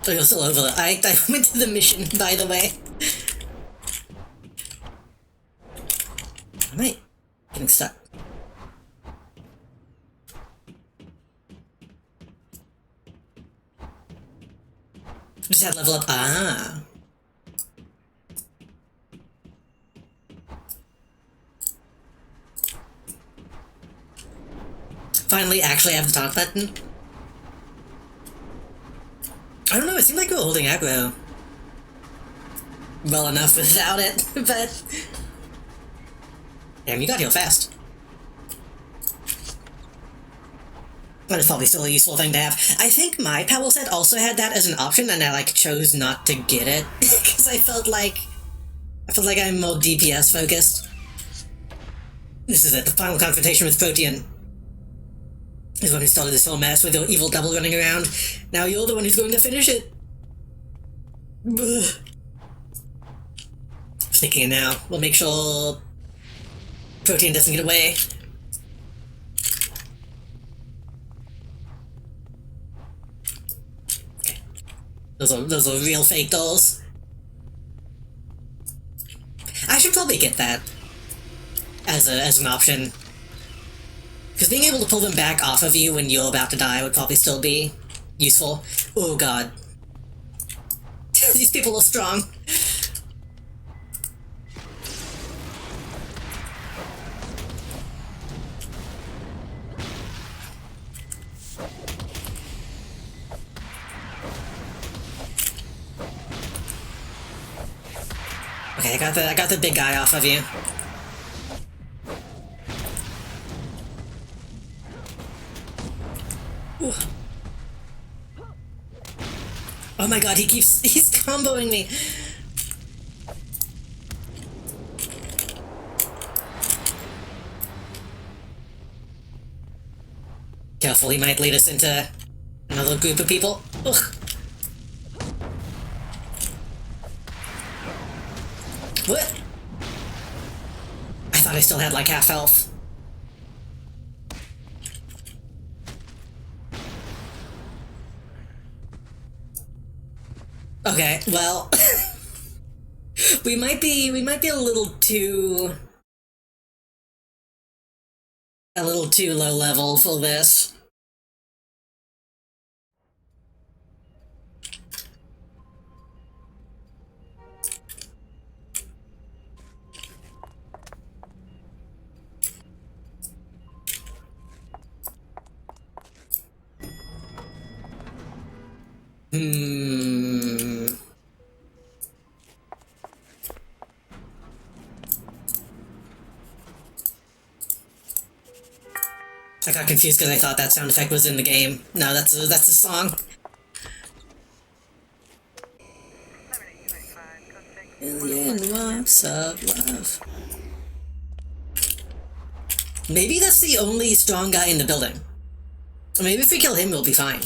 So you're still over it. I went to the mission, by the way. Am I getting stuck? Just had level up. Ah. Finally actually have the taunt button. I don't know, it seemed like we were holding aggro well enough without it, but... Damn, you got healed fast. That is probably still a useful thing to have. I think my power set also had that as an option, and I, like, chose not to get it, because I felt like I'm more DPS focused. This is it, the final confrontation with Protean. He's the one who started this whole mess with your evil double running around. Now you're the one who's going to finish it. Sneaking in now. We'll make sure Protean doesn't get away. Okay. Those are real fake dolls. I should probably get that as an option. Because being able to pull them back off of you when you're about to die would probably still be useful. Oh god. These people are strong. Okay, I got the big guy off of you. Ooh. Oh my god, he's comboing me. Careful, he might lead us into another group of people. Ugh. What? I thought I still had like half health. Okay, well, we might be a little too low level for this. I got confused because I thought that sound effect was in the game. No, that's a song. Million wants of love. Maybe that's the only strong guy in the building. Maybe if we kill him, we'll be fine.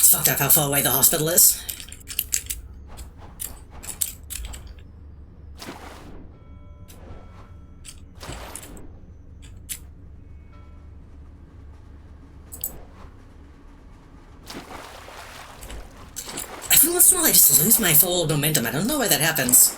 It's fucked up how far away the hospital is. Every once in a while I just lose my forward momentum. I don't know why that happens.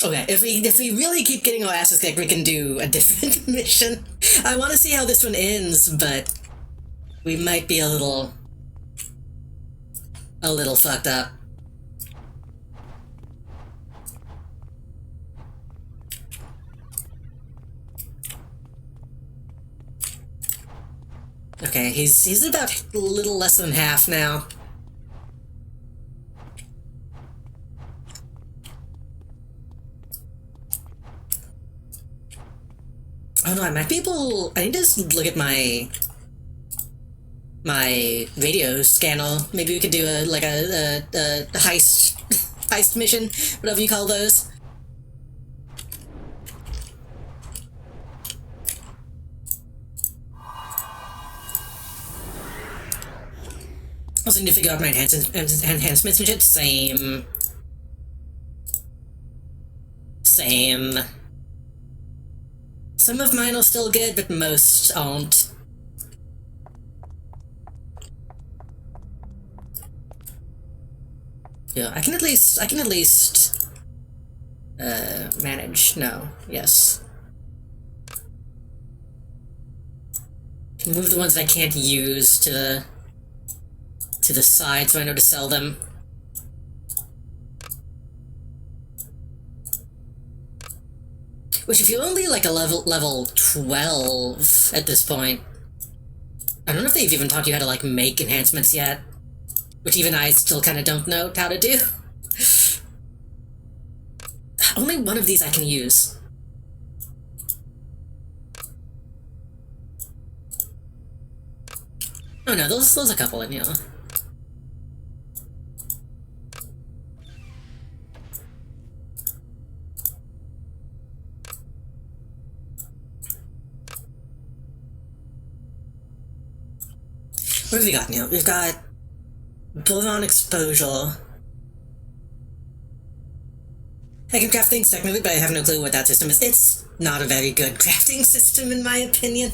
Okay, if we really keep getting our asses kicked, we can do a different mission. I want to see how this one ends, but we might be a little fucked up. Okay, he's about a little less than half now. Oh no, I might be able... I need to look at my radio scanner. Maybe we could do a heist mission, whatever you call those. Also need to figure out my enhancements and shit. Same. Some of mine are still good, but most aren't. Yeah, I can at least manage. No, yes. Move the ones that I can't use to the side so I know to sell them. Which, if you're only like a level 12 at this point, I don't know if they've even taught you how to like make enhancements yet, which even I still kind of don't know how to do. Only one of these I can use. Oh no, those a couple in here. What have we got now? We've got Boron Exposure. I can craft things technically, but I have no clue what that system is. It's not a very good crafting system, in my opinion.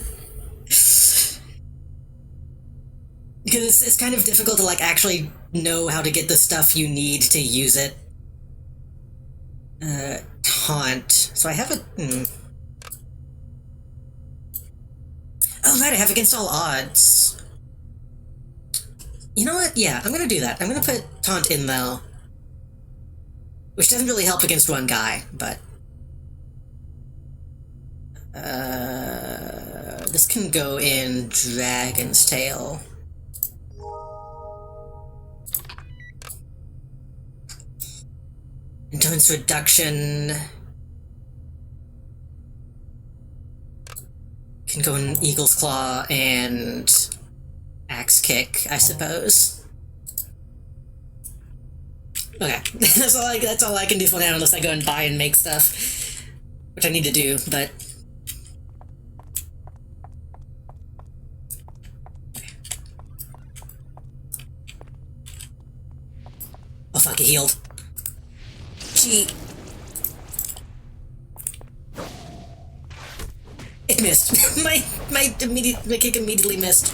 Because it's kind of difficult to, like, actually know how to get the stuff you need to use it. Taunt. So I have a... Oh, right, I have Against All Odds. You know what? Yeah, I'm gonna do that. I'm gonna put Taunt in, though. Which doesn't really help against one guy, but... This can go in Dragon's Tail. Endurance Reduction... Can go in Eagle's Claw and... Axe Kick, I suppose. Okay, that's all I can do for now, unless I go and buy and make stuff, which I need to do. But oh fuck, he healed. Gee, it missed. my kick immediately missed.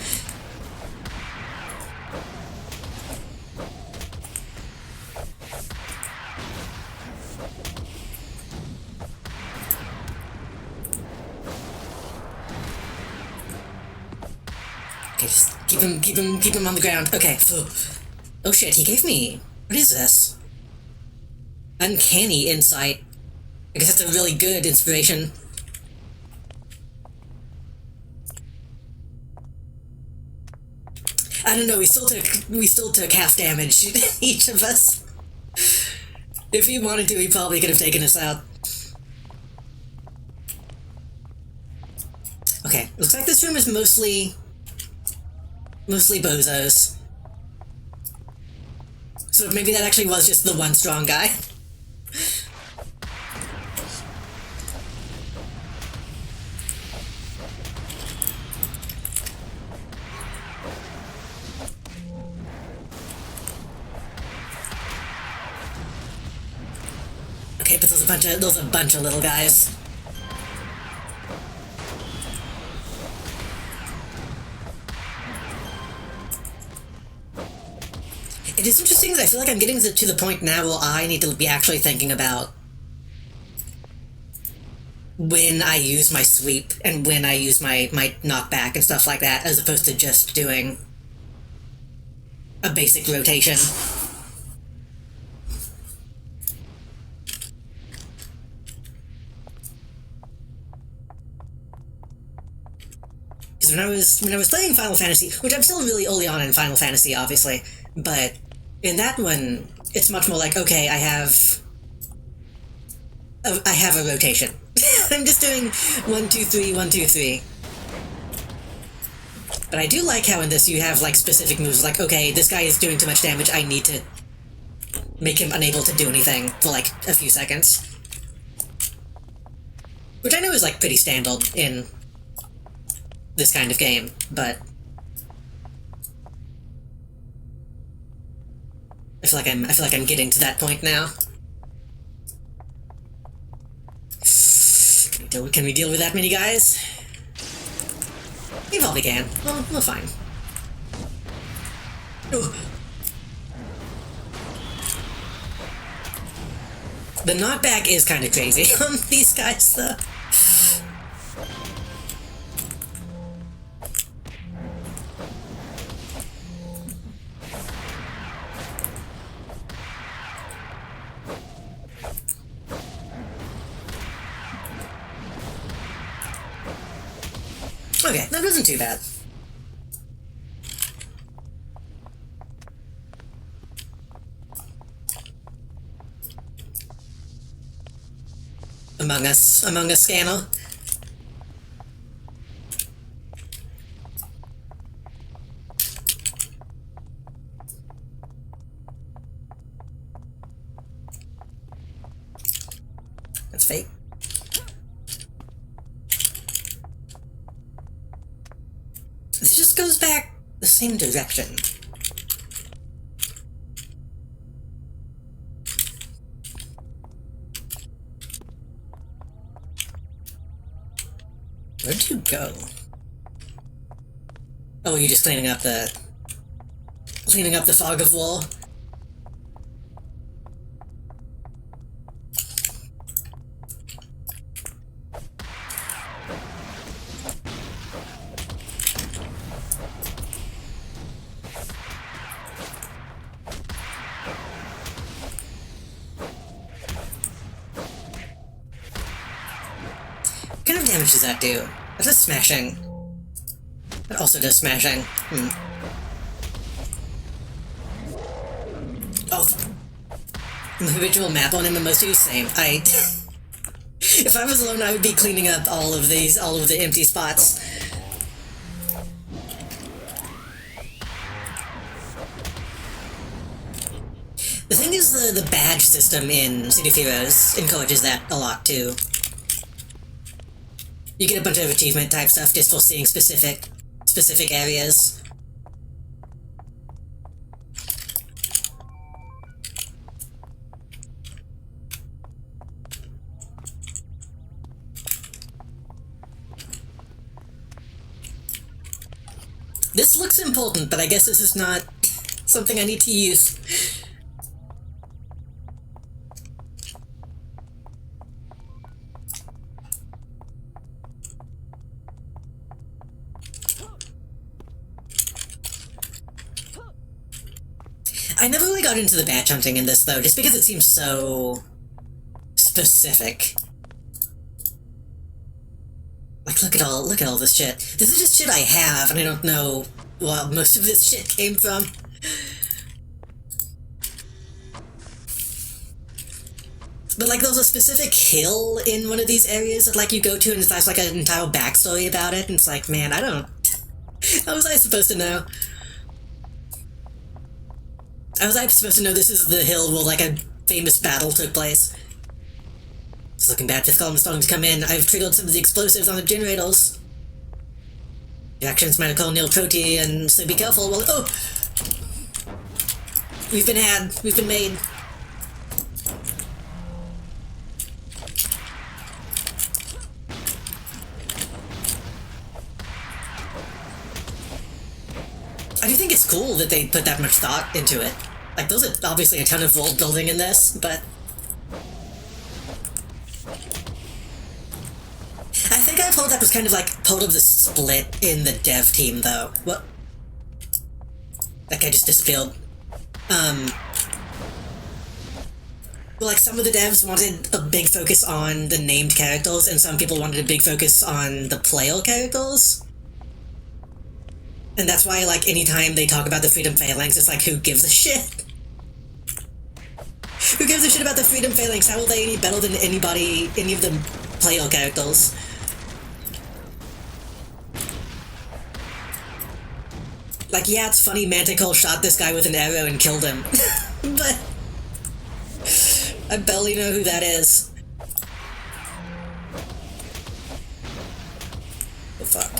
Okay, just keep him on the ground. Okay. Oh shit, he gave me... What is this? Uncanny Insight. I guess that's a really good inspiration. I don't know, we still took half damage, each of us. If he wanted to, he probably could have taken us out. Okay, looks like this room is mostly bozos. So maybe that actually was just the one strong guy. Okay, but those a bunch of little guys. It is interesting that I feel like I'm getting to the point now where I need to be actually thinking about when I use my sweep and when I use my knockback and stuff like that, as opposed to just doing a basic rotation. Because when I was playing Final Fantasy, which I'm still really early on in Final Fantasy, obviously, but in that one, it's much more like, okay, I have a rotation. I'm just doing 1, 2, 3, 1, 2, 3. But I do like how in this you have like specific moves, like, okay, this guy is doing too much damage, I need to make him unable to do anything for like a few seconds. Which I know is like pretty standard in this kind of game, but I feel like I'm getting to that point now. Can we deal with that many guys? We probably can. We're fine. Ooh. The knockback is kind of crazy on these guys, though. Okay, that wasn't too bad. Among Us scanner. That's fake. This just goes back the same direction. Where'd you go? Oh, you're just cleaning up the fog of war? What kind of damage does that do? That does smashing. It also does smashing. Oh, the visual map on MMOs is same. If I was alone, I would be cleaning up all of the empty spots. The thing is, the badge system in City of Heroes encourages that a lot too. You get a bunch of achievement type stuff just for seeing specific areas. This looks important, but I guess this is not something I need to use. I never really got into the badge hunting in this, though, just because it seems so specific. Like, look at all this shit. This is just shit I have, and I don't know what most of this shit came from. But, like, there's a specific hill in one of these areas that, like, you go to, and there's, like, an entire backstory about it, and it's like, man, I don't... How was I supposed to know? How was I supposed to know this is the hill where, like, a famous battle took place? It's looking bad. Fifth column is starting to come in. I've triggered some of the explosives on the generators. Reactions might have called Neil Troti, and so be careful. Well, oh! We've been had. We've been made. I do think it's cool that they put that much thought into it. Like, there's obviously a ton of vault building in this, but... I think I've heard that was kind of like part of the split in the dev team, though. What? That guy just disappeared. Like, some of the devs wanted a big focus on the named characters, and some people wanted a big focus on the player characters. And that's why, like, anytime they talk about the Freedom Phalanx, it's like, who gives a shit? Who gives a shit about the Freedom Phalanx? How are they any better than anybody, any of the player characters? Like, yeah, it's funny Manticore shot this guy with an arrow and killed him. But... I barely know who that is. Oh, fuck.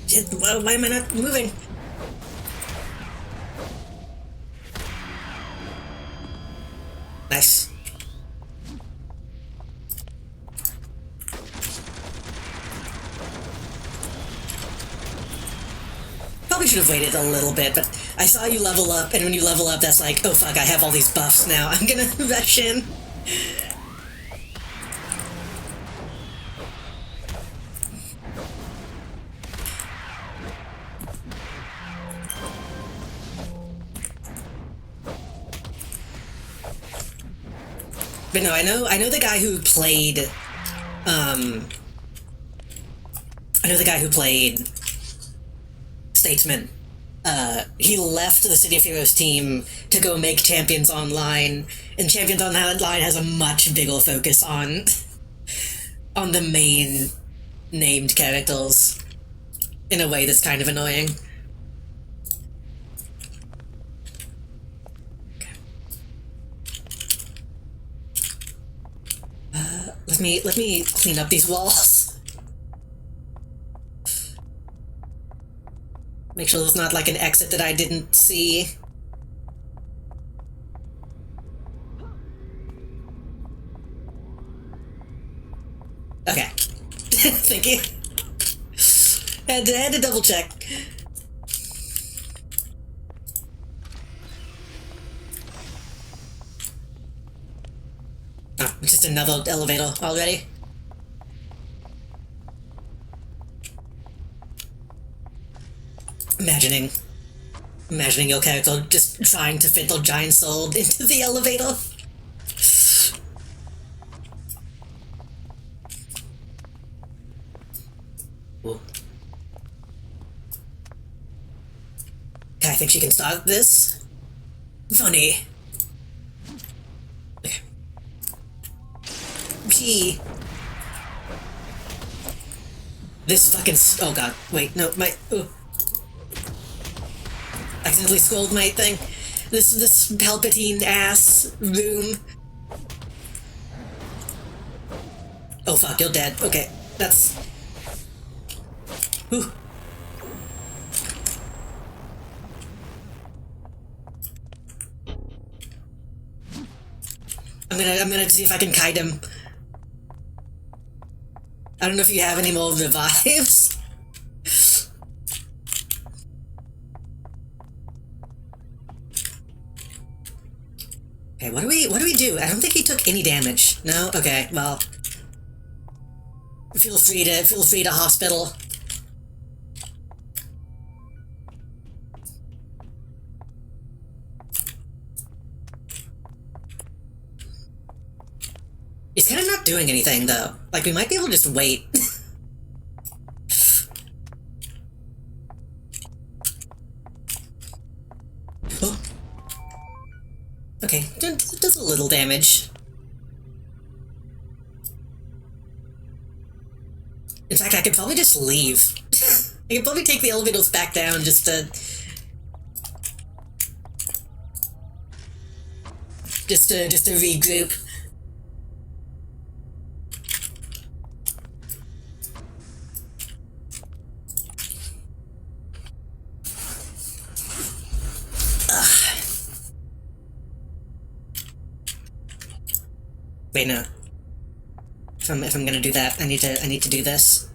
Shit, why am I not moving? Nice. Probably should have waited a little bit, but I saw you level up, and when you level up, that's like, oh fuck, I have all these buffs now. I'm gonna rush in. But no, I know the guy who played, I know the guy who played Statesman. He left the City of Heroes team to go make Champions Online, and Champions Online has a much bigger focus on the main named characters in a way that's kind of annoying. Let me clean up these walls. Make sure there's not like an exit that I didn't see. Okay. Thank you. Had to double check. Oh, just another elevator already. Imagining your character just trying to fit their giant sword into the elevator. Ooh. Okay, I think she can start this. Funny. Okay. P. This fucking... Oh god, wait, no, my... Ooh. Accidentally scrolled my thing. This Palpatine ass room. Oh fuck, you're dead. Okay, that's... Whew. I'm gonna see if I can kite him. I don't know if you have any more revives. Okay, what do we do? I don't think he took any damage. No? Okay, well. Feel free to hospital. He's kind of not doing anything, though. Like, we might be able to just wait. Oh. Okay, does a little damage. In fact, I could probably just leave. I could probably take the elevators back down just to regroup. Wait, no. If I'm gonna do that, I need to do this.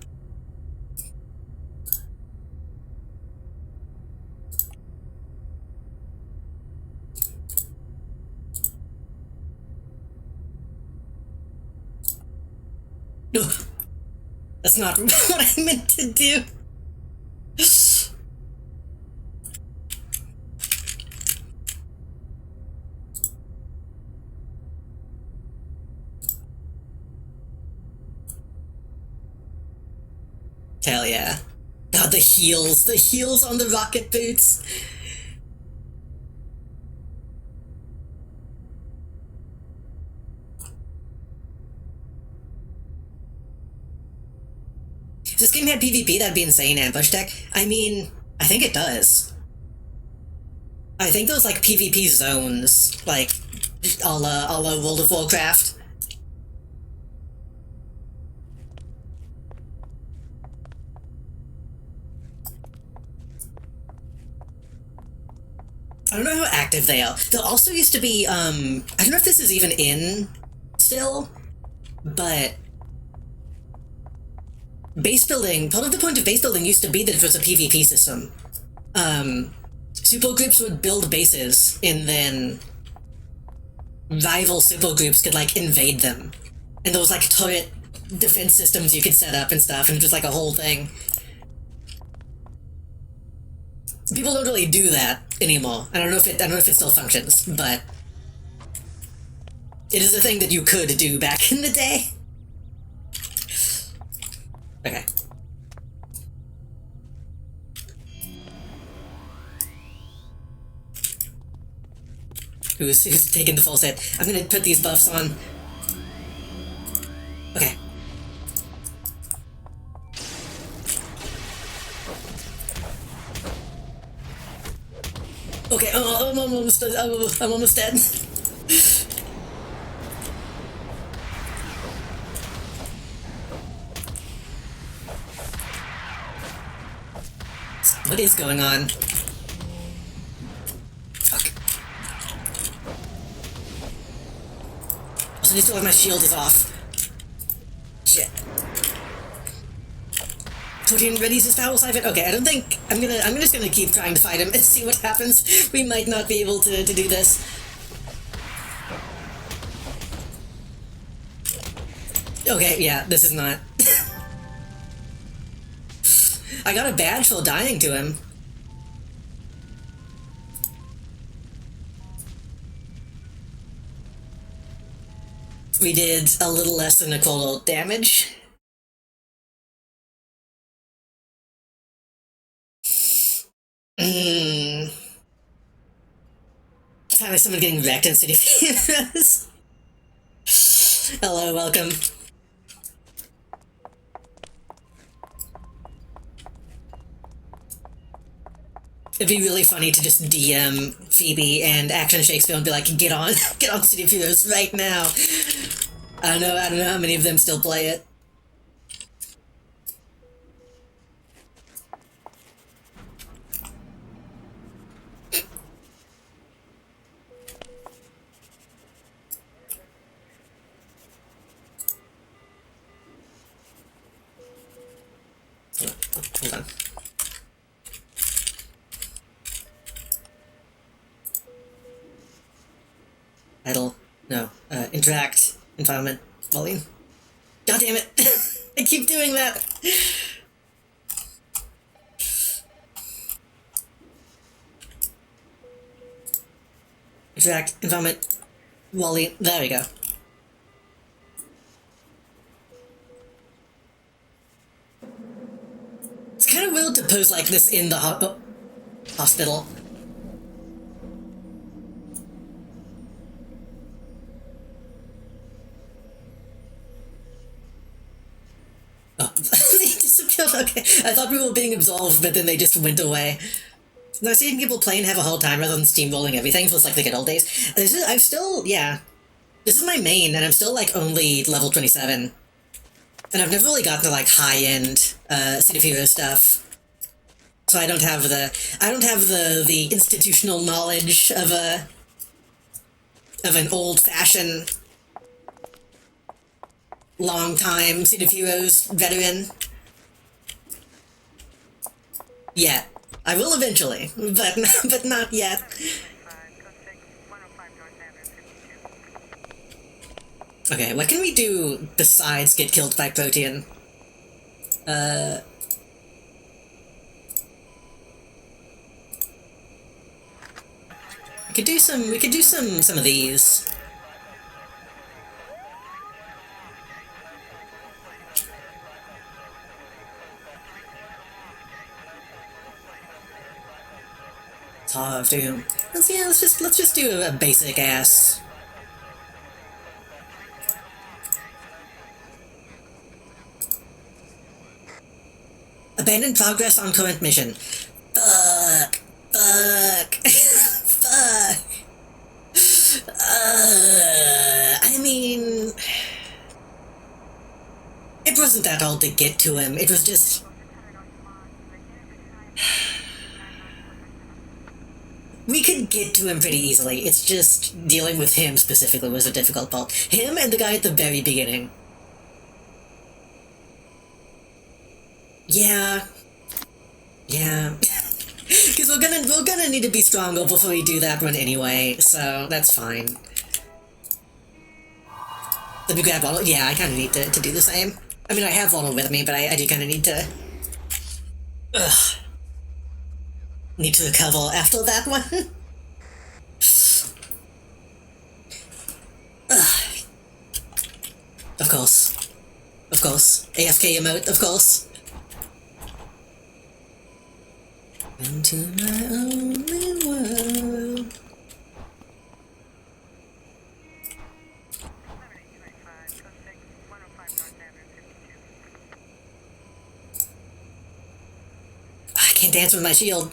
No, that's not what I meant to do. Hell yeah. God, the heels on the rocket boots. If this game had PvP, that'd be insane, Ambush Tech. I mean, I think it does. I think those, like, PvP zones, like, a la World of Warcraft. I don't know how active they are. There also used to be, I don't know if this is even in still, but base building, part of the point of base building used to be that it was a PvP system. Supergroups would build bases, and then rival supergroups could, like, invade them. And there was, like, turret defense systems you could set up and stuff, and it was, like, a whole thing. People don't really do that anymore. I don't know if it still functions, but it is a thing that you could do back in the day. Okay. Who's taking the full set? I'm gonna put these buffs on. Okay. Okay, I'm almost dead. What is going on? Fuck. Also, just feel like my shield is off. Shit. Protein readies his foul siphon. Okay, I don't think I'm just gonna keep trying to fight him and see what happens. We might not be able to do this. Okay, yeah, this is not. I got a badge for dying to him. We did a little less than a total damage. Finally, someone getting wrecked in City Phoenix. Hello, welcome. It'd be really funny to just DM Phoebe and Action Shakespeare and be like, get on City of Heroes right now. I don't know how many of them still play it. Hold on. Idle. No. Interact. Environment. Volume. God damn it! I keep doing that! Interact. Environment. Volume. There we go. It's kind of weird to pose like this in the hospital. Oh, they disappeared. Okay, I thought we were being absolved, but then they just went away. No, seeing people play and have a whole time rather than steamrolling everything feels like the good old days. I'm still, yeah. This is my main, and I'm still like only level 27. And I've never really gotten to like high-end City of Heroes stuff. So I don't have the institutional knowledge of an old-fashioned long-time City of Heroes veteran. Yet. I will eventually, but not yet. Okay, what can we do besides get killed by Protean? We could do some of these. Let's just do a basic ass. Abandon progress on current mission. Fuck. Fuck. I mean, it wasn't that hard to get to him. It was just. We could get to him pretty easily. It's just dealing with him specifically was a difficult part. Him and the guy at the very beginning. Yeah. Because we're gonna need to be stronger before we do that one anyway, so that's fine. Let me grab Waddle. Yeah, I kind of need to do the same. I mean, I have Waddle with me, but I do kind of need to. Ugh. Need to recover after that one. Ugh. Of course. AFK emote, of course. Into my only world. I can't dance with my shield.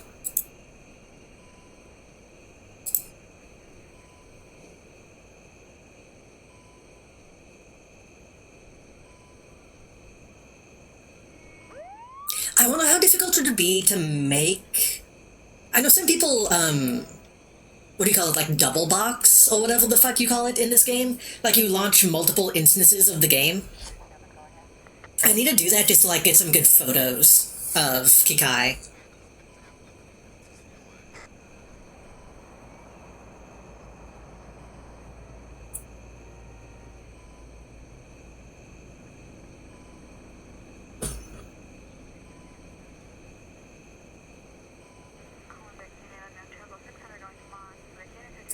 I wonder how difficult it would be to make. I know some people, what do you call it, like double box, or whatever the fuck you call it in this game? Like you launch multiple instances of the game. I need to do that just to like get some good photos of Kikai.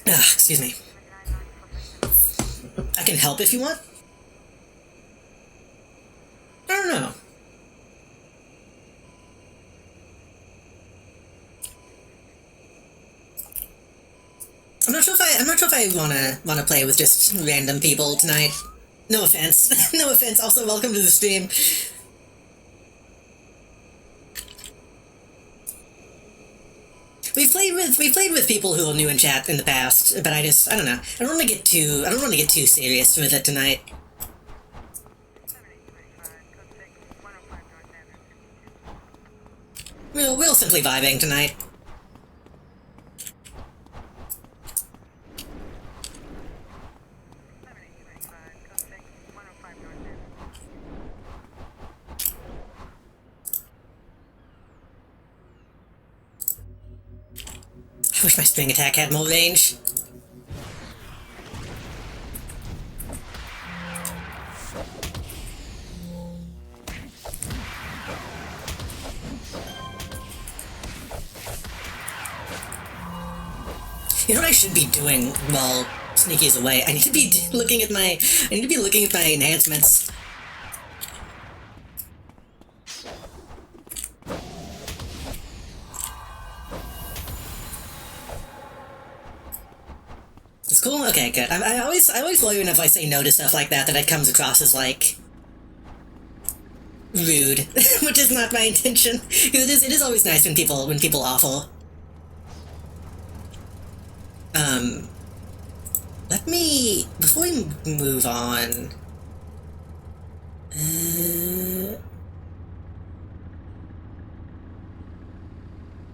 Excuse me. I can help if you want. I don't know. I'm not sure if I wanna play with just random people tonight. No offense. No offense. Also, welcome to the stream. We've played with people who are new in chat in the past, but I don't know. I don't want to get too serious with it tonight. We're simply vibing tonight. I wish my string attack had more range. You know what I should be doing while Sneaky is away? I need to be looking at my enhancements. It's cool? Okay, good. I always worry if I say no to stuff like that it comes across as, like, rude, which is not my intention. Because it is always nice when people awful. Let me, before we move on,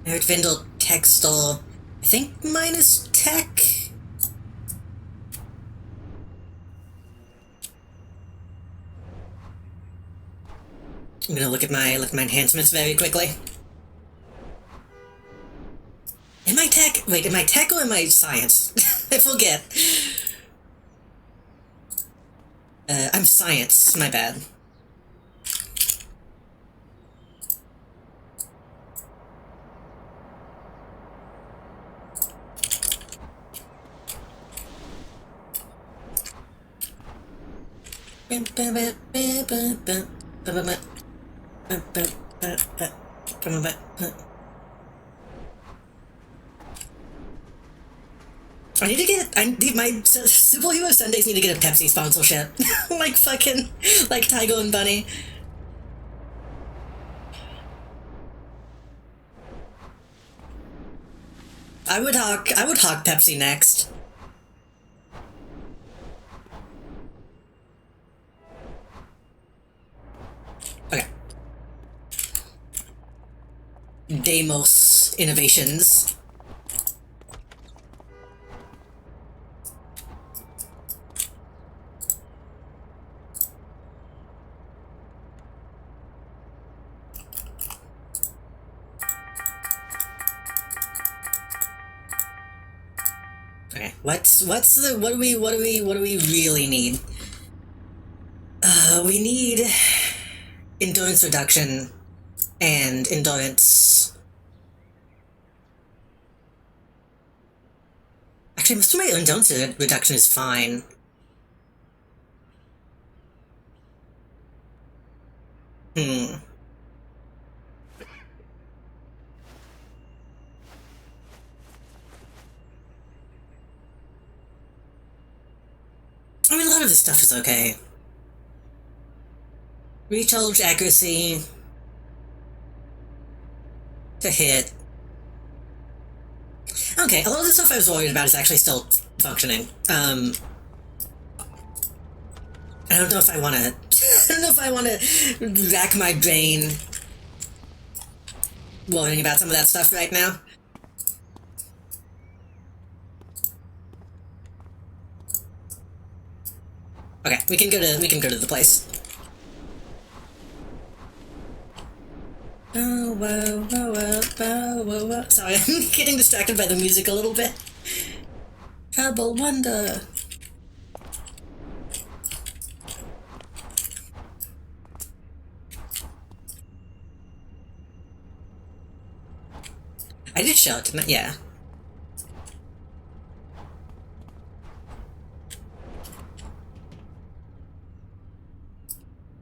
Erdvindel Textile, I think minus tech? I'm gonna look at my enhancements very quickly. Am I tech? Wait, am I tech or am I science? I forget. I'm science, my bad. My Superhero Sundays need to get a Pepsi sponsorship. Like fucking, like Tygo and Bunny. I would hawk Pepsi next. Okay. Deimos Innovations. Okay, what do we really need? We need endurance reduction and endurance. Actually, most of my endurance reduction is fine. I mean, a lot of this stuff is okay. Recharge accuracy to hit. Okay, a lot of the stuff I was worried about is actually still functioning. I don't know if I want to. I don't know if I want to rack my brain worrying about some of that stuff right now. Okay, we can go to the place. Oh, whoa, whoa, whoa, whoa, whoa, whoa. Sorry, I'm getting distracted by the music a little bit. Trouble Wonder. I did shout, didn't I? Yeah.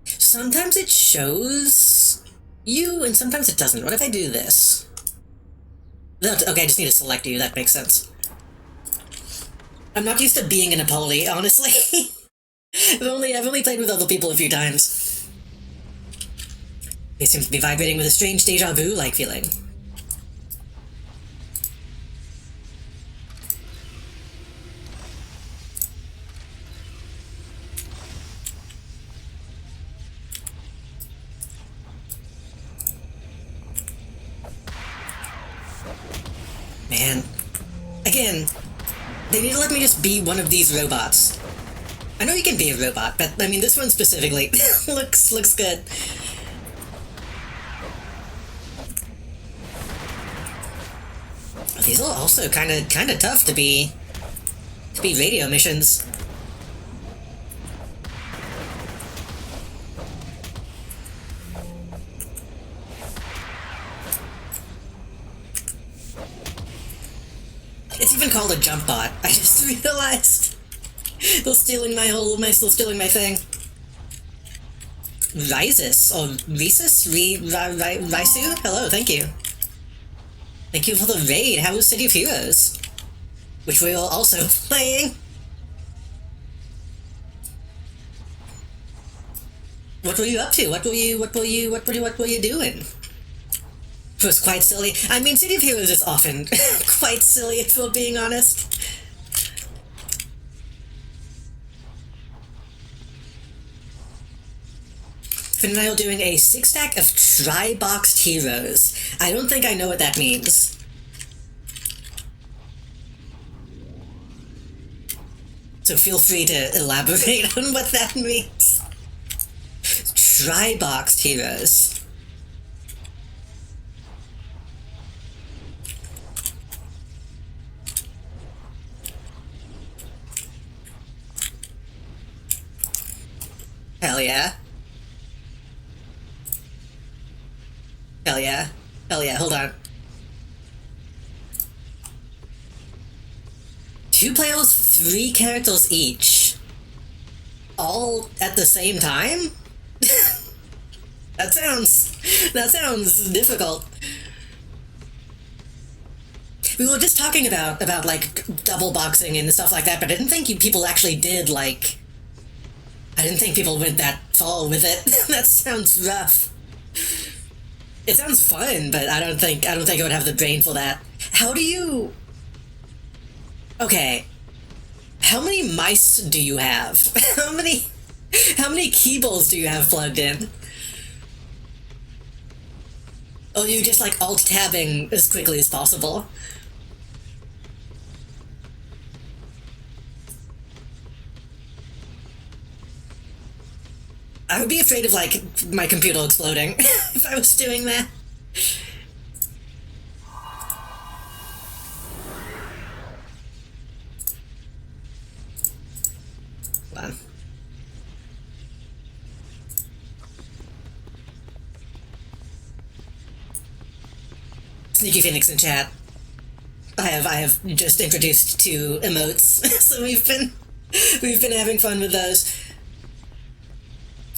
Sometimes it shows you, and sometimes it doesn't. What if I do this? No, okay, I just need to select you. That makes sense. I'm not used to being in a poly, honestly. I've only played with other people a few times. They seem to be vibrating with a strange deja vu-like feeling. Man. Again, they need to let me just be one of these robots. I know you can be a robot, but I mean this one specifically looks good. These are also kind of tough to be radio missions. It's even called a jump bot. I just realized. They're stealing still stealing my thing. Risus, or Risus? Risu? Hello, thank you. Thank you for the raid. How was City of Heroes? Which we are also playing. What were you up to? What were you doing? It was quite silly. I mean, City of Heroes is often quite silly, if we're being honest. Finn and I are doing a 6-stack of tri-boxed heroes. I don't think I know what that means. So feel free to elaborate on what that means. Tri-boxed heroes. Hell yeah. Hell yeah. Hell yeah, hold on. 2 players, 3 characters each. All at the same time? That sounds difficult. We were just talking about like double boxing and stuff like that, but I didn't think people actually did like. I didn't think people went that far with it. That sounds rough. It sounds fun, but I don't think I would have the brain for that. How do you? Okay. How many mice do you have? How many keyballs do you have plugged in? Or are you just like alt-tabbing as quickly as possible? I would be afraid of like my computer exploding if I was doing that. Hold on. Sneaky Phoenix in chat. I have just introduced 2 emotes, so we've been having fun with those.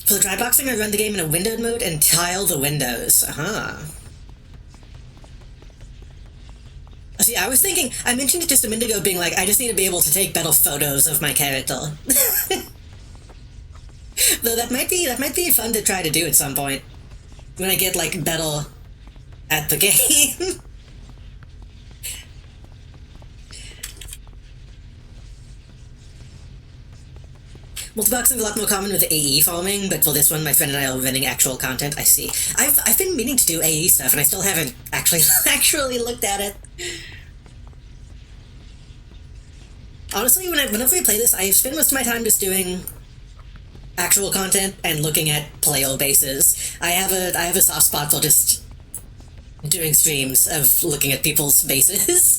For the dry boxing, I run the game in a windowed mode and tile the windows. See, I was thinking, I mentioned it just a minute ago, being like, I just need to be able to take better photos of my character. Though that might be fun to try to do at some point when I get like better at the game. Multiboxing is a lot more common with AE farming, but for this one, my friend and I are running actual content. I see. I've been meaning to do AE stuff, and I still haven't actually looked at it. Honestly, whenever we play this, I spend most of my time just doing actual content and looking at player bases. I have a soft spot for just doing streams of looking at people's bases.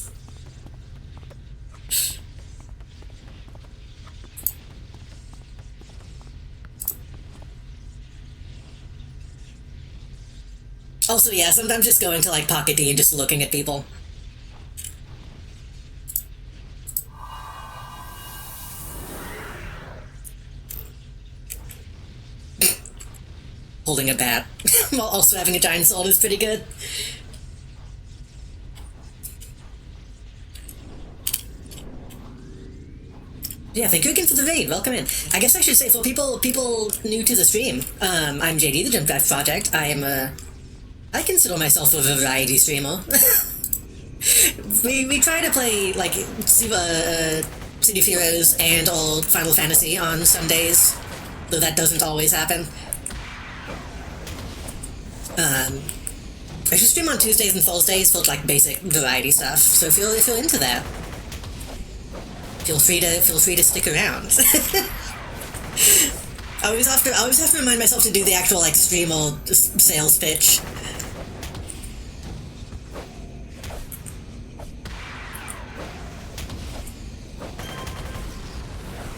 Also, yeah, sometimes just going to like Pocket D and just looking at people. Holding a bat while also having a giant sword is pretty good. Yeah, thank you again for the raid. Welcome in. I guess I should say for people new to the stream, I'm JD, the Jump Drive Project. I consider myself a variety streamer. we try to play like City of Heroes and old Final Fantasy on Sundays, though that doesn't always happen. I should stream on Tuesdays and Thursdays for like basic variety stuff. So if you're into that, feel free to stick around. I always have to remind myself to do the actual like stream or sales pitch.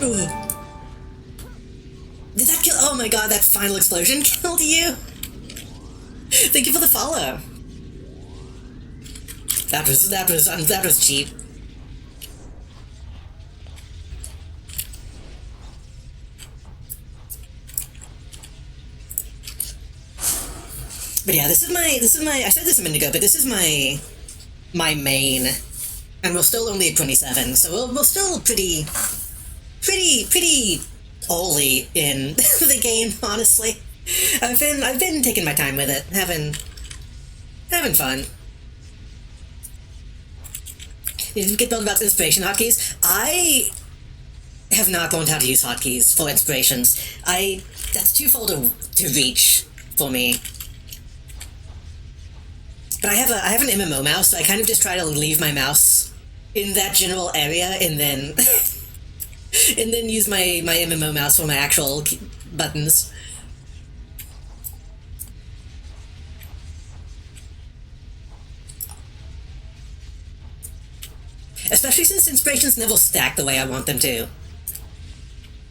Ooh. Did that kill? Oh my god, that final explosion killed you. Thank you for the follow. That was cheap. But yeah, this is my. I said this a minute ago, but this is my main, and we're still only at 27, so we're still pretty early in the game, honestly. I've been taking my time with it, having fun. You didn't get told about the inspiration hotkeys. I have not learned how to use hotkeys for inspirations. That's too far to reach for me. But I have an MMO mouse, so I kind of just try to leave my mouse in that general area, and then and then use my MMO mouse for my actual buttons. Especially since inspirations never stack the way I want them to.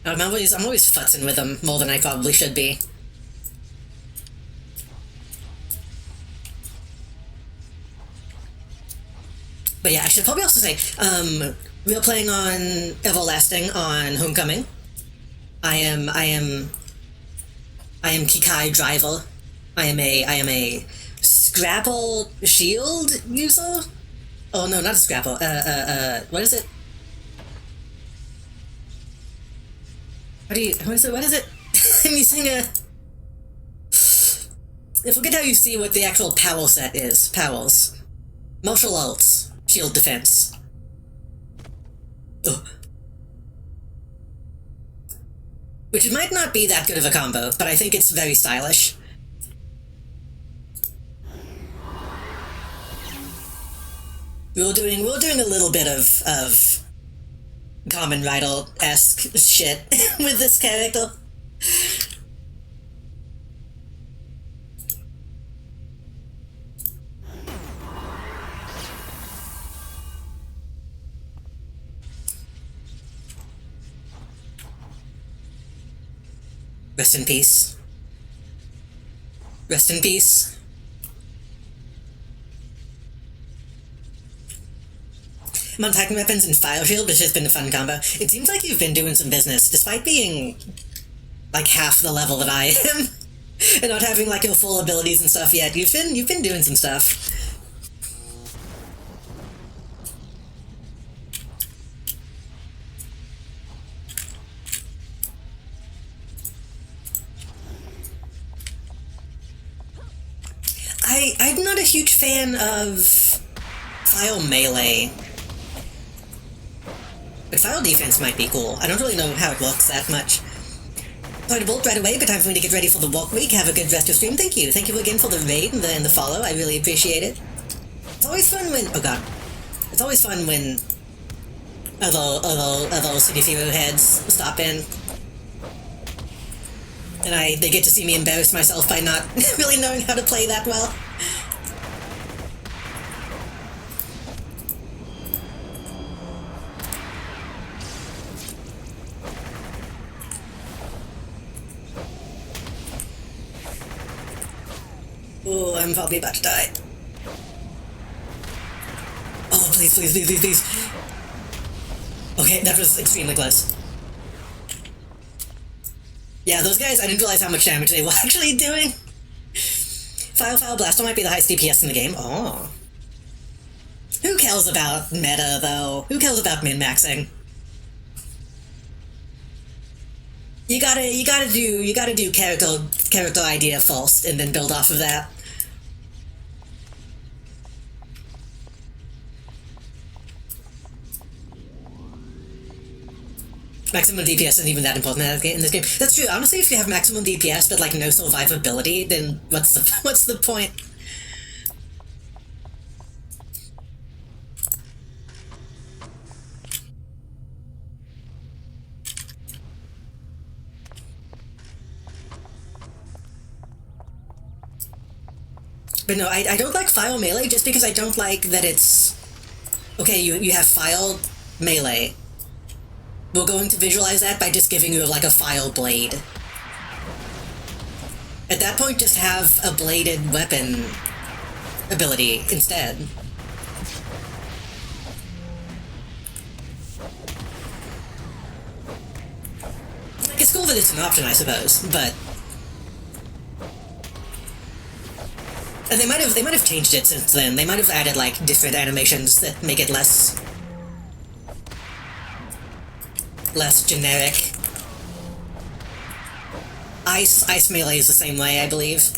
I'm always futzing with them more than I probably should be. But yeah, I should probably also say, we are playing on Everlasting on Homecoming. I am Kikai Driver. I am a Scrapple Shield user. Oh no, not a Scrapple. What is it? What is it? I'm using a... I forget how you see what the actual power set is. Powers. Martial arts. Shield defense. Ugh. Which might not be that good of a combo, but I think it's very stylish. We're doing a little bit of Kamen Rider-esque shit with this character. Rest in peace. Rest in peace. I'm on Titan Weapons and Fire Shield, which has been a fun combo. It seems like you've been doing some business, despite being like half the level that I am, and not having like your full abilities and stuff yet. You've been doing some stuff. I'm not a huge fan of file melee. But file defense might be cool. I don't really know how it works that much. Sorry to bolt right away, but time for me to get ready for the walk week. Have a good rest of stream. Thank you. Thank you again for the raid and the follow. I really appreciate it. It's always fun when... Oh god. It's always fun when other City Zero heads stop in. And they get to see me embarrass myself by not really knowing how to play that well. Oh, I'm probably about to die. Oh, please, please, please, please, please. Okay, that was extremely close. Yeah, those guys, I didn't realize how much damage they were actually doing. File Blaster might be the highest DPS in the game. Oh. Who cares about meta, though? Who cares about min-maxing? You gotta do character idea first, and then build off of that. Maximum DPS isn't even that important in this game. That's true. Honestly, if you have maximum DPS but like no survivability, then what's the point? But no, I don't like file melee just because I don't like that it's... Okay, you have file melee. We're going to visualize that by just giving you like a file blade. At that point, just have a bladed weapon ability instead. Like, it's cool that it's an option, I suppose, but... And they might have changed it since then. They might have added like different animations that make it less generic. Ice melee is the same way, I believe.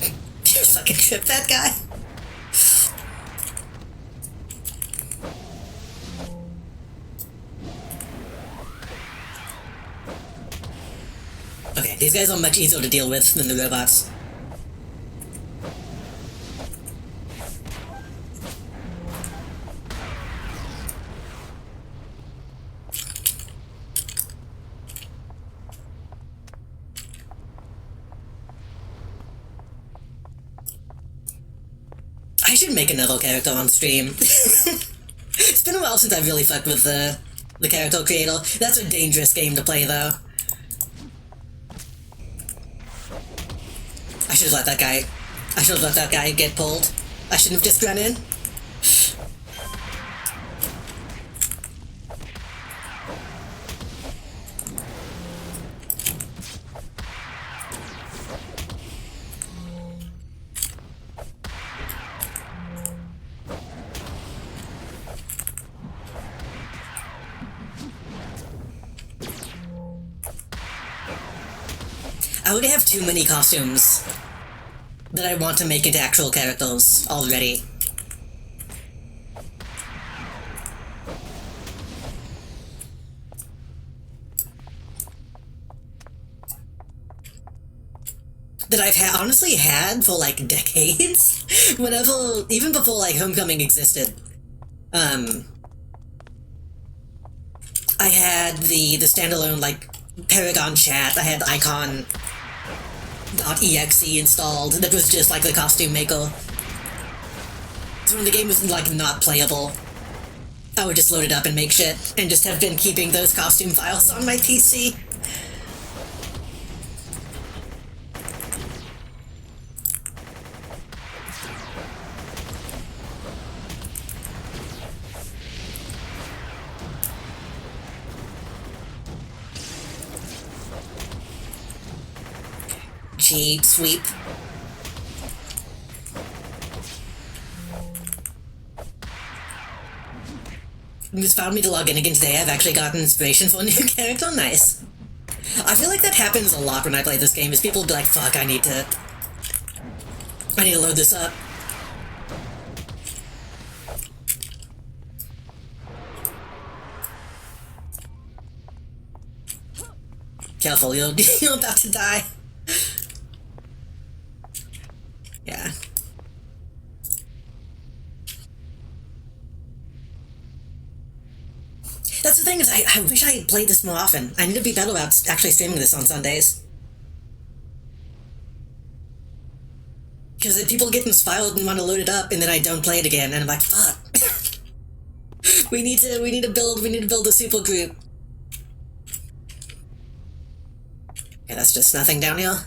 You fucking trip that guy. Okay, these guys are much easier to deal with than the robots. I should make another character on stream. It's been a while since I've really fucked with the character creator. That's a dangerous game to play, though. I should have let that guy get pulled. I shouldn't have just run in. I already have too many costumes that I want to make into actual characters already. That I've honestly had for like decades. Whenever, even before like Homecoming existed. I had the standalone like Paragon chat. I had Icon.exe installed. That was just like the costume maker. So when the game was like not playable, I would just load it up and make shit, and just have been keeping those costume files on my PC. G sweep. It's found me to log in again today. I've actually gotten inspiration for a new character. Nice. I feel like that happens a lot when I play this game, is people be like, fuck, I need to load this up. Careful, you're about to die. Yeah. That's the thing, is I wish I played this more often. I need to be better about actually streaming this on Sundays. Because people get inspired and want to load it up, and then I don't play it again, and I'm like, fuck. we need to build a super group. Okay, that's just nothing down here.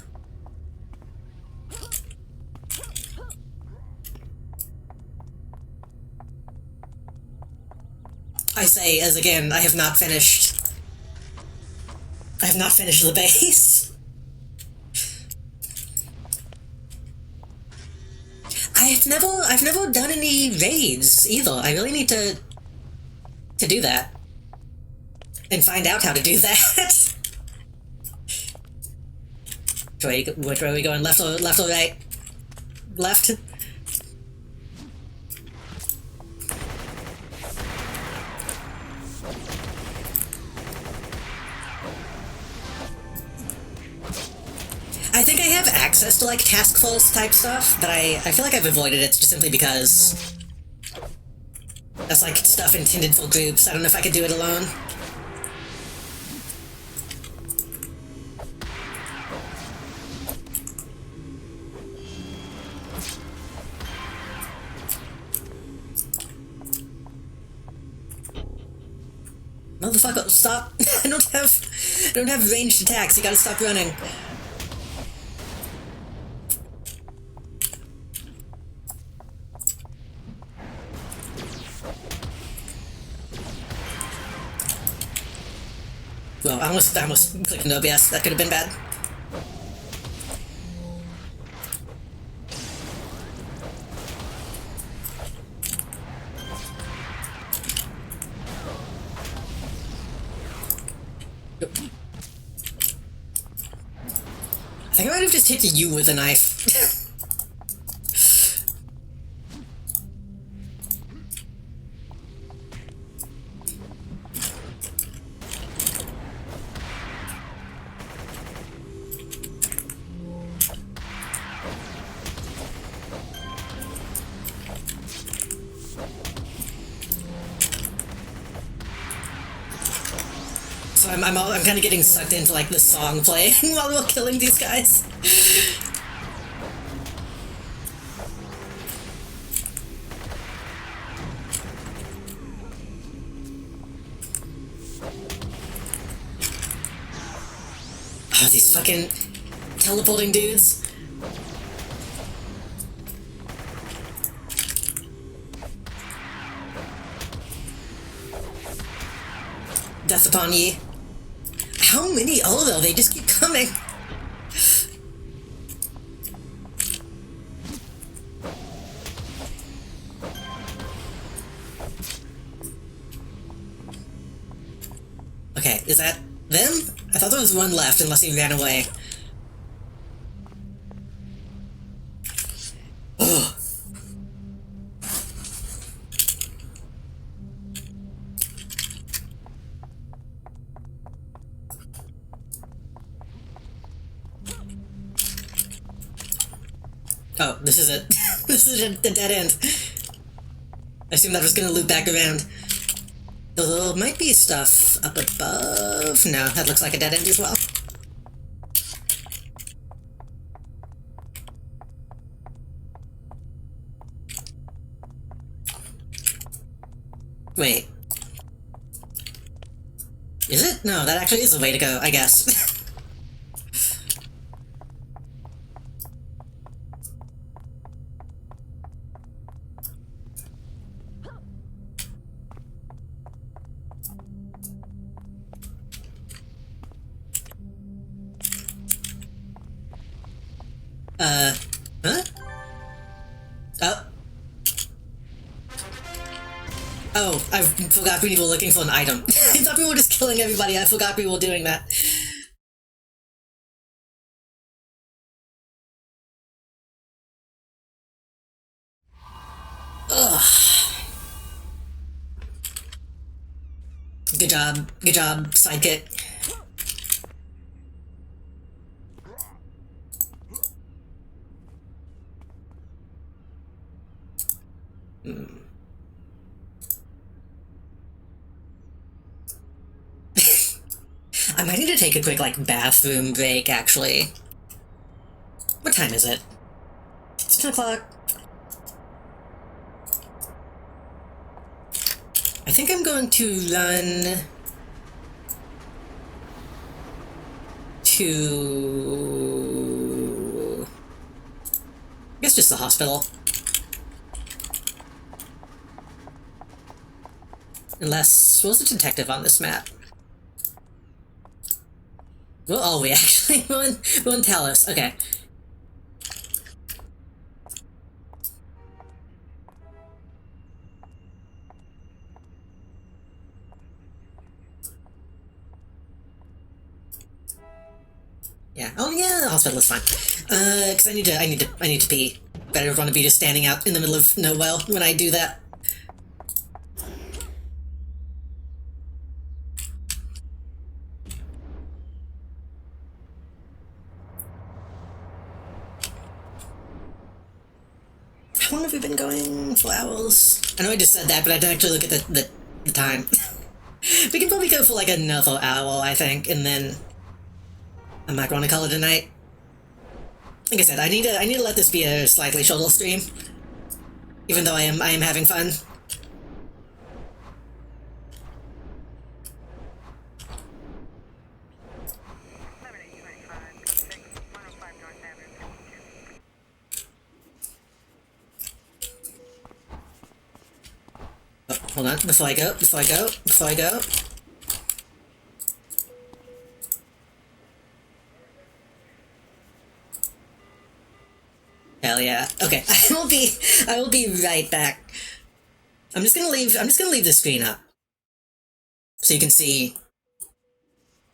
I say, as again, I have not finished the base. I've never done any raids either. I really need to do that. And find out how to do that. Which way are we going? Left or right? Left? I think I have access to like task force type stuff, but I feel like I've avoided it just simply because that's like stuff intended for groups. I don't know if I could do it alone. Motherfucker, stop. I don't have ranged attacks. You gotta stop running. Well, I almost clicked no OBS. That could have been bad. I think I might have just hit you with a knife. So I'm kind of getting sucked into like the song playing while we're killing these guys. Oh, these fucking teleporting dudes. Death upon ye. How many? Oh, though, they just keep coming. Okay, is that them? I thought there was one left, unless he ran away. Ugh. Oh, this is it. This is a dead end. I assumed that was gonna loop back around. There might be stuff up above. No, that looks like a dead end as well. Wait. Is it? No, that actually is the way to go, I guess. Huh? Oh. Oh, I forgot we were looking for an item. I thought we were just killing everybody. I forgot we were doing that. Ugh. Good job. Good job, sidekick. I might need to take a quick, like, bathroom break, actually. What time is it? It's 10 o'clock. I think I'm going to run to... I guess just the hospital. Unless... What's the detective on this map? Well, oh, we actually... We're in Talos. Okay. Yeah. Oh yeah, the hospital is fine. Because I need to pee. Better want to be just standing out in the middle of nowhere when I do that. How long have we been going? 4 hours? I know I just said that, but I didn't actually look at the time. We can probably go for like another hour, I think, and then I might want to call it a night. Like I said, I need to let this be a slightly shorter stream, even though I am having fun. Oh, hold on, before I go. Hell yeah. Okay, I will be right back. I'm just gonna leave the screen up. So you can see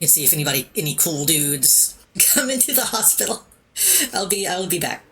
and see if any cool dudes come into the hospital. I will be back.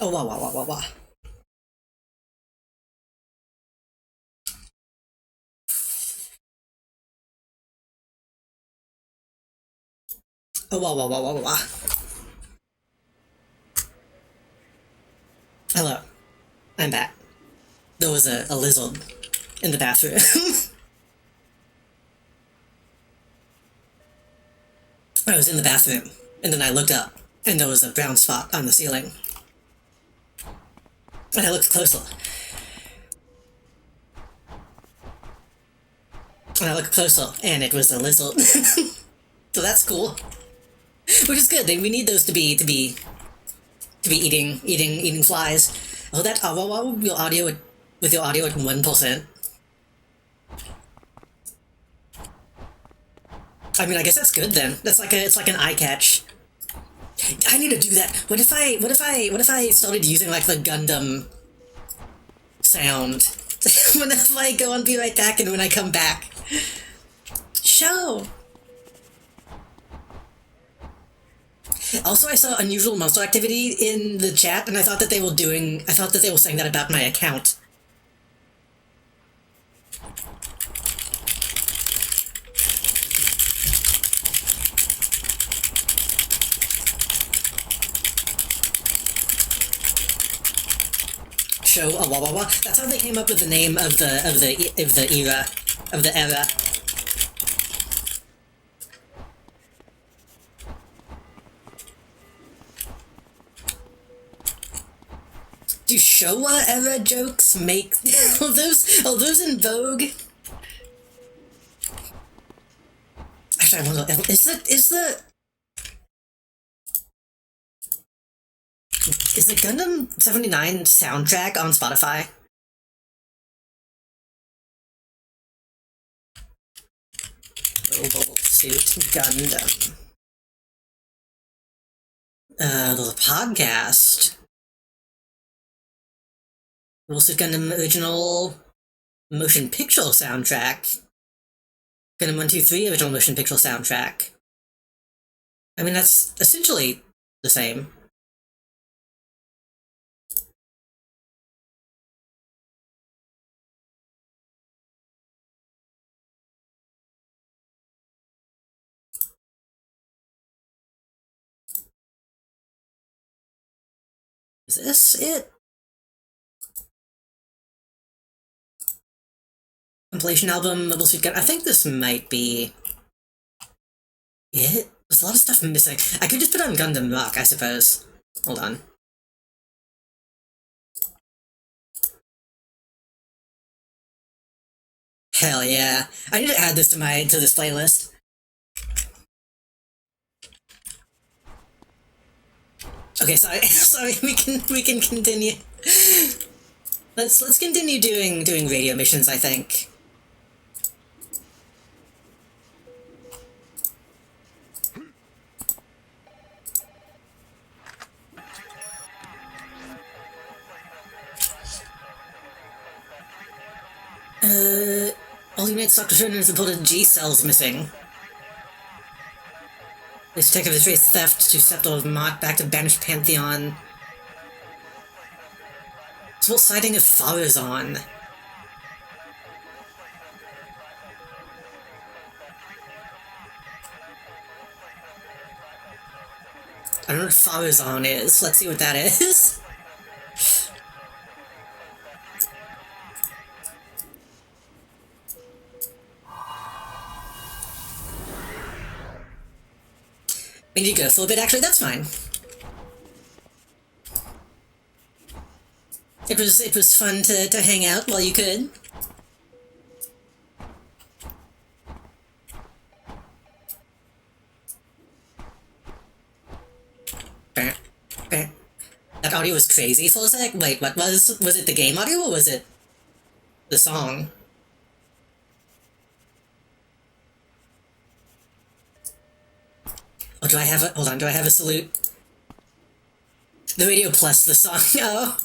Oh, wow, wow, wow, wow, wow. Oh, wow, wow, wow, wow, wow. Hello, I'm back. There was a lizard in the bathroom. I was in the bathroom, and then I looked up, and there was a brown spot on the ceiling. And I looked closer. And I looked closer, and it was a lizard. So that's cool. Which is good. We need those to be eating flies. Oh, that wow, your audio with your audio at 1%. I mean, I guess that's good then. That's like it's like an eye catch. I need to do that. What if I started using like the Gundam sound whenever I go on Be Right Back and when I come back? Show. Also, I saw unusual monster activity in the chat, and I thought that they were doing. I thought that they were saying that about my account. Show a wah wah wah. That's how they came up with the name of the era. Do Showa era jokes make are those in vogue? Actually, I wonder is the Gundam 79 soundtrack on Spotify? Mobile Suit Gundam. There's a podcast. Mobile Suit Gundam original motion picture soundtrack. Gundam 123 original motion picture soundtrack. I mean, that's essentially the same. Is this it? Compilation album, Mobile Suit Gundam. I think this might be it. There's a lot of stuff missing. I could just put on Gundam Rock, I suppose. Hold on. Hell yeah. I need to add this to this playlist. Okay, sorry. Sorry, we can continue. Let's continue doing radio missions, I think. All units Dr. Sherman has reported G cells missing. This detective has traced theft to Scepter of Mott back to Banished Pantheon. Possible sighting of Farazan. I don't know what Farazan is. Let's see what that is. We need to go for a bit, actually, that's fine. It was fun to hang out while you could. That audio was crazy for a sec. Wait, what was it the game audio or was it the song? Oh, do I have a hold on, do I have a salute? The radio plus the song. Oh.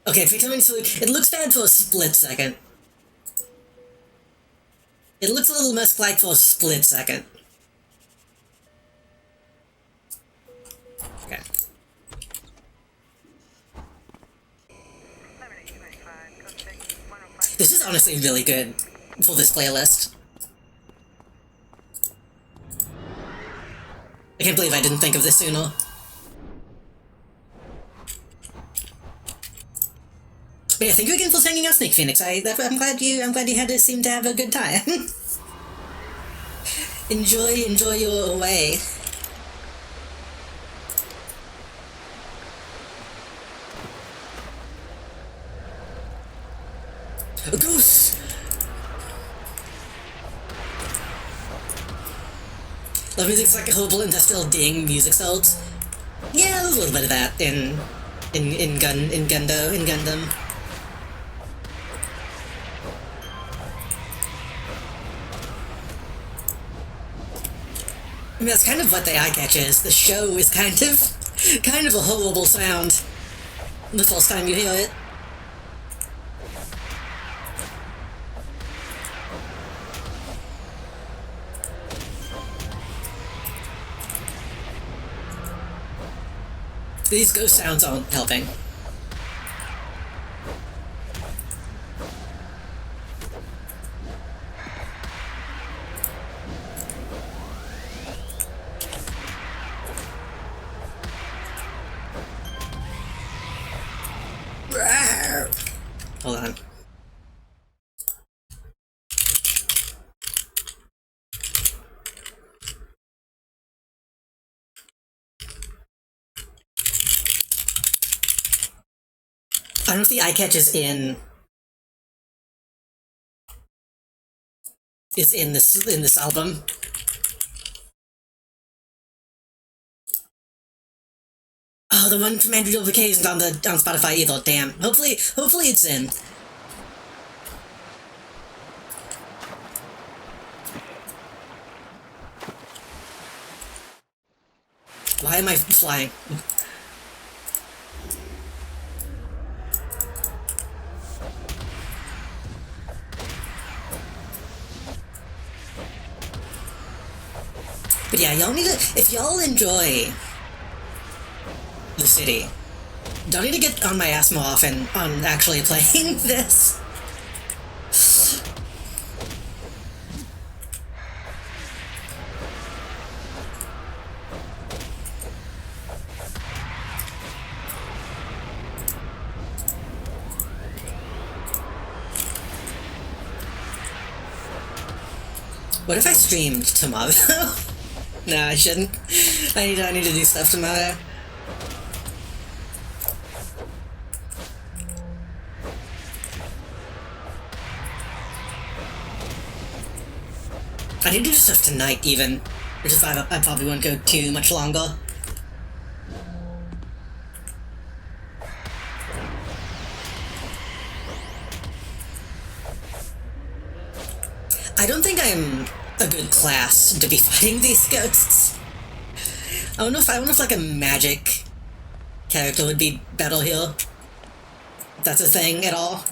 Okay, Victorian Salute. It looks bad for a split second. It looks a little Musk-like for a split second. Okay. This is honestly really good for this playlist. I can't believe I didn't think of this sooner. But yeah, thank you again for sending us, Nick Phoenix. I'm glad you seem to have a good time. enjoy your away. A goose! Love music's like a horrible industrial ding music sounds. Yeah, there's a little bit of that in Gundam. I mean, that's kind of what the eye catch is. The show is kind of a horrible sound the first time you hear it. These ghost sounds aren't helping. Hold on. I don't know if the eye catch is in this album. Oh, the one from Andrew WK isn't on Spotify either. Damn. Hopefully it's in. Why am I flying? But yeah, y'all need to, if y'all enjoy the city, don't need to get on my ass more often on actually playing this. What if I streamed tomorrow? No, I shouldn't. I need to do stuff tomorrow. I need to do stuff tonight, even. Which is why I probably won't go too much longer. I don't think I'm a good class to be fighting these ghosts. I wonder if like a magic character would be better here. If that's a thing at all.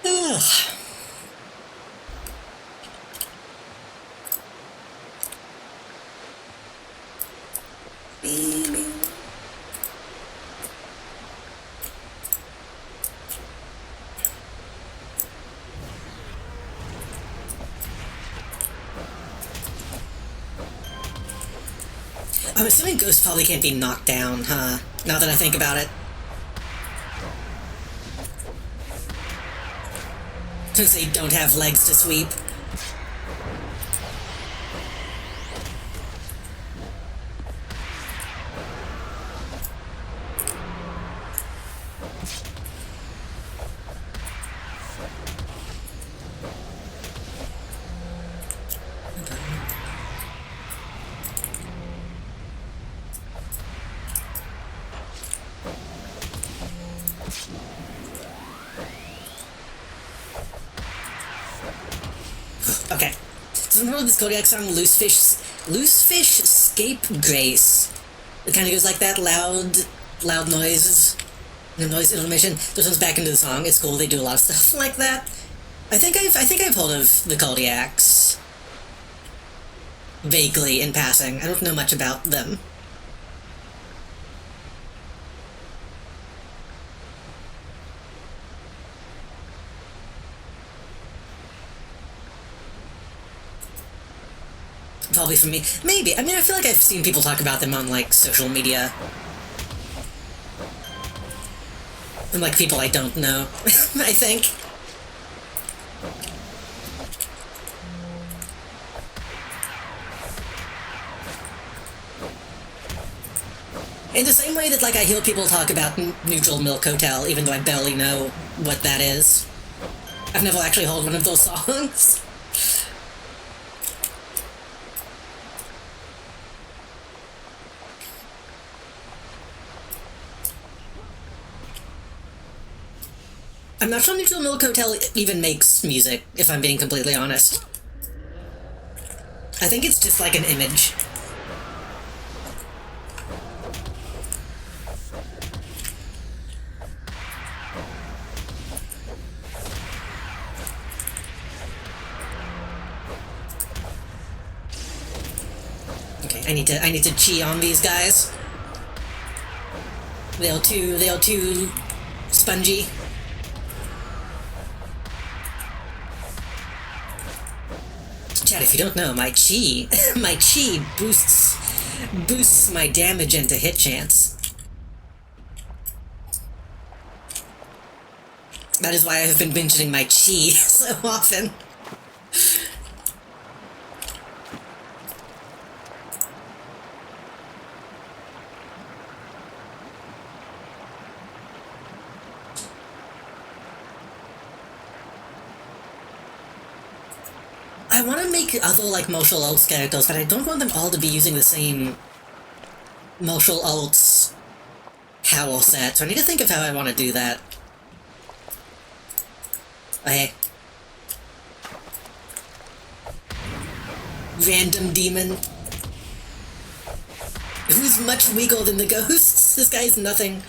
Ugh. I'm assuming ghosts probably can't be knocked down, huh? Now that I think about it. Since they don't have legs to sweep. Okay. So remember this Kodiak song, Loosefish Scapegrace. It kind of goes like that, loud noises, noise intermission. This one's back into the song. It's cool. They do a lot of stuff like that. I think I've heard of the Kodiaks vaguely in passing. I don't know much about them. Probably for me. Maybe. I mean, I feel like I've seen people talk about them on, like, social media. From, like, people I don't know, I think. In the same way that, like, I hear people talk about Neutral Milk Hotel, even though I barely know what that is. I've never actually heard one of those songs. I'm not sure Neutral Milk Hotel even makes music, if I'm being completely honest. I think it's just like an image. Okay, I need to chi on these guys. They're too spongy. Chad, if you don't know, my chi, my chi boosts my damage into hit chance. That is why I have been mentioning my chi so often. I want to make other, like, martial arts characters, but I don't want them all to be using the same martial arts power set, so I need to think of how I want to do that. Okay. Random demon. Who's much weaker than the ghosts? This guy's nothing.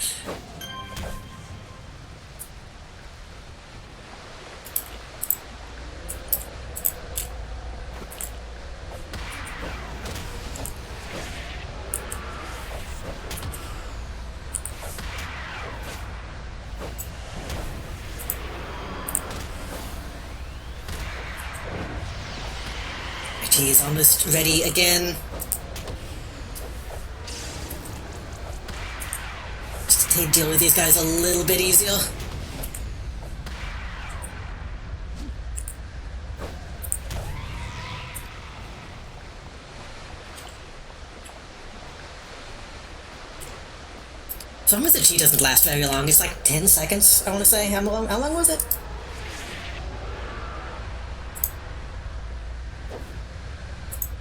He's almost ready again. Just to deal with these guys a little bit easier. So long as the chi doesn't last very long, it's like 10 seconds, I want to say. How long was it?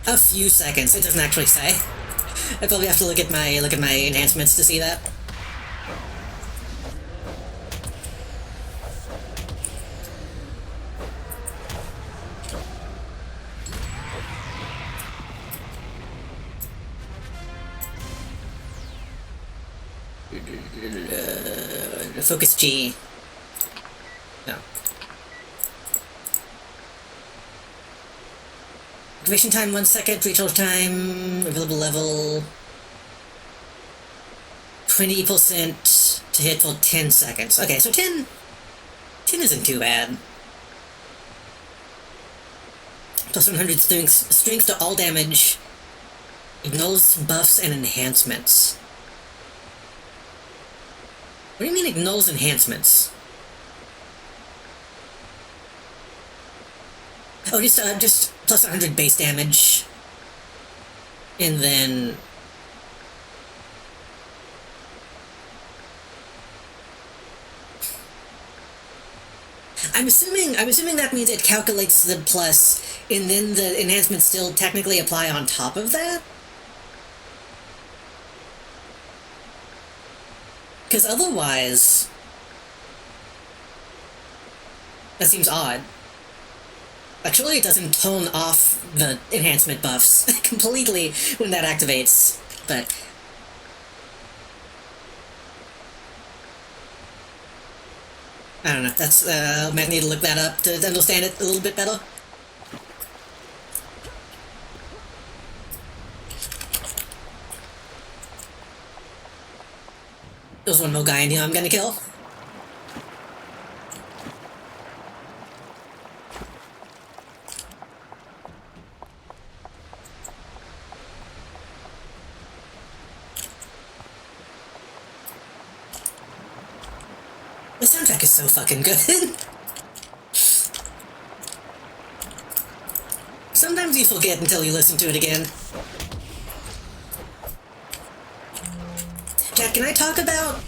A few seconds. It doesn't actually say. I probably have to look at my enhancements to see that. Focus G. No. Activation time 1 second, recharge time, available level 20% to hit for 10 seconds. Okay, so 10 isn't too bad. Plus 100 strength to all damage, ignores buffs and enhancements. What do you mean ignores enhancements? Oh, just plus 100 base damage. And then... I'm assuming that means it calculates the plus, and then the enhancements still technically apply on top of that? Because otherwise... that seems odd. Actually, it doesn't turn off the enhancement buffs completely when that activates, but I don't know. That's might need to look that up to understand it a little bit better. There's one more guy in here I'm gonna kill. The soundtrack is so fucking good. Sometimes you forget until you listen to it again. Jack, can I talk about...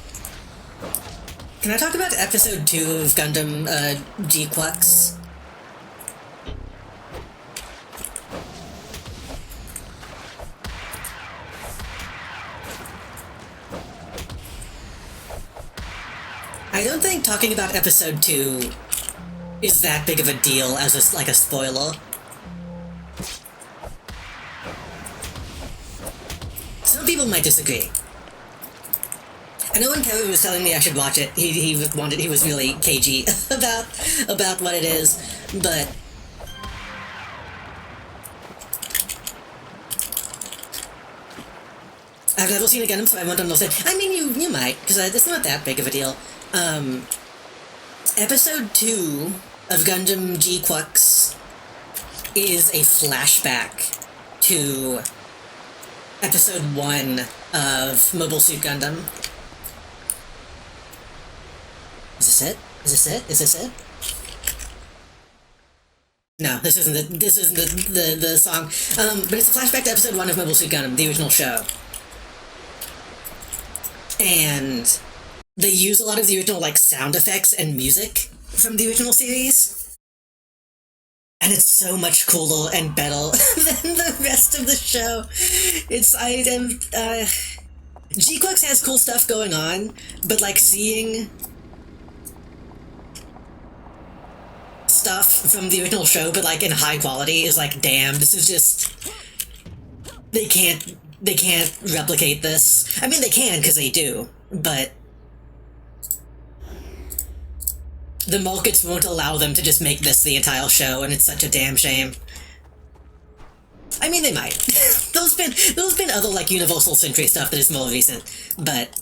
Can I talk about episode 2 of Gundam, G-Quux? I don't think talking about episode 2 is that big of a deal as a, like a spoiler. Some people might disagree. I know when Kevin was telling me I should watch it, he was really cagey about what it is, but I've never seen a Gundam, so I won't understand. I mean, you might, because it's not that big of a deal. Episode 2 of Gundam G-Quux is a flashback to episode 1 of Mobile Suit Gundam. Is this it? Is this it? Is this it? No, this isn't the song. But it's a flashback to episode 1 of Mobile Suit Gundam, the original show. And they use a lot of the original, like, sound effects and music from the original series. And it's so much cooler and better than the rest of the show. G-Quux has cool stuff going on, but, like, seeing stuff from the original show, but, like, in high quality is like, damn, this is just... They can't replicate this. I mean, they can, because they do, but the markets won't allow them to just make this the entire show, and it's such a damn shame. I mean, they might. There's been other, like, Universal Century stuff that is more recent, but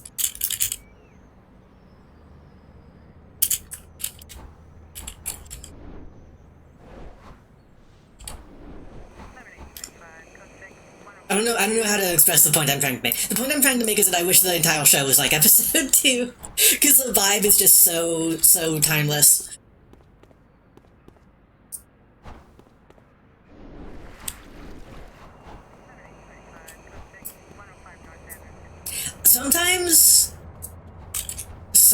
I don't know how to express the point I'm trying to make. The point I'm trying to make is that I wish the entire show was like episode 2, because the vibe is just so timeless. Sometimes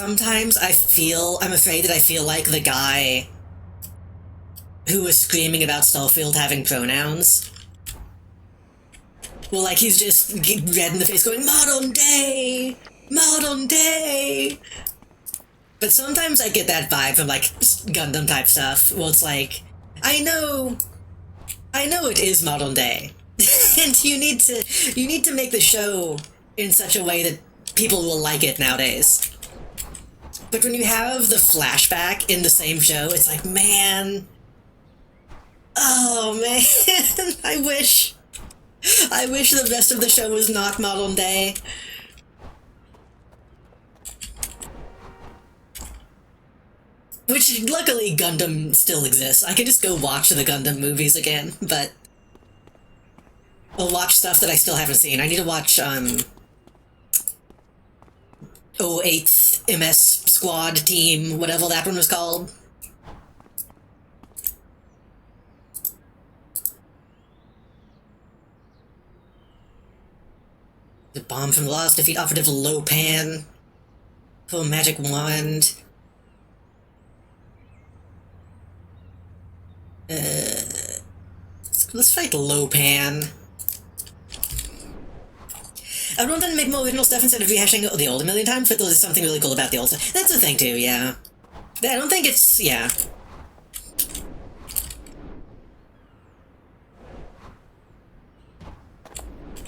I'm afraid that I feel like the guy who was screaming about Starfield having pronouns. Well, like, he's just red in the face going, modern day! Modern day! But sometimes I get that vibe from, like, Gundam type stuff, where it's like, I know it is modern day. And you need to make the show in such a way that people will like it nowadays. But when you have the flashback in the same show, it's like, man... Oh, man, I wish the rest of the show was not modern day. Which, luckily, Gundam still exists. I can just go watch the Gundam movies again, but... I'll watch stuff that I still haven't seen. I need to watch, 08th MS Squad Team, whatever that one was called. The Bomb from the Lost, defeat Operative Lopan. Pull a magic wand. Let's fight Lopan. I want them to make more original stuff instead of rehashing the old a million times, but there's something really cool about the old stuff. That's the thing too, yeah. I don't think it's, yeah.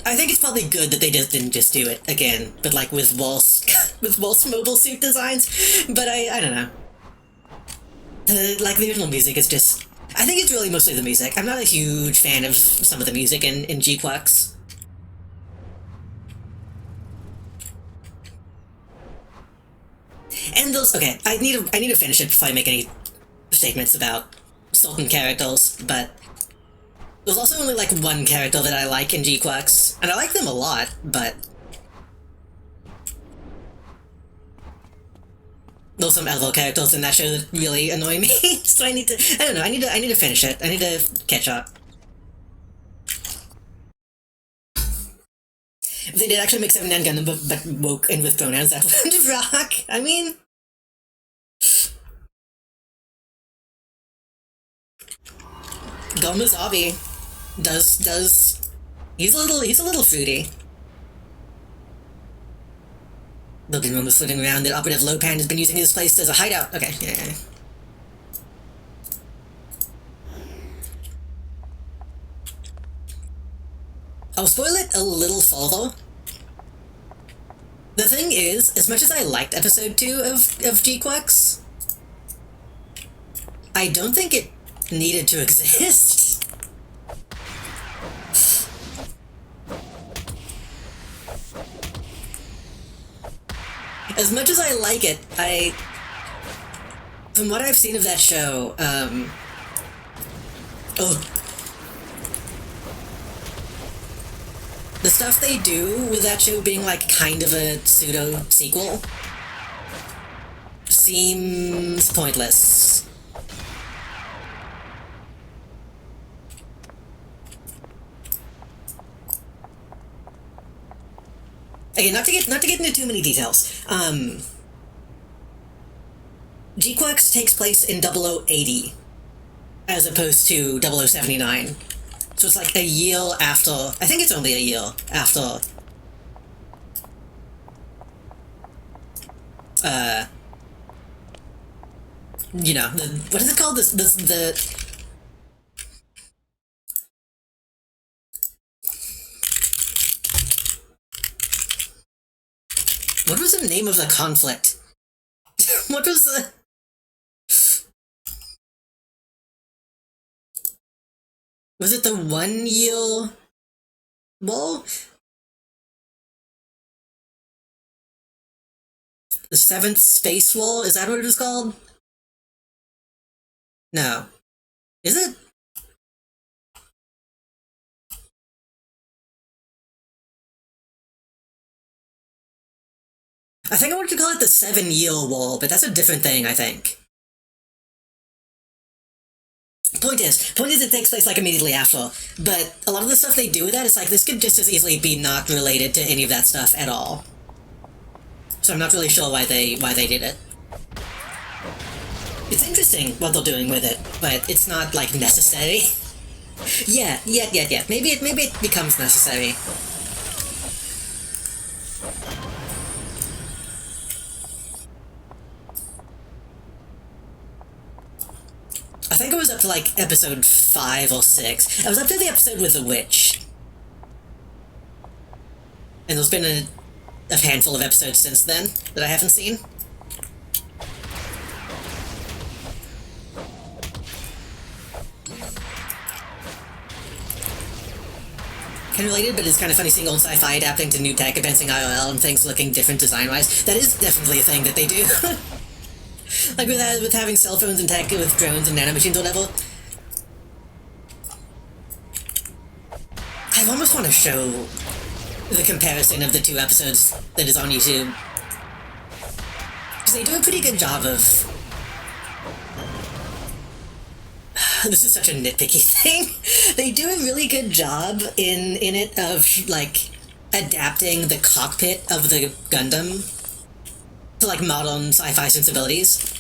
I think it's probably good that they just didn't just do it again, but like with Waltz, with Waltz mobile suit designs. But I don't know. Like the original music is just. I think it's really mostly the music. I'm not a huge fan of some of the music in G-Quacks. And those. Okay, I need to finish it before I make any statements about certain characters, but there's also only like one character that I like in G-Quacks, and I like them a lot, but there's some other characters in that show that really annoy me. So I need to. I don't know. I need to finish it. I need to catch up. If they did actually make Seven Man Gundam, but woke and with pronouns, that would rock. I mean, Gomazabi does he's a little fruity. The rumor was floating around that Operative Lopan has been using his place as a hideout. Okay, yeah. I'll spoil it a little further. The thing is, as much as I liked episode 2 of G-Quacks, I don't think it needed to exist. As much as I like it, from what I've seen of that show, the stuff they do with that show being like kind of a pseudo sequel seems pointless. Again, not to get into too many details. G-Quacks takes place in 0080 as opposed to 0079. So it's like a year after. I think it's only a year after. You know, what is it called? What was the name of the conflict? What was the... Was it the 1 year war? The 7th Space War? Is that what it was called? No. Is it? I think I wanted to call it the 7-year war, but that's a different thing, I think. Point is, it takes place like immediately after, but a lot of the stuff they do with that is like, this could just as easily be not related to any of that stuff at all. So I'm not really sure why they did it. It's interesting what they're doing with it, but it's not like necessary. Yeah. Maybe it becomes necessary. I think I was up to like episode 5 or 6. I was up to the episode with the witch. And there's been a handful of episodes since then that I haven't seen. Kind of related, but it's kind of funny seeing old sci-fi adapting to new tech, advancing IRL, and things looking different design-wise. That is definitely a thing that they do. Like with having cell phones and tech with drones and nanomachines or whatever. I almost want to show the comparison of the 2 episodes that is on YouTube. Because they do a pretty good job of... This is such a nitpicky thing. They do a really good job in it of, like, adapting the cockpit of the Gundam to, like, modern sci-fi sensibilities.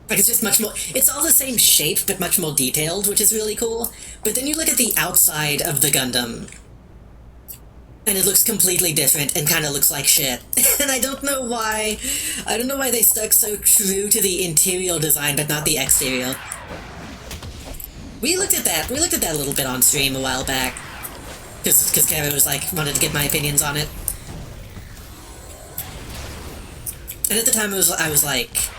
Like, it's just much more... It's all the same shape, but much more detailed, which is really cool. But then you look at the outside of the Gundam, and it looks completely different and kind of looks like shit. And I don't know why... I don't know why they stuck so true to the interior design, but not the exterior. We looked at that a little bit on stream a while back. Because Kara was like, wanted to get my opinions on it. And at the time I was like,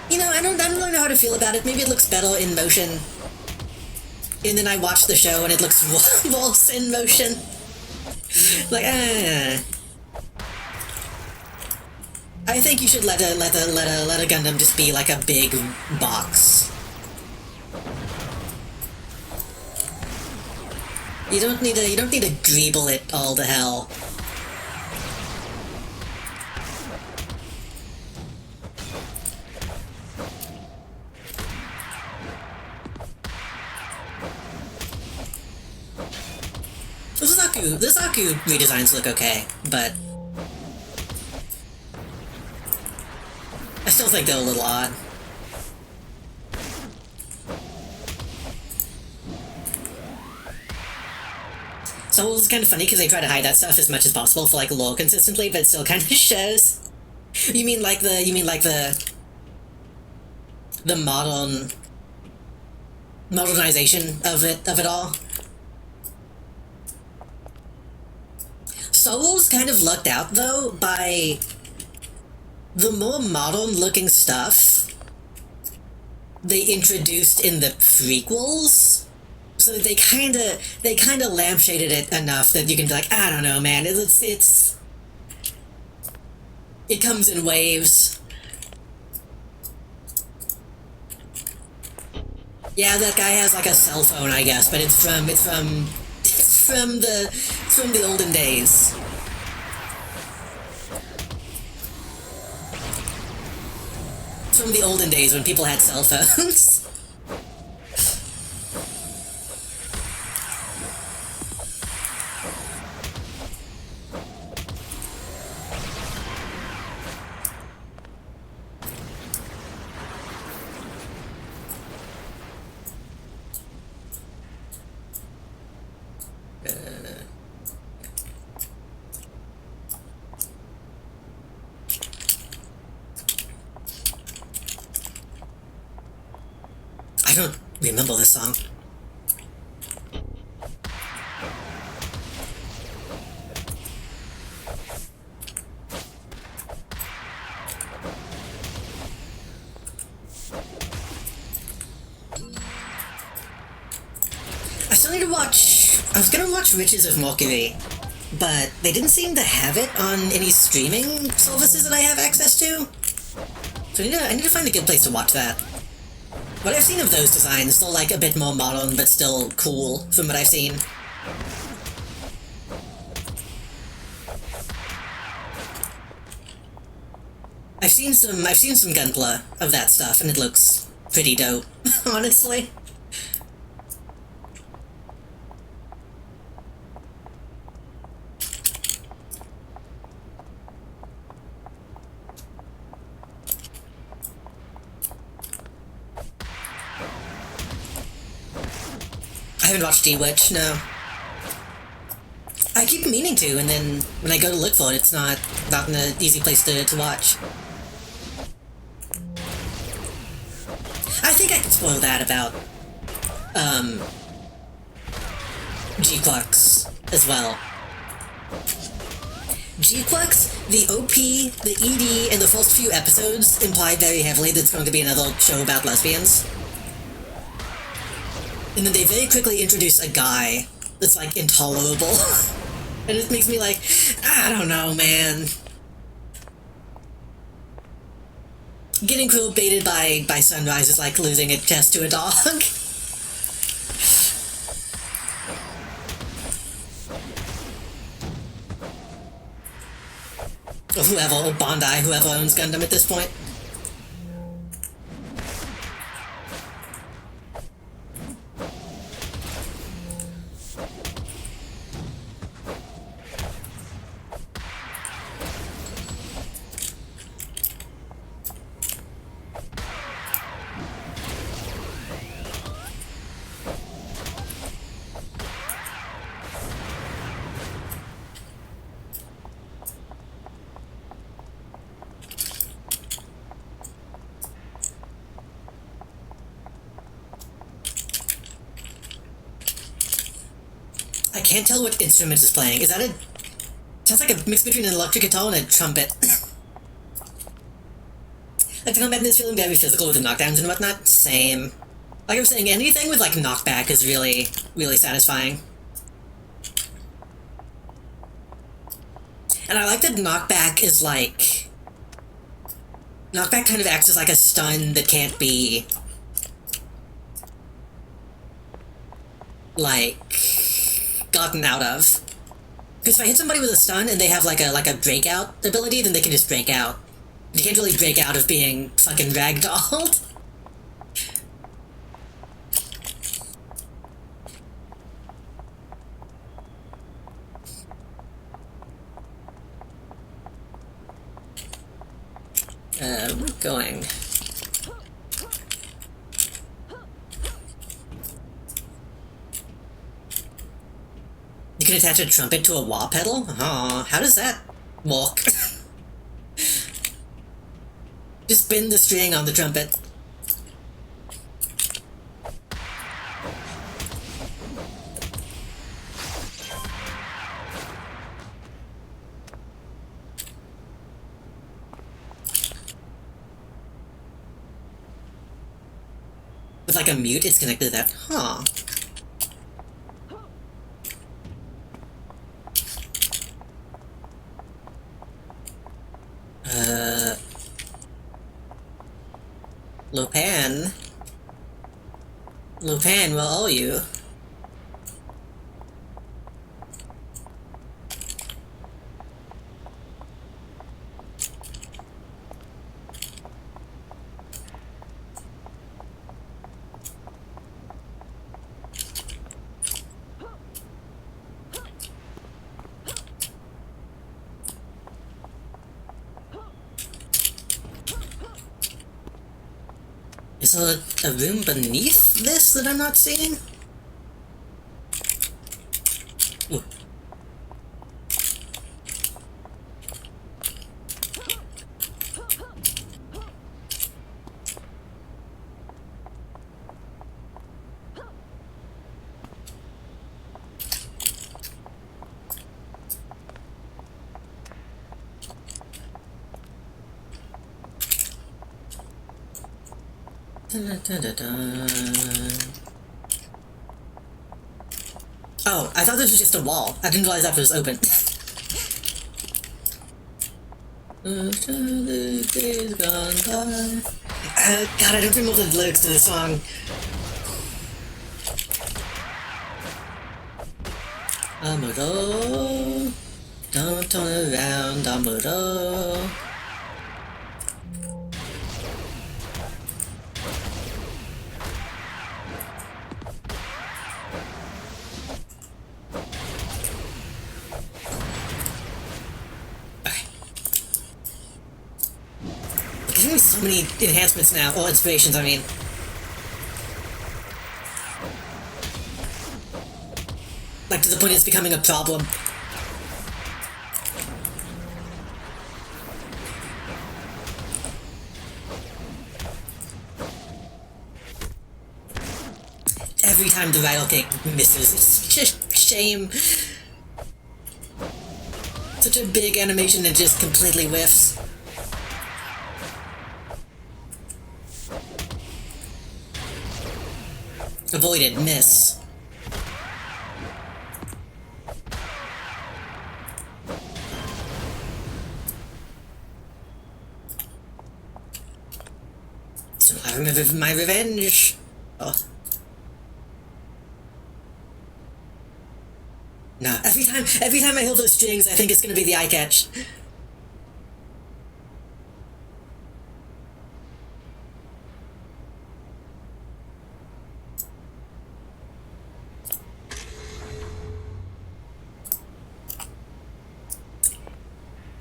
you know, I don't really know how to feel about it. Maybe it looks better in motion. And then I watched the show and it looks worse in motion. Like, I think you should let a Gundam just be like a big box. You don't need to greeble it all to hell. The Zaku redesigns look okay, but I still think they're a little odd. So it's kind of funny because they try to hide that stuff as much as possible for like lore consistently, but it still kind of shows. You mean like the modernization of it all? Soul's kind of lucked out though by the more modern looking stuff they introduced in the prequels. So they kind of lampshaded it enough that you can be like, I don't know, man. It comes in waves. Yeah, that guy has like a cell phone, I guess, but it's from the olden days. It's from the olden days when people had cell phones. I don't remember this song. I still need to watch... I was gonna watch Riches of Mercury, but they didn't seem to have it on any streaming services that I have access to. So I need to find a good place to watch that. What I've seen of those designs, they're like a bit more modern, but still cool from what I've seen. I've seen some Gunpla of that stuff, and it looks pretty dope, honestly. I haven't watched D-Witch, no. I keep meaning to, and then when I go to look for it, it's not in an easy place to watch. I think I can spoil that about, G-Clux as well. G-Clux, the OP, the ED, and the first few episodes imply very heavily that it's going to be another show about lesbians. And then they very quickly introduce a guy that's, like, intolerable. And it makes me like, I don't know, man. Getting baited by Sunrise is like losing a chest to a dog. Or whoever, or Bondi, whoever owns Gundam at this point. I can't tell what instrument is playing. Is that a... Sounds like a mix between an electric guitar and a trumpet. Like, the combat in this feeling very physical with the knockdowns and whatnot. Same. Like I was saying, anything with, like, knockback is really, really satisfying. And I like that knockback is, like... Knockback kind of acts as, like, a stun that can't be... like... gotten out of. Because if I hit somebody with a stun and they have, like a breakout ability, then they can just break out. You can't really break out of being fucking ragdolled. We're going. You can attach a trumpet to a wah pedal? Aw, how does that work? Just spin the string on the trumpet. With like a mute, it's connected to that. Huh. Lopan? Lopan, where are you? Is there a room beneath this that I'm not seeing? Ooh. Oh, I thought this was just a wall. I didn't realize that was open. God, I don't remember the lyrics to the song. Amuro, don't turn around, Amuro. So many enhancements now, or inspirations, I mean. Like, to the point it's becoming a problem. Every time the rattle cake misses, it's just a shame. Such a big animation that just completely whiffs. Avoided, miss. So I remember my revenge. Oh. No, every time I hold those strings, I think it's gonna be the eye catch.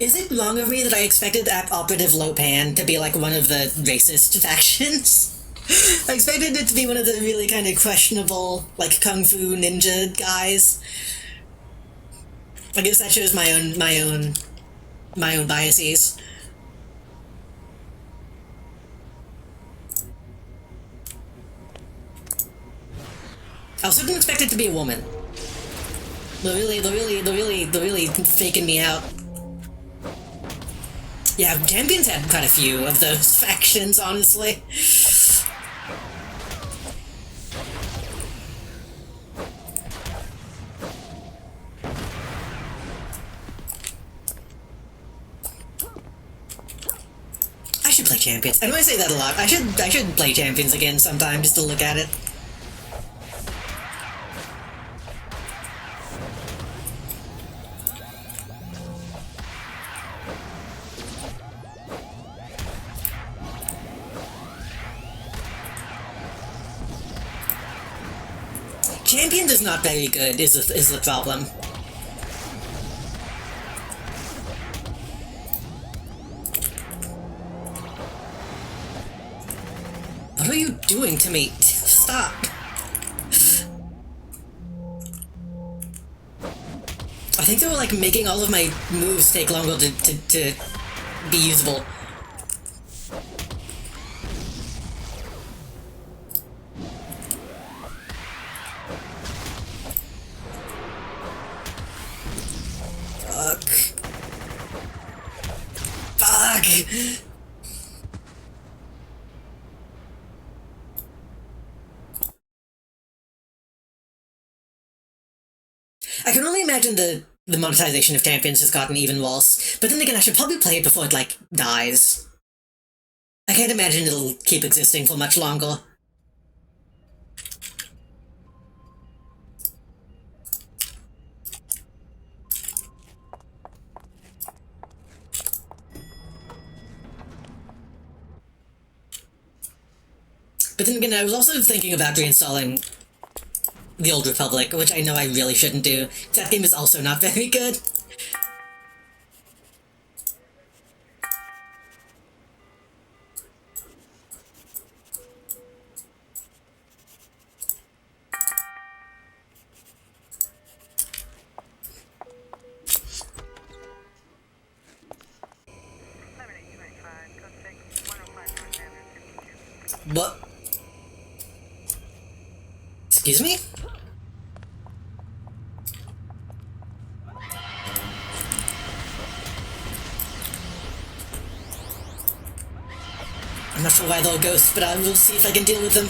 Is it wrong of me that I expected that Operative Lopan to be like one of the racist factions? I expected it to be one of the really kind of questionable, like, kung fu ninja guys. I guess that shows my own biases. I also didn't expect it to be a woman. They're really faking me out. Yeah, Champions had quite a few of those factions, honestly. I should play Champions. I know I say that a lot. I should play Champions again sometime just to look at it. Champions is not very good, is the problem. What are you doing to me? Stop. I think they were like making all of my moves take longer to be usable. Fuck. Fuck. I can only imagine the monetization of Champions has gotten even worse, but then again, I should probably play it before it, like, dies. I can't imagine it'll keep existing for much longer. But then again, I was also thinking about reinstalling The Old Republic, which I know I really shouldn't do. That game is also not very good. What? Excuse me? I'm not sure why they'll ghost, but I will see if I can deal with them.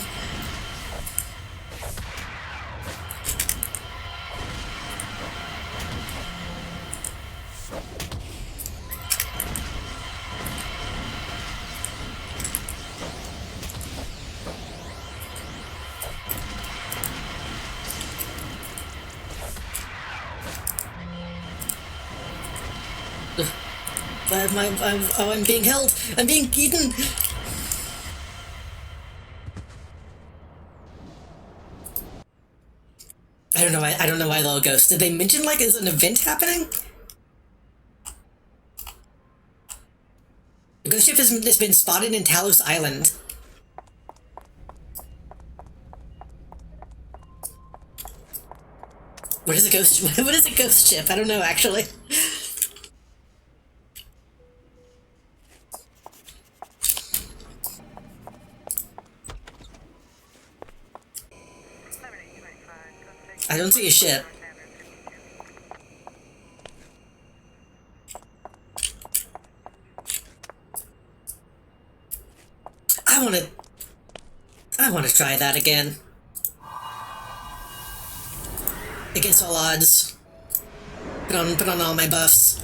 I'm being held. I'm being eaten. I don't know why they'll ghost. Did they mention, like, is an event happening? The ghost ship has been spotted in Talos Island. What is a ghost? What is a ghost ship? I don't know, actually. I don't see a ship. I wanna try that again. Against all odds. Put on all my buffs.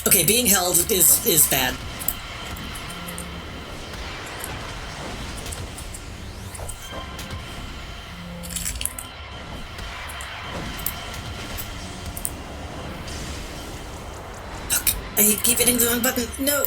Okay, being held is bad. Fuck. I keep hitting the wrong button. No!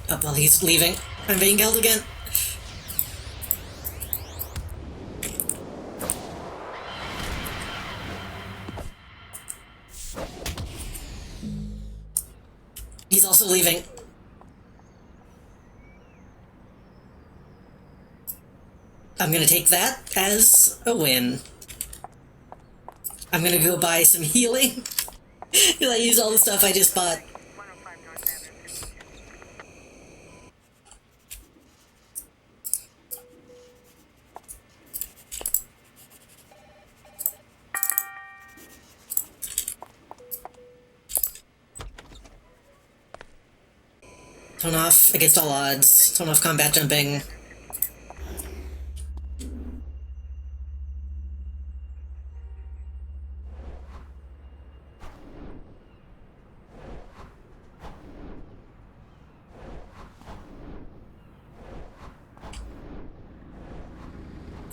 Oh, well, he's leaving. I'm being held again. He's also leaving. I'm gonna take that as a win. I'm gonna go buy some healing. Because I used all the stuff I just bought. Turn off against all odds. Turn off combat jumping.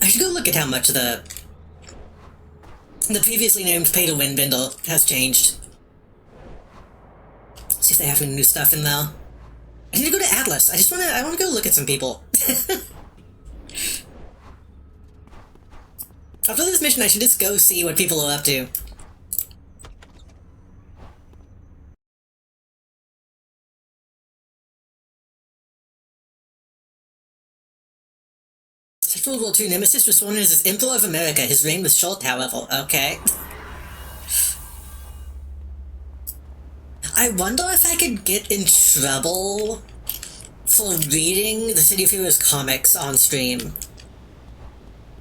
I should go look at how much the previously named pay-to-win bundle has changed. See if they have any new stuff in there. I need to go to Atlas. I wanna go look at some people. After this mission, I should just go see what people are up to. Since World War II, Nemesis was sworn in as Emperor of America. His reign was short, however. Okay. I wonder if I could get in trouble for reading the City of Heroes comics on stream.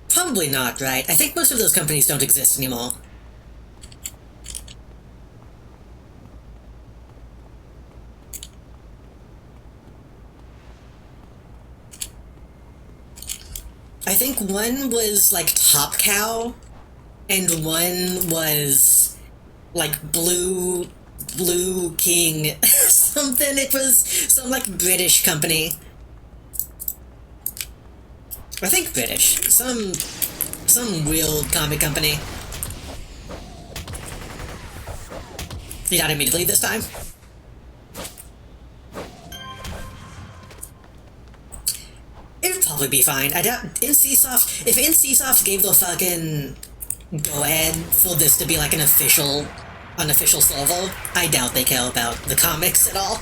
Probably not, right? I think most of those companies don't exist anymore. I think one was like Top Cow, and one was like Blue King something. It was some like British company. I think British. Some real comic company. He died immediately this time. It would probably be fine. I doubt NCSoft. If NCSoft gave the fucking go ahead for this to be like an unofficial server, I doubt they care about the comics at all.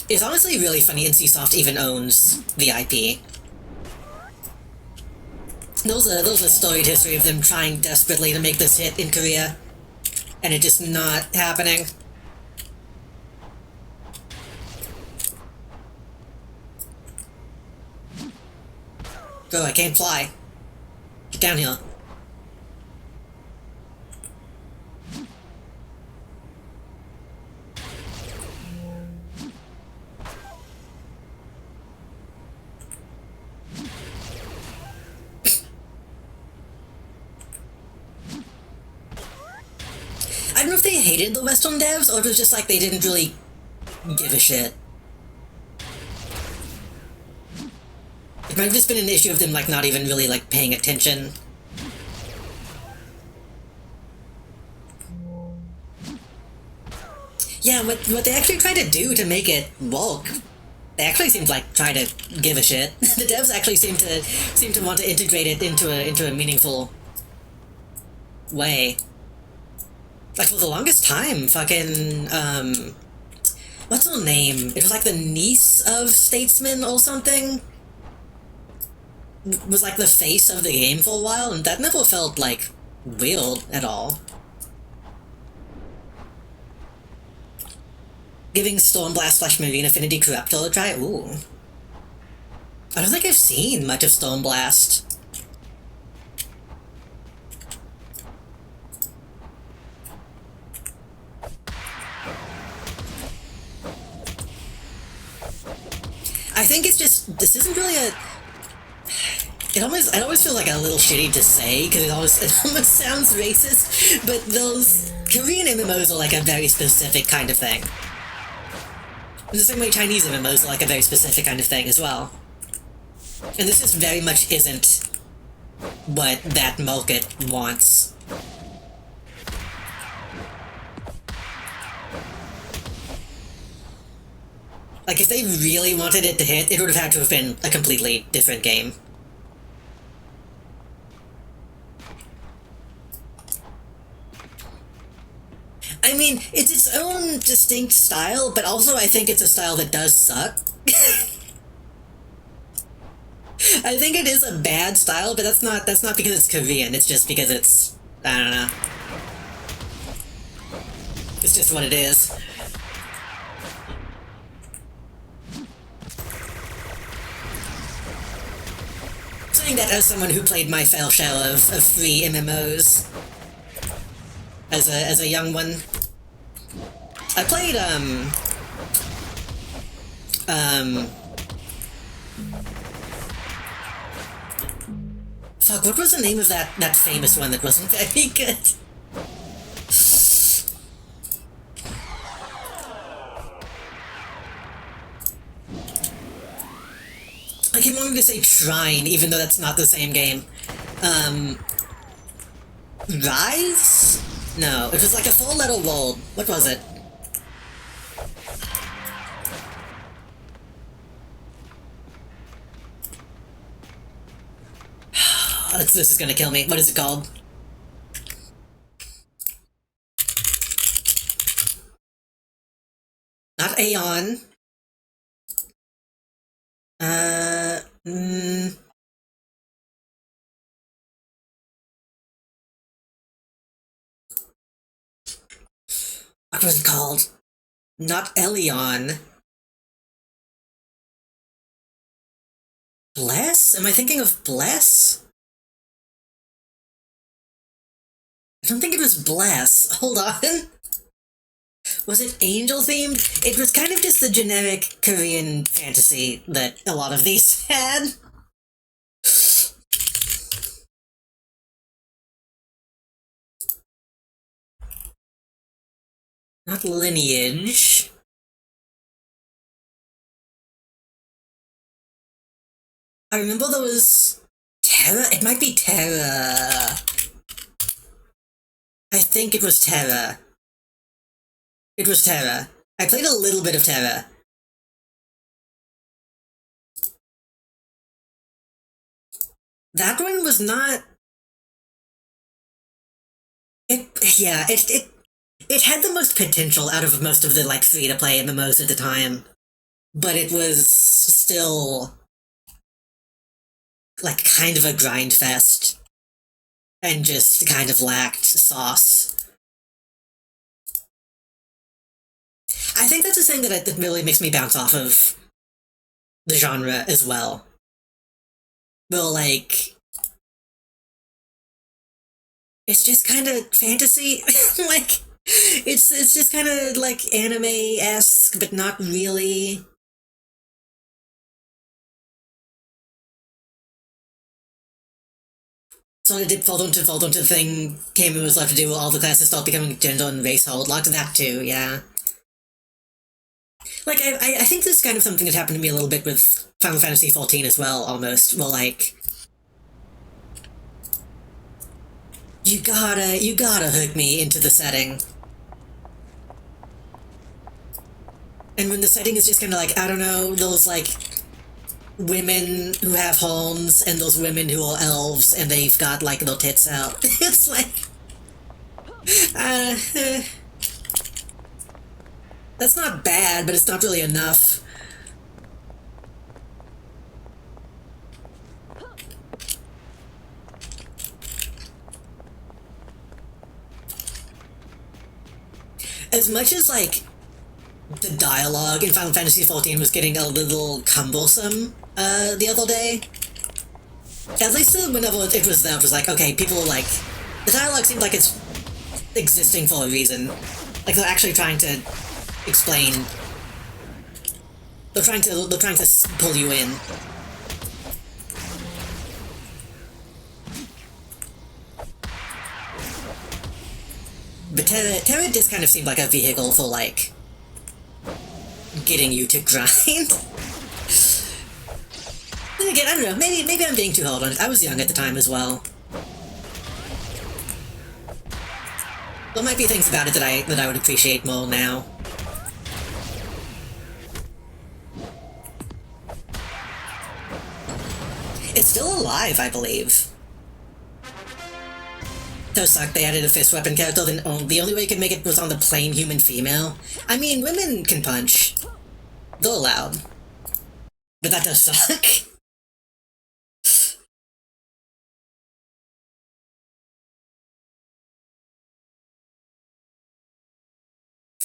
It's honestly really funny NCSoft even owns the IP. There's a storied history of them trying desperately to make this hit in Korea, and it just not happening. Oh, I can't fly. Get down here. I don't know if they hated the Western devs, or it was just like they didn't really give a shit. It might have just been an issue of them like not even really like paying attention. Yeah, what they actually tried to do to make it work, they actually seemed like try to give a shit. The devs actually seem to want to integrate it into a meaningful way. Like, for the longest time, fucking, what's her name? It was like the niece of Statesman or something? Was like the face of the game for a while, and that never felt, like, weird at all. Giving Stormblast / Marine Affinity Corruptor a try? Ooh. I don't think I've seen much of Stormblast. I think it's just, this isn't really a... It always feels like a little shitty to say, because it almost sounds racist, but those Korean MMOs are like a very specific kind of thing. In the same way Chinese MMOs are like a very specific kind of thing as well. And this just very much isn't what that market wants. Like, if they really wanted it to hit, it would have had to have been a completely different game. I mean, it's its own distinct style, but also I think it's a style that does suck. I think it is a bad style, but that's not because it's Korean, it's just because it's, I don't know. It's just what it is. Saying that as someone who played my fair share of free MMOs as a young one. I played, fuck, what was the name of that famous one that wasn't very good? I keep wanting to say Trine, even though that's not the same game. Rise? No, it was like a full metal world. What was it? This is gonna kill me. What is it called? Not Aeon. What was it called? Not Elion. Bless? Am I thinking of Bless? I don't think it was Bless. Hold on. Was it angel themed? It was kind of just the generic Korean fantasy that a lot of these had. Not Lineage. I remember there was Terra. It might be Terra. I think it was Terra. It was Terra. I played a little bit of Terra. That one was not... It had the most potential out of most of the, like, free-to-play MMOs at the time. But it was still... like, kind of a grind fest. And just kind of lacked sauce. I think that's the thing that really makes me bounce off of the genre as well. Well, like... it's just kind of fantasy. Like, it's just kind of, like, anime-esque, but not really. So it did fall into the thing Cameron was left to do, all the classes start becoming gender and race hold. Locked that too, yeah. Like, I think this is kind of something that happened to me a little bit with Final Fantasy XIV as well, almost. Well, like... You gotta hook me into the setting. And when the setting is just kind of like, I don't know, those, like, women who have homes, and those women who are elves, and they've got, like, their tits out. It's like... That's not bad, but it's not really enough. As much as, like, the dialogue in Final Fantasy XIV was getting a little cumbersome, the other day, at least whenever it was there, it was like, okay, people like... The dialogue seemed like it's existing for a reason. Like, they're actually trying to explain... They're trying to pull you in. But Terra just kind of seemed like a vehicle for, like, getting you to grind. Then again, I don't know, maybe I'm being too hard on it. I was young at the time as well. There might be things about it that I would appreciate more now. It's still alive, I believe. Those suck, they added a fist weapon character, then the only way you could make it was on the plain human female. I mean, women can punch. They're allowed. But that does suck.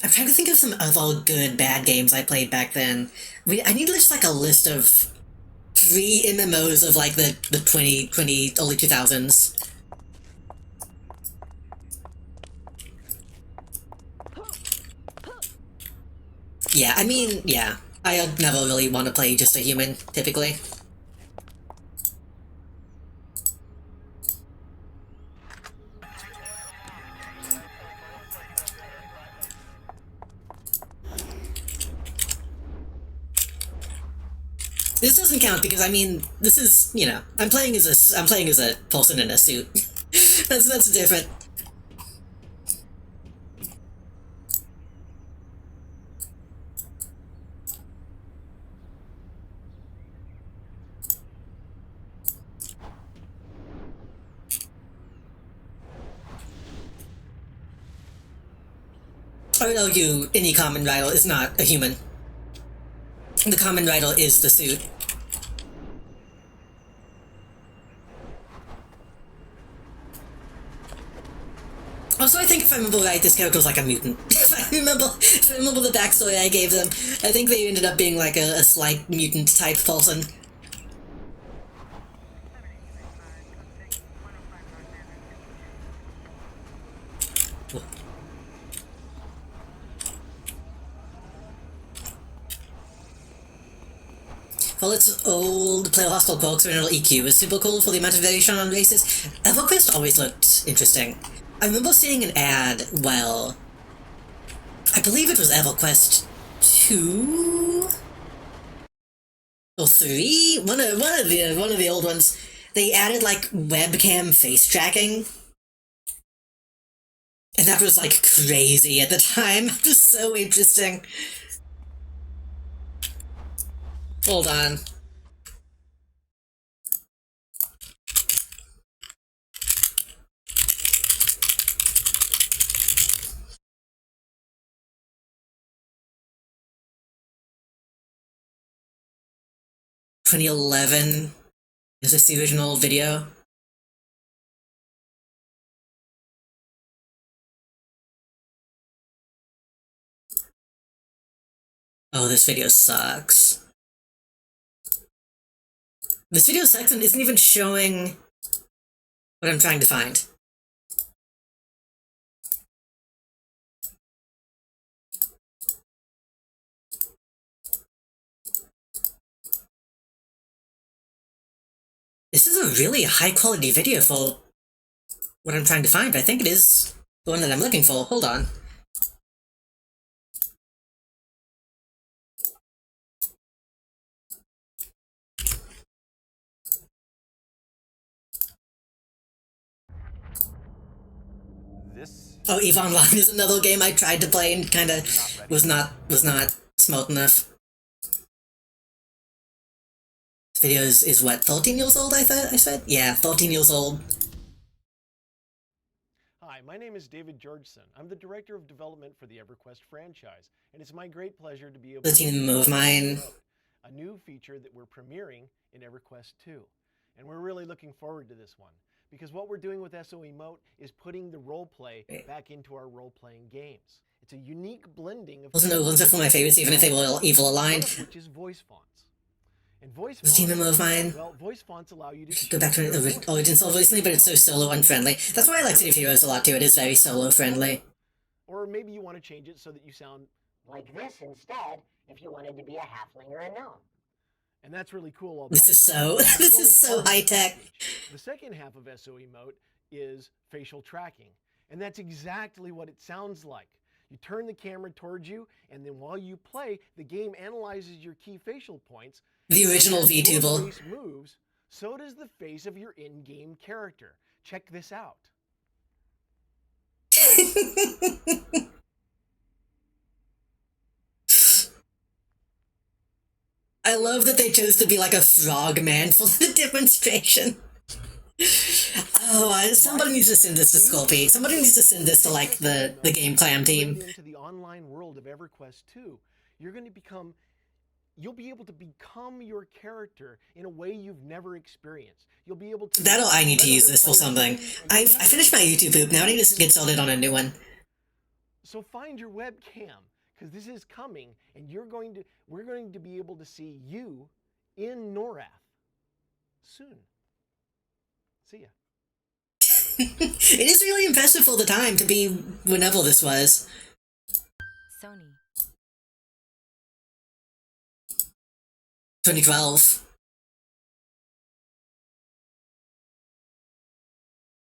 I'm trying to think of some other good bad games I played back then. I need just like a list of 3 MMOs of like the 2020, early 2000s. Yeah, I mean, yeah. I never really want to play just a human, typically. This doesn't count because, I mean, this is, you know, I'm playing as a person in a suit. that's different. I would argue any common rival is not a human. The common rival is the suit. Also, I think if I remember right, this character was like a mutant. if I remember the backstory I gave them, I think they ended up being like a slight mutant type person. Well, its old player hostile quirks and EQ is super cool for the amount of variation on races. EverQuest always looked interesting. I remember seeing an ad, well, I believe it was EverQuest 2 or 3? One of the old ones. They added like webcam face tracking. And that was like crazy at the time. It was so interesting. Hold on. "2011" is this the original video? Oh, this video sucks. This video sucks and isn't even showing what I'm trying to find. This is a really high-quality video for what I'm trying to find. I think it is the one that I'm looking for. Hold on. Oh, EVE Online is another game I tried to play and kind of was not smart enough. This video is what, 13 years old, I said? Yeah, 13 years old. Hi, my name is David Georgeson. I'm the Director of Development for the EverQuest franchise, and it's my great pleasure to be able to move mine. A new feature that we're premiering in EverQuest 2. And we're really looking forward to this one, because what we're doing with SO Emote is putting the roleplay back into our role-playing games. It's a unique blending of... Wasn't definitely my favorites, even if they were evil aligned. Which is voice fonts. And voice fonts, of mine. Well, voice fonts allow you to go back to the origin soul recently, but it's so solo unfriendly. That's why I like City of Heroes a lot too. It is very solo friendly. Or maybe you want to change it so that you sound like this instead, if you wanted to be a halfling or a gnome. And that's really cool. This is so high tech. The second half of SO Emote is facial tracking, and that's exactly what it sounds like. You turn the camera towards you, and then while you play, the game analyzes your key facial points. The original As your VTuber. face moves, so does the face of your in-game character. Check this out. I love that they chose to be like a frog man for the demonstration. Oh, somebody needs to send this to Sculpey. Somebody needs to send this to like the Game Clam team. Into the online world of EverQuest 2, you're going to become. You'll be able to become your character in a way you've never experienced. You'll be able to. I need to use this for something. I finished my YouTube poop. Now I need to get started on a new one. So find your webcam, because this is coming, and we're going to be able to see you in Norath soon. See ya. It is really impressive for the time to be whenever this was. Sony. 2012.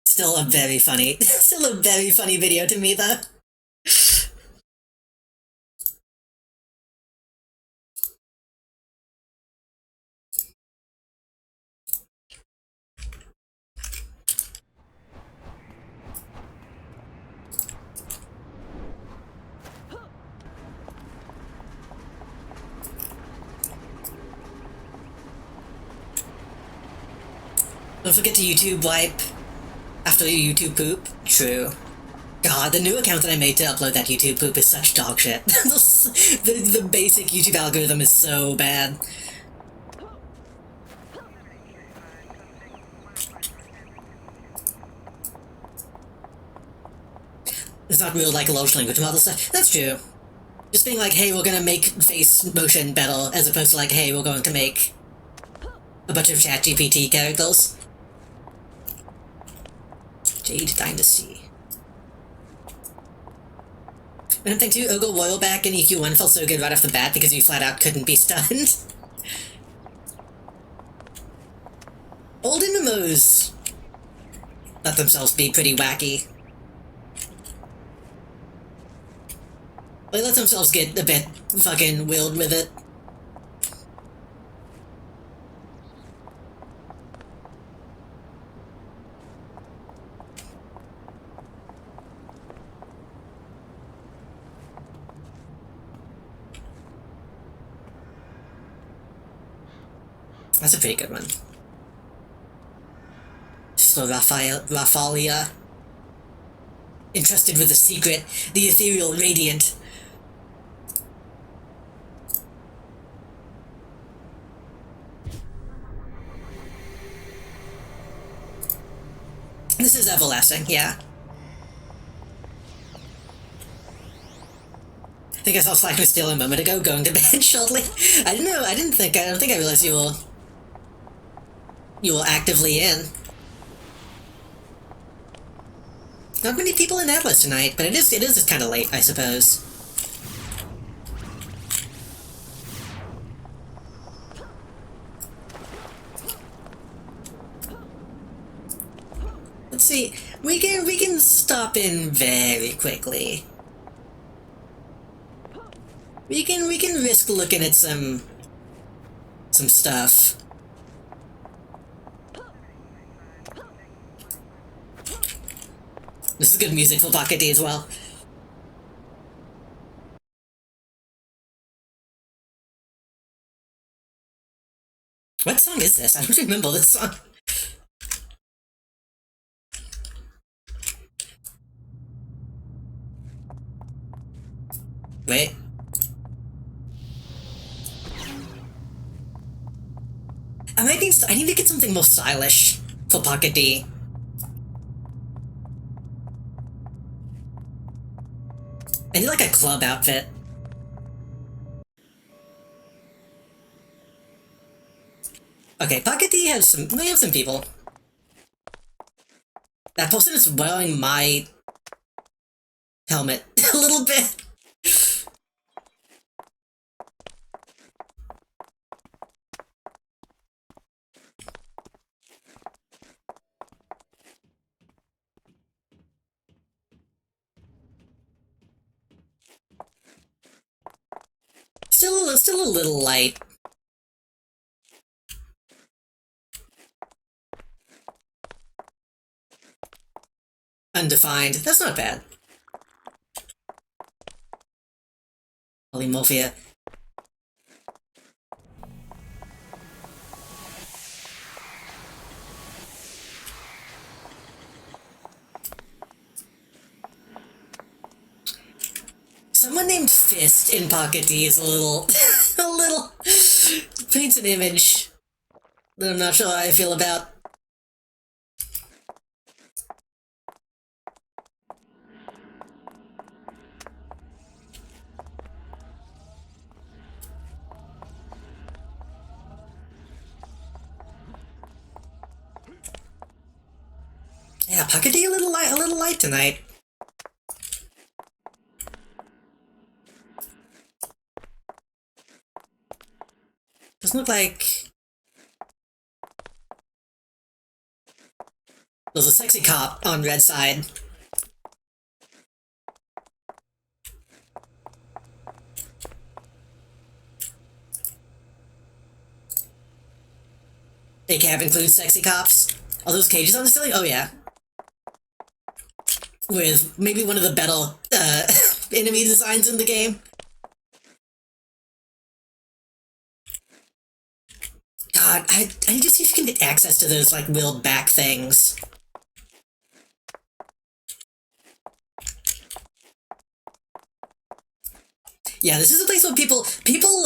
Still a very funny video to me though. Don't forget to YouTube wipe after your YouTube poop. True. God, the new account that I made to upload that YouTube poop is such dog shit. the basic YouTube algorithm is so bad. It's not real like large language model stuff. That's true. Just being like, hey, we're gonna make face motion better, as opposed to like, hey, we're going to make a bunch of ChatGPT characters. Jade Dynasty. And thing too, Ogo Royal back in EQ1 felt so good right off the bat because you flat out couldn't be stunned. Old MMOs let themselves be pretty wacky. They let themselves get a bit fucking wild with it. That's a pretty good one. So Raphalia. Entrusted with a secret, the ethereal radiant. This is everlasting, yeah. I think I saw Slack was still a moment ago, going to bed shortly. I don't think I realized you were actively in. Not many people in Atlas tonight, but it is kind of late, I suppose. Let's see. We can stop in very quickly. We can risk looking at some stuff. This is good music for Pocket D as well. What song is this? I don't remember this song. Wait. I need to get something more stylish for Pocket D. I need like a club outfit. Okay, Pocket D has some. We have some people. That person is wearing my helmet a little bit. Still a little light. Undefined. That's not bad. Polymorphia. Someone named Fist in Pocket D is a little, a little, paints an image that I'm not sure how I feel about. Yeah, Pocket D a little light tonight. Doesn't look like there's a sexy cop on red side. A cab includes sexy cops. Are those cages on the ceiling? Oh yeah. With maybe one of the better enemy designs in the game. God, I need to see if you can get access to those, like, wheeled back things. Yeah, this is a place where people,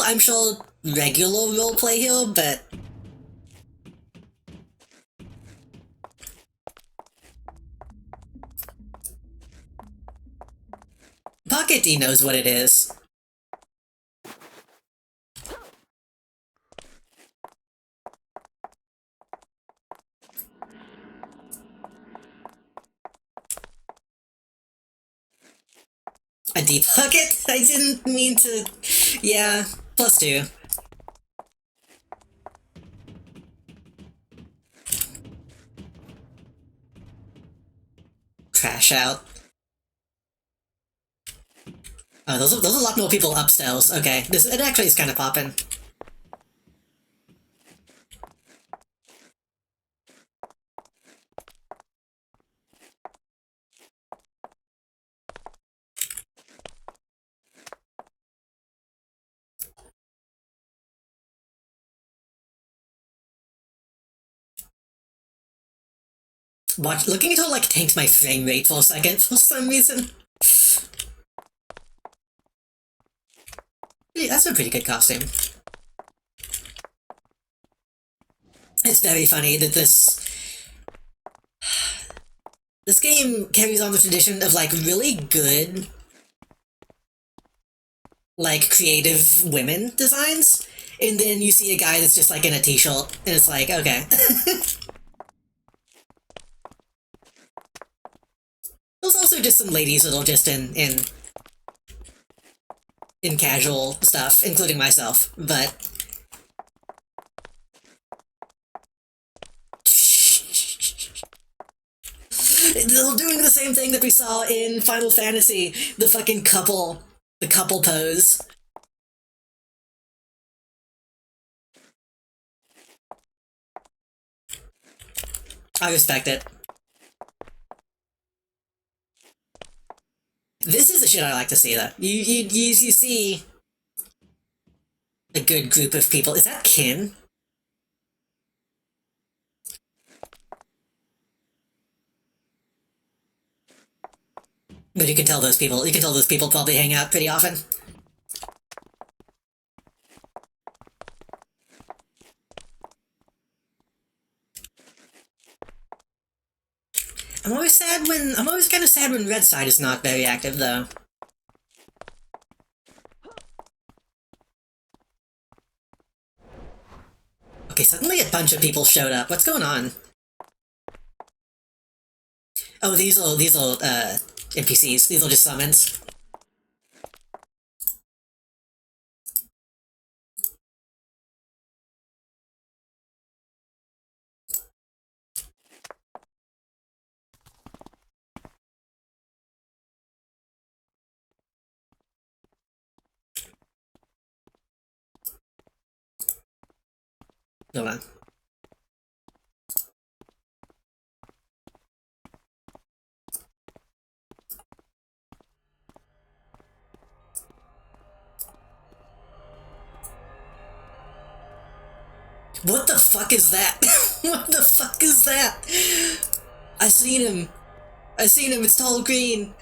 I'm sure, regular roleplay here, but... Pocket D knows what it is. A deep pocket? I didn't mean to... Yeah, +2. Crash out. Oh, those are a lot more people upstairs. Okay, it actually is kind of popping. Looking at her, like, tanked my frame rate for a second for some reason. Yeah, that's a pretty good costume. It's very funny that this game carries on the tradition of, like, really good, like, creative women designs, and then you see a guy that's just, like, in a t-shirt, and it's like, okay. There's also just some ladies that are just in casual stuff, including myself, but... They're doing the same thing that we saw in Final Fantasy, the fucking couple pose. I respect it. This is the shit I like to see, though. You see a good group of people. Is that Kin? But you can tell those people probably hang out pretty often. I'm always kind of sad when red side is not very active, though. Okay, suddenly a bunch of people showed up. What's going on? Oh, these are NPCs. These are just summons. Hold on. What the fuck is that? What the fuck is that? I seen him. I seen him. It's tall green.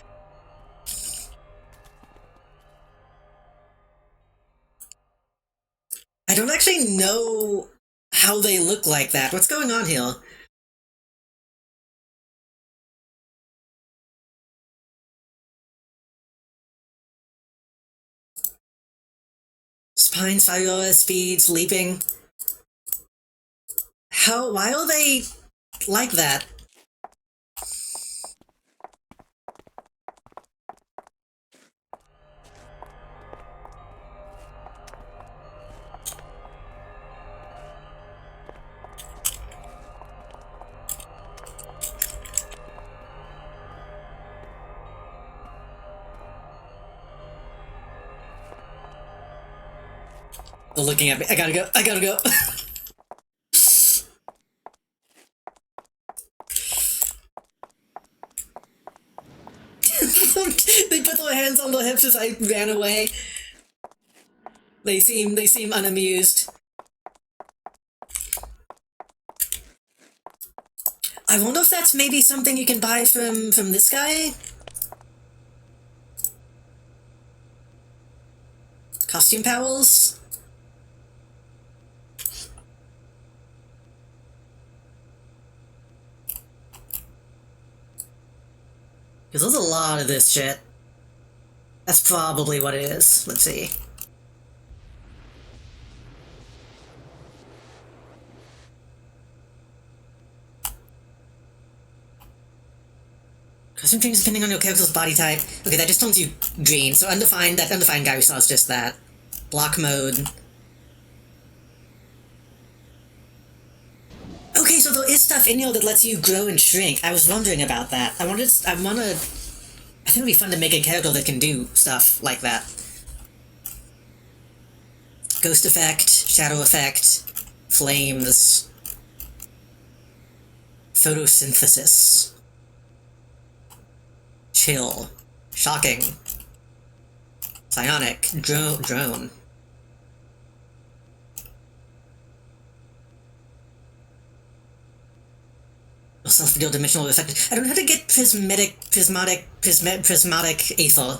I don't actually know how they look like that. What's going on here? Spine, fire, speeds, leaping. Why are they like that? They're looking at me. I gotta go. I gotta go. They put their hands on their hips as I ran away. They seem unamused. I wonder if that's maybe something you can buy from this guy? Costume powers? Because there's a lot of this shit. That's probably what it is. Let's see. Custom changes depending on your character's body type. Okay, that just turns you green. So undefined, that undefined guy we saw is just that. Block mode. Okay, so there is stuff in here that lets you grow and shrink. I was wondering about that. I think it'd be fun to make a character that can do stuff like that. Ghost effect, shadow effect, flames, photosynthesis, chill, shocking, psionic, drone. Self-deal dimensional effect. I don't know how to get prismatic ether.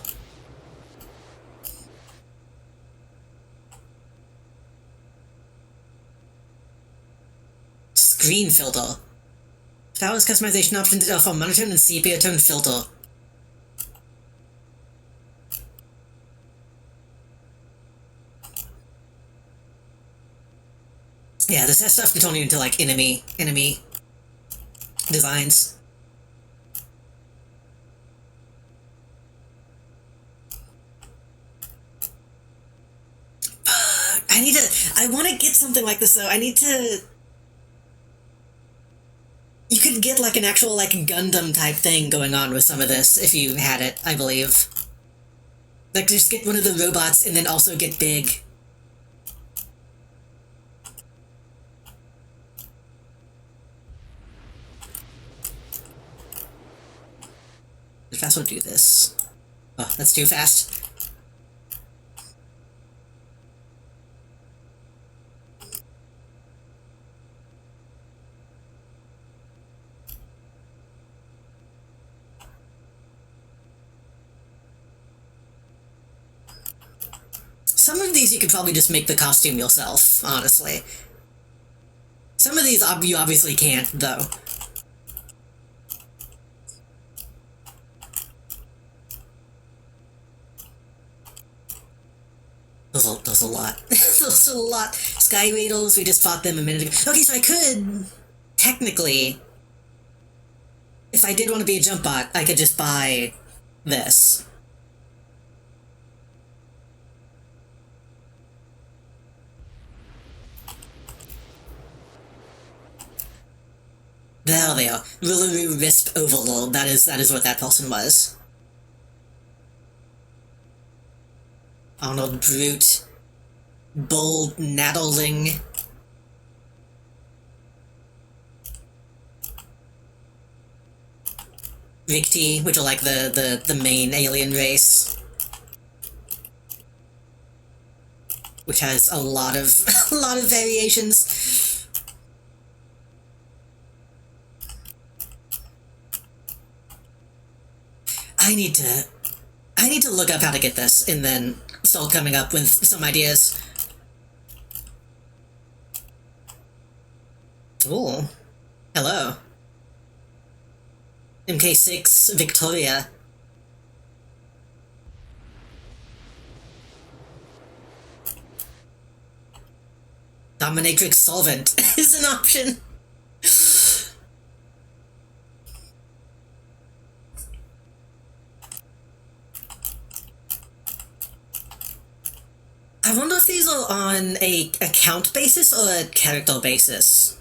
Screen filter. Flowers customization options for monotone and sepia tone filter. Yeah, this has stuff to turn you into like enemy designs. I want to get something like this though. You could get like an actual like Gundam type thing going on with some of this if you had it, I believe. Like just get one of the robots and then also get big. How fast will do this? Oh, that's too fast. Some of these you could probably just make the costume yourself, honestly. Some of these you obviously can't, though. There's a lot. There's a lot. Sky Raiders, we just fought them a minute ago. Okay, so I could, technically, if I did want to be a jump bot, I could just buy this. There they are. Ruluru Wisp Overlord. That is what that person was. Arnold Brute. Bold Naddling. Rikti, which are like the main alien race. Which has a lot of a lot of variations. I need to look up how to get this and then start coming up with some ideas. Ooh. Hello. MK6 Victoria. Dominatrix Solvent is an option. I wonder if these are on a account basis or a character basis.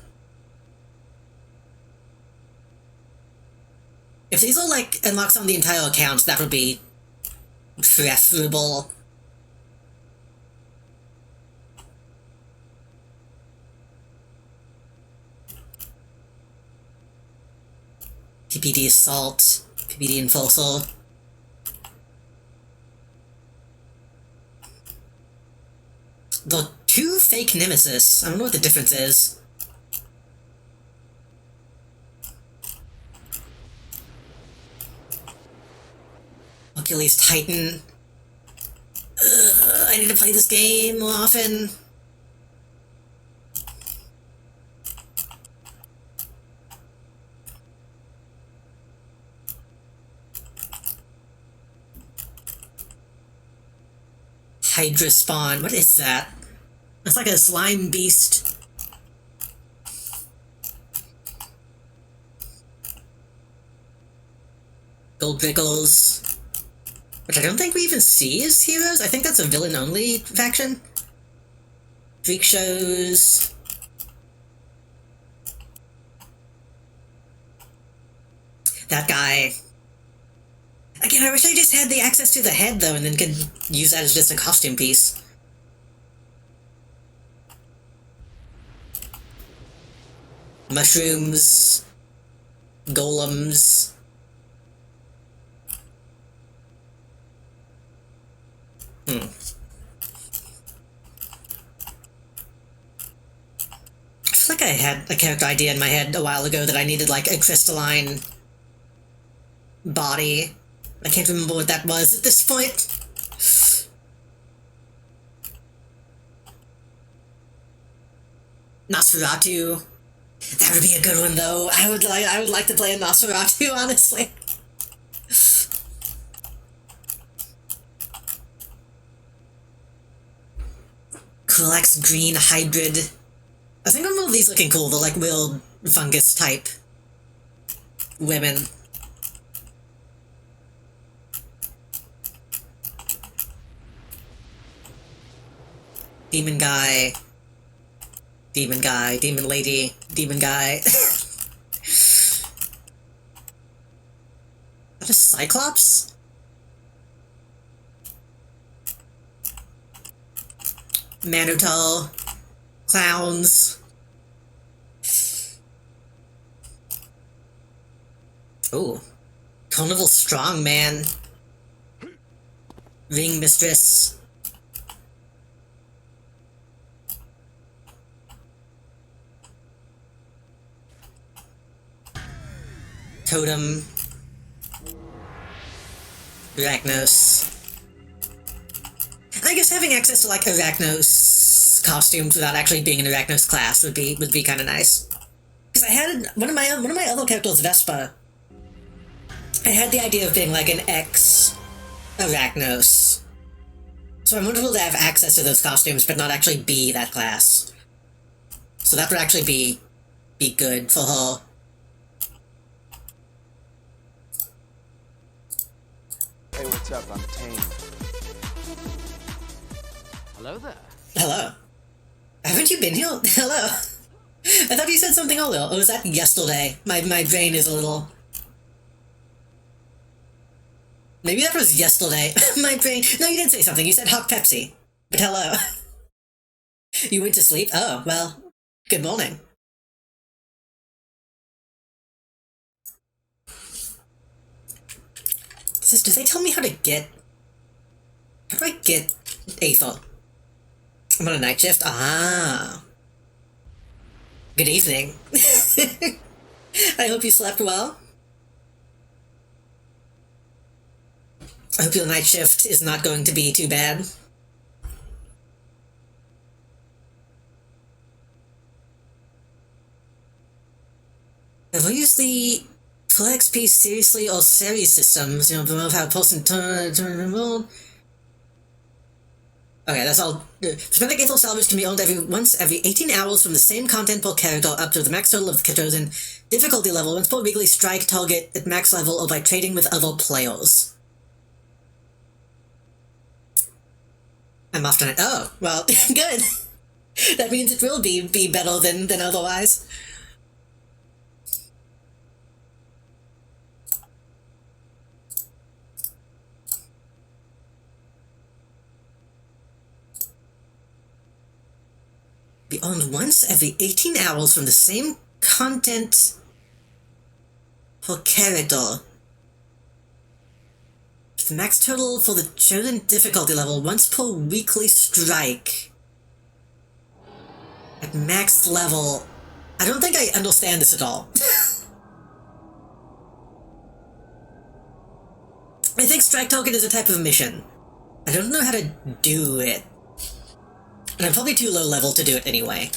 If these are like unlocks on the entire account, that would be preferable. PPD Assault, PPD Enforcer. The two fake Nemesis. I don't know what the difference is. Hercules Titan. I need to play this game more often. Hydra Spawn. What is that? It's like a slime beast. Gold Pickles. Which I don't think we even see as heroes. I think that's a villain-only faction. Freak Shows. That guy. Again, I wish I just had the access to the head, though, and then could use that as just a costume piece. Mushrooms. Golems. I feel like I had a character idea in my head a while ago that I needed, like, a crystalline body. I can't remember what that was at this point. Nosferatu. That would be a good one, though. I would like to play a Nosferatu, honestly. Colex Green Hybrid. I think all of these looking cool. They're like real fungus type women. Demon guy. Demon guy. Demon lady. Demon guy. That is Cyclops? Manutel. Clowns. Ooh. Carnival Strongman. Ring Mistress. Totem. Arachnos. I guess having access to like Arachnos costumes without actually being an Arachnos class would be kind of nice. Because I had one of my other characters, Vespa. I had the idea of being like an ex Arachnos. So I'm wonderful to have access to those costumes, but not actually be that class. So that would actually be good for her. Hey, what's up? I'm Tame. Hello there. Hello. Haven't you been here? Hello. I thought you said something earlier. Or was that yesterday? My brain is a little... Maybe that was yesterday. My brain... No, you didn't say something. You said Hawk Pepsi. But hello. You went to sleep? Oh, well, good morning. Says, do they tell me how to get... How do I get Aethel? I'm on a night shift? Ah. Good evening. I hope you slept well. I hope your night shift is not going to be too bad. Have we used the full XP seriously or series systems? You know, above how pulse and turn world. Okay, that's all. Prismatic Aethel salvage can be owned once every 18 hours from the same content per character up to the max total of the chosen difficulty level, once per weekly strike target at max level or by trading with other players. I'm off tonight. Oh, well, good. That means it will be better than otherwise. Be owned once every 18 hours from the same content per character. The max total for the chosen difficulty level once per weekly strike. At max level. I don't think I understand this at all. I think strike token is a type of mission. I don't know how to do it. And I'm probably too low level to do it anyway.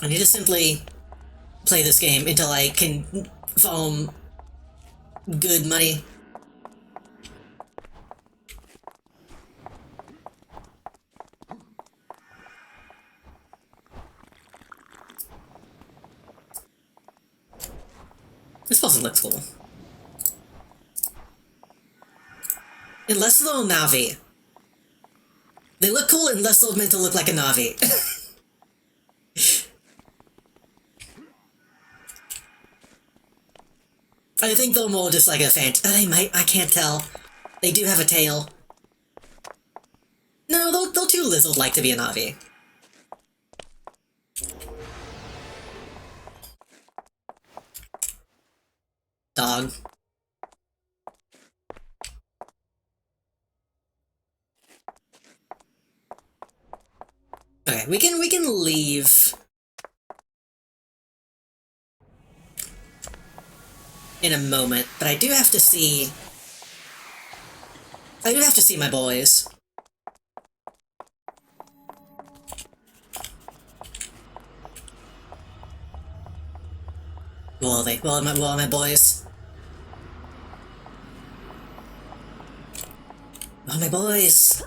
I need to simply play this game until I can farm good money. This person looks cool. Unless they're a Na'vi. They look cool unless they're meant to look like a Na'vi. I think they're more just like a they might, I can't tell. They do have a tail. No, they're too lizard-like to be a Na'vi. Dog. Okay, we can leave in a moment, but I do have to see my boys. Where are they? Where are my boys? Where are my boys?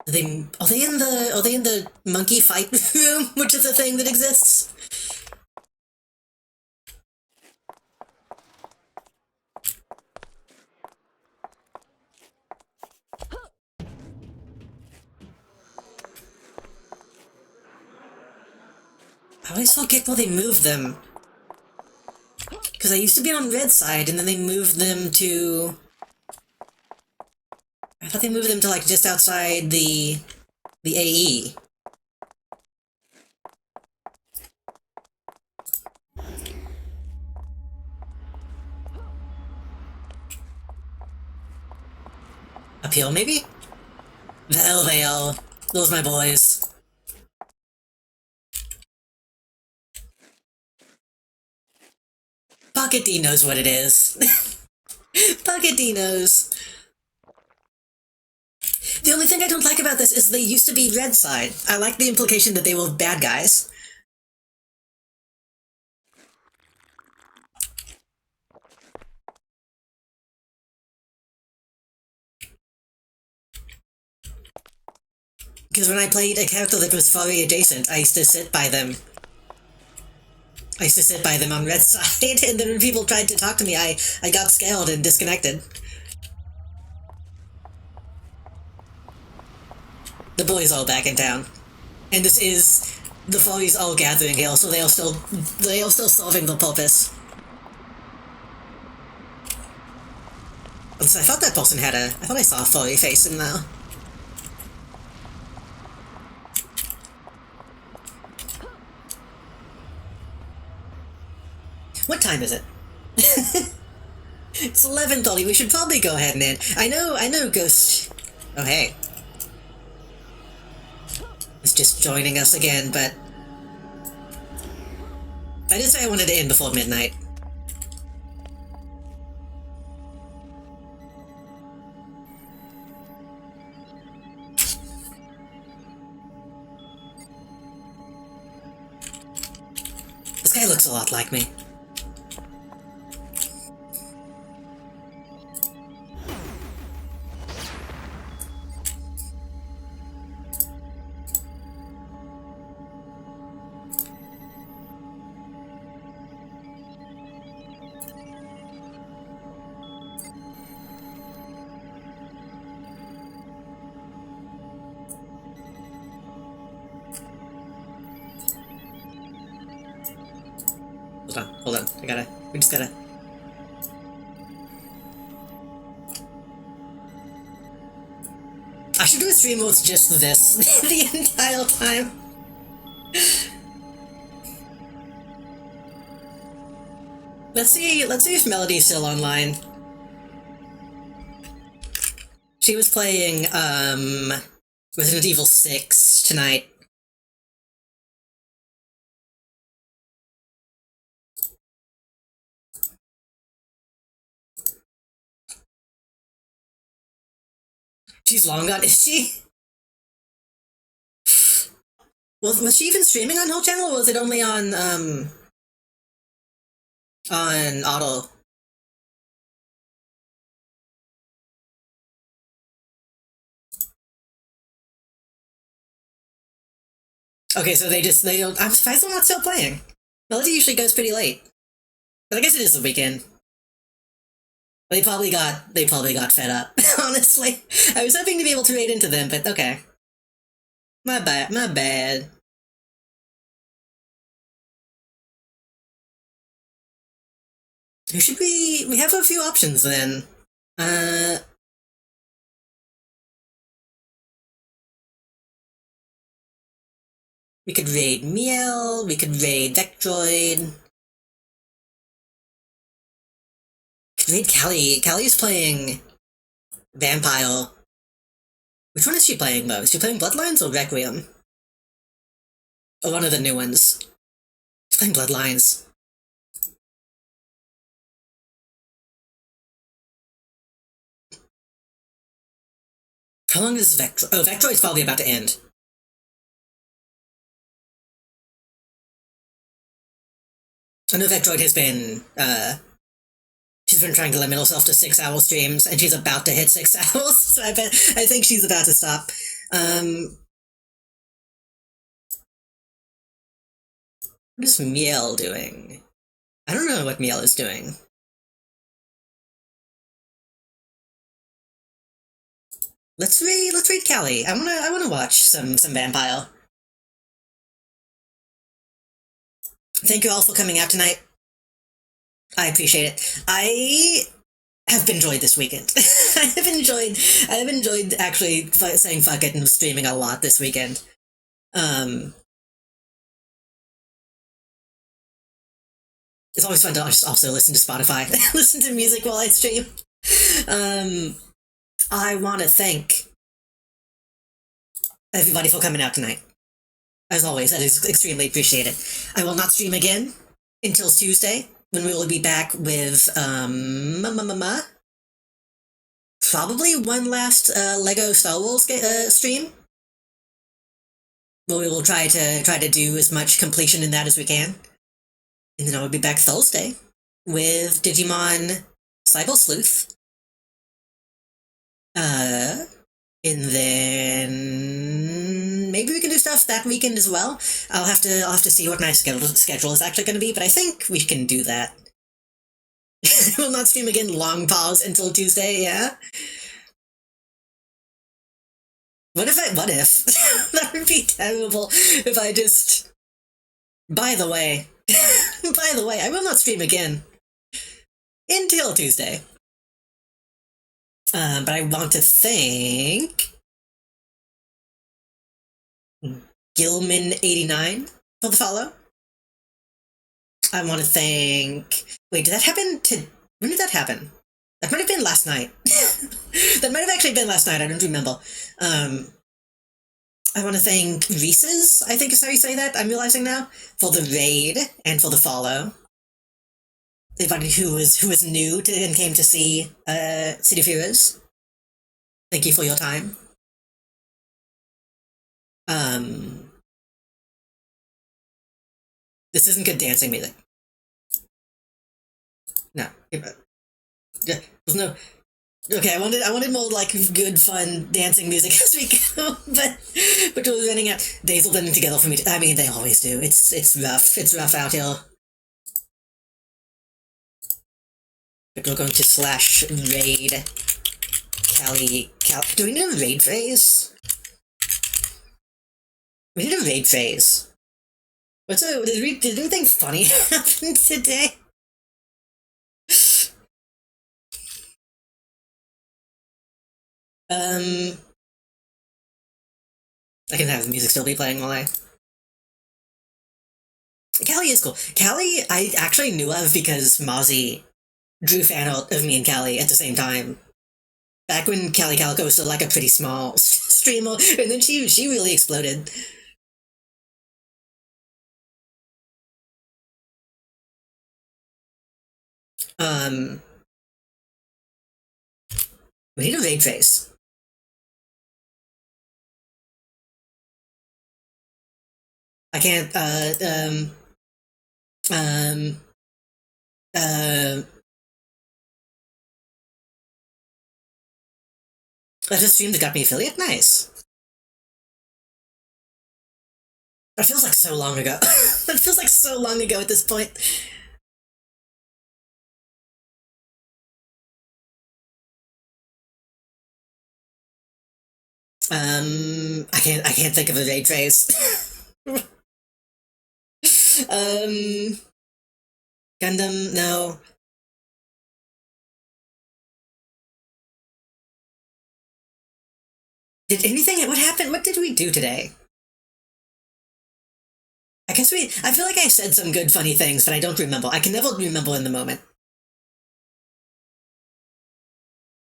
Are they in the monkey fight room, which is a thing that exists? I always forget where they moved them. Because I used to be on red side, and then they moved them to... I thought they moved them to, like, just outside the AE. Up here, maybe? There they are. Those are my boys. Pocket D knows what it is. Pocket D knows. The only thing I don't like about this is they used to be red side. I like the implication that they were bad guys. Because when I played a character that was furry adjacent, I used to sit by them. I used to sit by them on red side, and then when people tried to talk to me, I got scared and disconnected. The boys all back in town. And this is the follies all gathering here, so they are still solving the purpose. I thought that person had I thought I saw a folly face in there. What time is it? It's 11:30. We should probably go ahead and end. I know Ghost... Oh, hey. It's just joining us again, but... I did say I wanted to end before midnight. This guy looks a lot like me. Hold on, we just gotta... I should do a stream with just this the entire time. Let's see if Melody's still online. She was playing, Resident Evil 6 tonight. She's long gone, is she? Well, was she even streaming on her channel, or was it only on Auto? Okay, so they don't... I'm surprised they're not still playing. Melody usually goes pretty late. But I guess it is the weekend. They probably got fed up, honestly. I was hoping to be able to raid into them, but okay. My bad. Who should we have a few options then. We could raid Miel, we could raid Vectroid. Raid Callie. Callie's playing Vampire. Which one is she playing though? Is she playing Bloodlines or Requiem? Or one of the new ones. She's playing Bloodlines. How long is Vectroid? Oh, Vectroid's probably about to end. I know Vectroid has been, she's been trying to limit herself to 6-hour streams, and she's about to hit 6 hours, so I think she's about to stop. What is Miel doing? I don't know what Miel is doing. Let's read Callie. I wanna watch some Vampire. Thank you all for coming out tonight. I appreciate it. I have enjoyed this weekend. I have enjoyed actually saying fuck it and streaming a lot this weekend. It's always fun to just also listen to Spotify, listen to music while I stream. I want to thank everybody for coming out tonight. As always, that is extremely appreciated. I will not stream again until Tuesday, when we will be back with, probably one last, Lego Star Wars, stream. Where we will try to do as much completion in that as we can. And then I will be back Thursday with Digimon Cyber Sleuth. And then maybe we can do stuff that weekend as well. I'll have to see what my schedule is actually going to be, but I think we can do that. We'll not stream again. Long pause until Tuesday. Yeah. What if? That would be terrible if I just By the way, I will not stream again until Tuesday. But I want to thank Gilman89 for the follow. I want to thank... Wait, did that happen to... When did that happen? That might have been last night. That might have actually been last night, I don't remember. I want to thank Reese's, I think is how you say that, I'm realizing now, for the raid and for the follow. Everybody who was new to and came to see City of Heroes. Thank you for your time. This isn't good dancing music. No. There's no... Okay, I wanted more like good, fun dancing music as we go, but we're running out. Days are blending together for me. I mean, they always do. It's rough. It's rough out here. But we're going to slash raid Callie. Do we need a raid phase? We need a raid phase. Did anything funny happen today? I can have the music still be playing while I... Callie is cool. Callie, I actually knew of because Mozzie drew fan art of me and Callie at the same time. Back when Callie Calico was still like a pretty small streamer, and then she really exploded. We need a raid face. I can't, I just streamed that got me affiliate? Nice. That feels like so long ago. That feels like so long ago at this point. I can't think of a raid phase. Gundam, no. What happened? What did we do today? I feel like I said some good funny things, but I don't remember. I can never remember in the moment.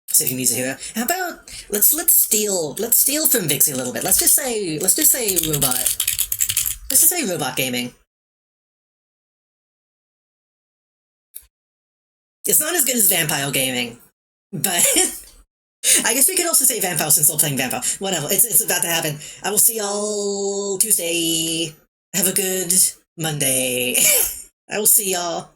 City needs a hero. How about let's steal from Vixie a little bit. Let's just say robot. Let's just say robot gaming. It's not as good as vampire gaming, but I guess we could also say vampire since we're playing vampire. Whatever, it's about to happen. I will see y'all Tuesday. Have a good Monday. I will see y'all.